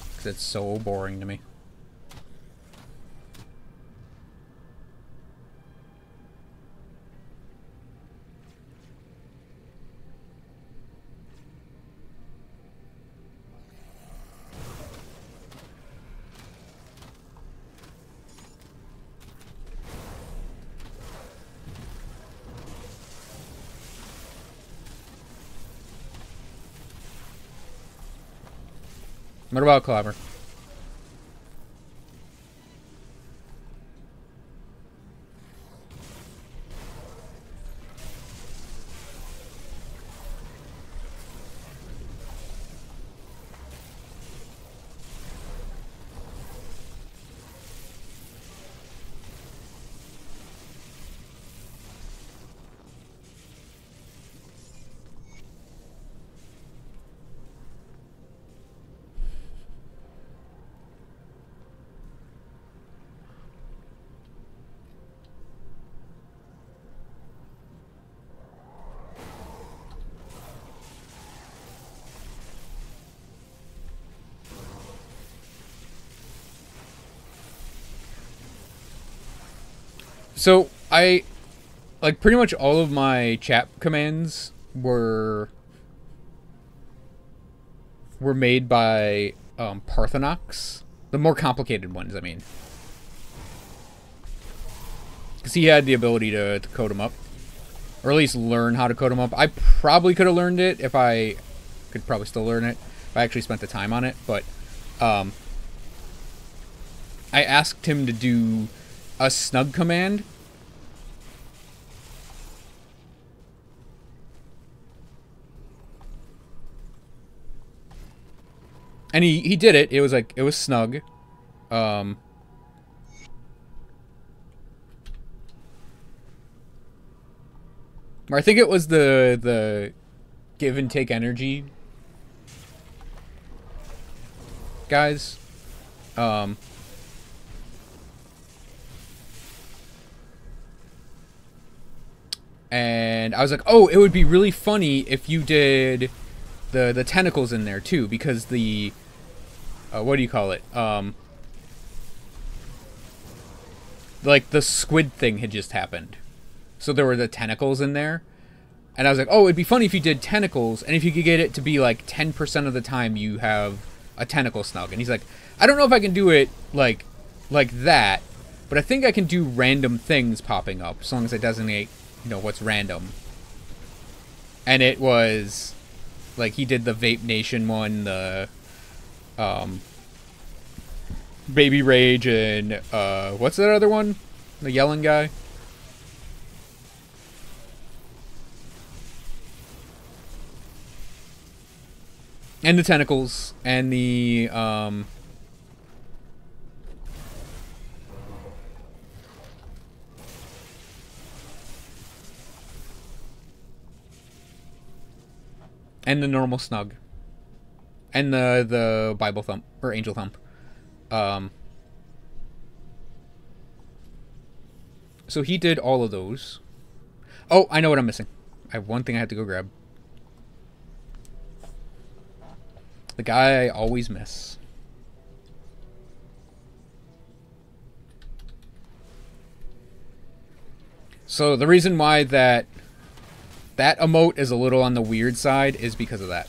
because it's so boring to me. What about Clobber? So I like pretty much all of my chat commands were made by Parthenox, the more complicated ones. I mean, because he had the ability to code them up, or at least learn how to code them up. I probably could have learned it if I could probably still learn it if I actually spent the time on it. But I asked him to do a snug command. And he did it. It was like, it was snug. Or I think it was the give and take energy guys. And I was like, oh, it would be really funny if you did the tentacles in there too, because the what do you call it? Like the squid thing had just happened, so there were the tentacles in there, and I was like, oh, it'd be funny if you did tentacles, and if you could get it to be like 10% of the time you have a tentacle snug. And he's like, I don't know if I can do it like that, but I think I can do random things popping up as long as I designate, you know, what's random. And it was like he did the Vape Nation one, the Baby Rage, and what's that other one? The yelling guy? And the tentacles, and the and the normal snug. And the Bible thump, or angel thump. So he did all of those. Oh, I know what I'm missing. I have one thing I have to go grab. The guy I always miss. So the reason why that emote is a little on the weird side is because of that.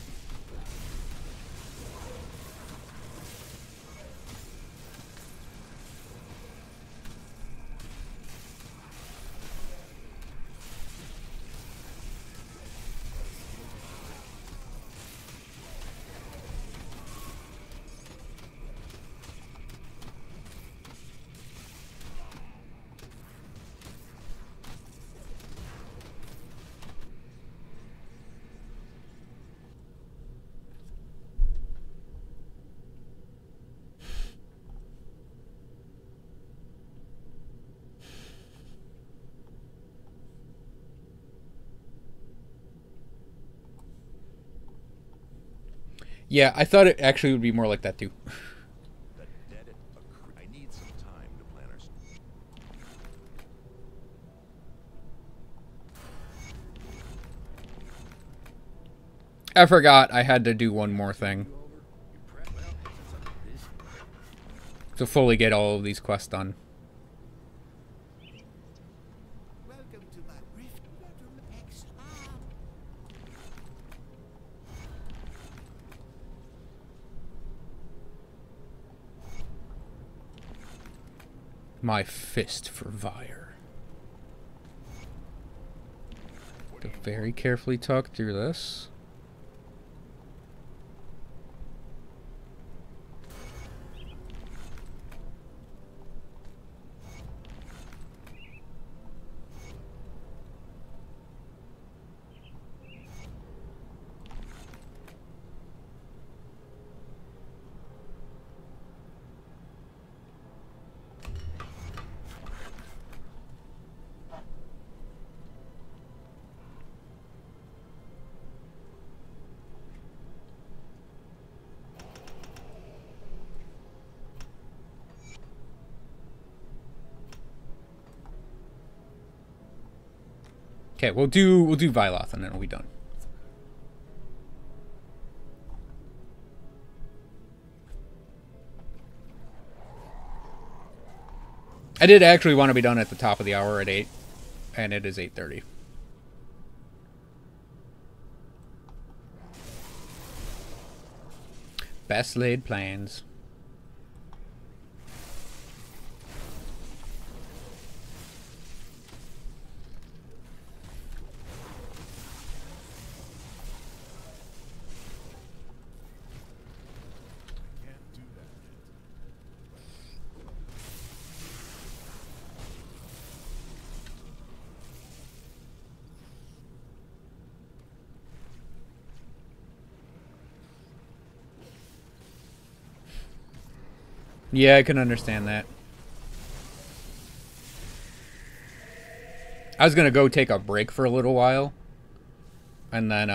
Yeah, I thought it actually would be more like that too. I need some time to plan our. I forgot I had to do one more thing to fully get all of these quests done. Welcome to my Rift Bedroom XR. My fist for Vire. To very carefully talk through this. Okay, we'll do Vyloth and then we'll be done. I did actually want to be done at the top of the hour at 8, and it is 8:30. Best laid plans. Can't do that Yeah, I can understand that. I was gonna go take a break for a little while, and then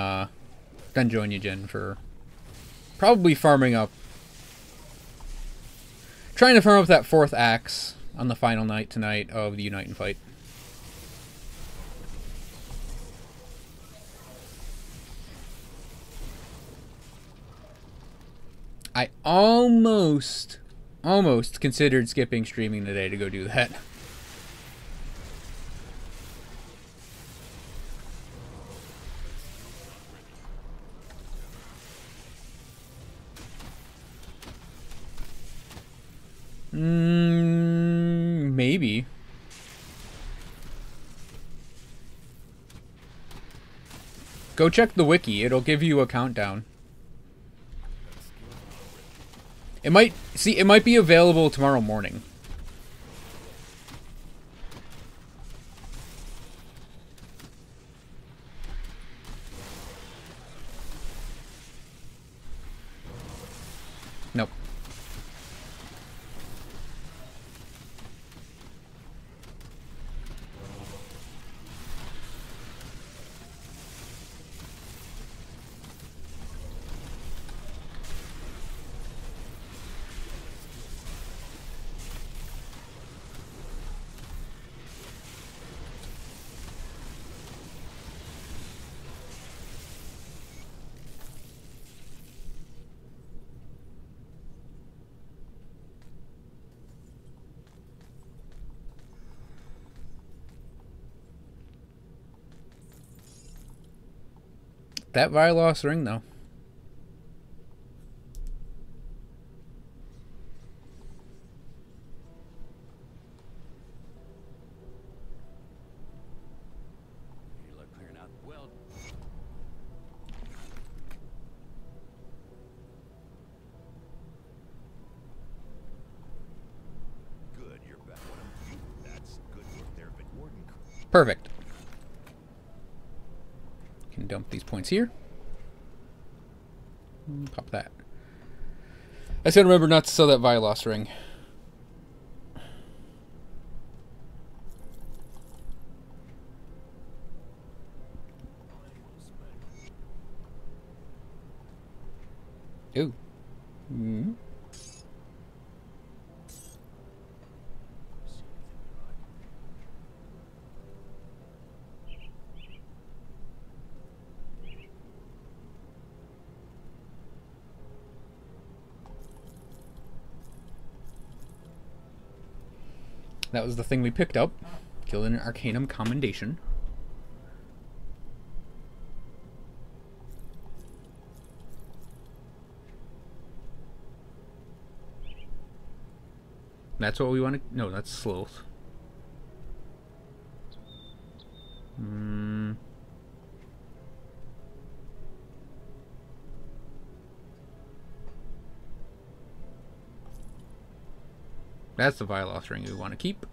join you, Jen, for probably farming up, trying to farm up that 4th axe on the final night tonight of the Unite and Fight. I almost considered skipping streaming today to go do that. Maybe. Go check the wiki. It'll give you a countdown. It might be available tomorrow morning. Nope. That Vylos ring, though. Any luck clearing out? Well, good. You're back. That's good work there, but Warden. Perfect. Can dump these points here. Pop that. I said remember not to sell that Vylos ring. Ooh. That was the thing we picked up. Killed an Arcanum Commendation. That's what we want to... No, that's Sloth. That's the Vylos ring we want to keep.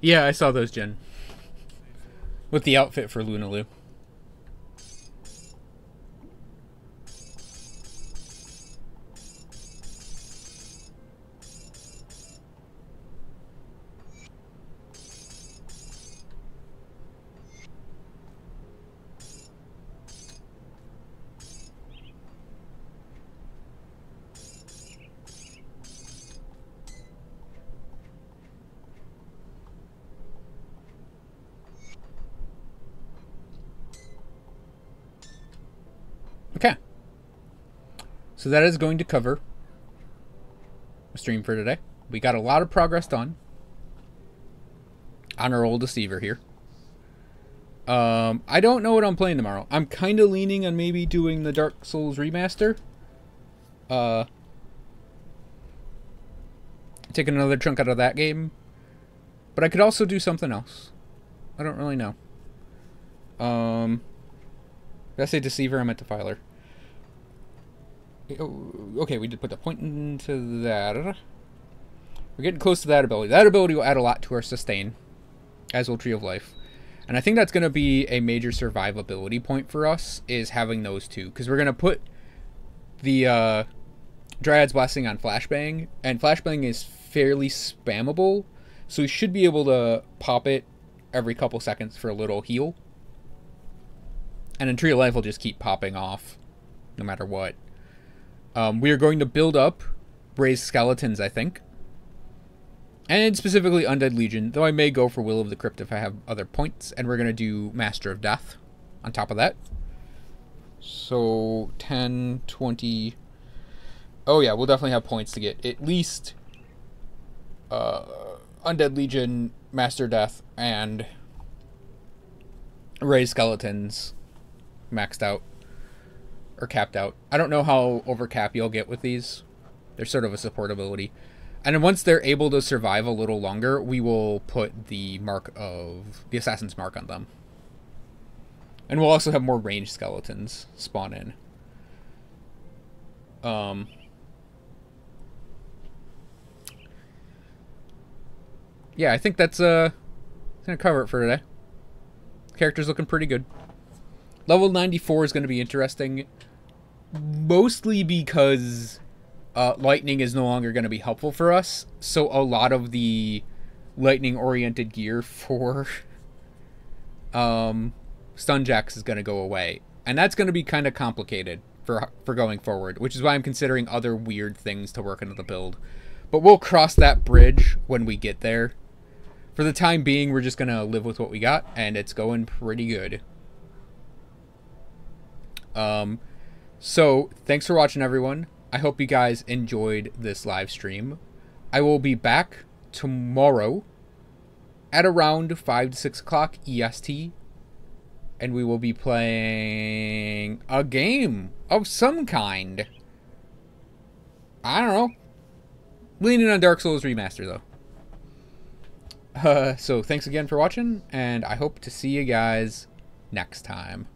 Yeah, I saw those, Jen. With the outfit for Lunalu. Okay. So that is going to cover the stream for today. We got a lot of progress done on our old deceiver here. I don't know what I'm playing tomorrow. I'm kind of leaning on maybe doing the Dark Souls remaster. Taking another chunk out of that game. But I could also do something else. I don't really know. Did I say deceiver? I meant Defiler. Okay, we did put the point into that. We're getting close to that ability. That ability will add a lot to our sustain, as will Tree of Life. And I think that's going to be a major survivability point for us, is having those two. Because we're going to put the Dryad's Blessing on Flashbang, and Flashbang is fairly spammable, so we should be able to pop it every couple seconds for a little heal. And then Tree of Life will just keep popping off, no matter what. We are going to build up Raised Skeletons, I think. And specifically Undead Legion, though I may go for Will of the Crypt if I have other points. And we're going to do Master of Death on top of that. So, 10, 20... Oh yeah, we'll definitely have points to get at least Undead Legion, Master Death, and Raised Skeletons maxed out. Or capped out. I don't know how over cap you'll get with these. They're sort of a support ability. And then once they're able to survive a little longer, we will put the mark of the Assassin's Mark on them. And we'll also have more ranged skeletons spawn in. Yeah, I think that's gonna cover it for today. Character's looking pretty good. Level 94 is going to be interesting. Mostly because lightning is no longer going to be helpful for us. So a lot of the lightning-oriented gear for Stunjacks is going to go away. And that's going to be kind of complicated for going forward. Which is why I'm considering other weird things to work into the build. But we'll cross that bridge when we get there. For the time being, we're just going to live with what we got. And it's going pretty good. So thanks for watching, everyone. I hope you guys enjoyed this live stream. I will be back tomorrow at around 5 to 6 o'clock EST, and we will be playing a game of some kind. I don't know. Leaning on Dark Souls Remaster, though. So thanks again for watching, and I hope to see you guys next time.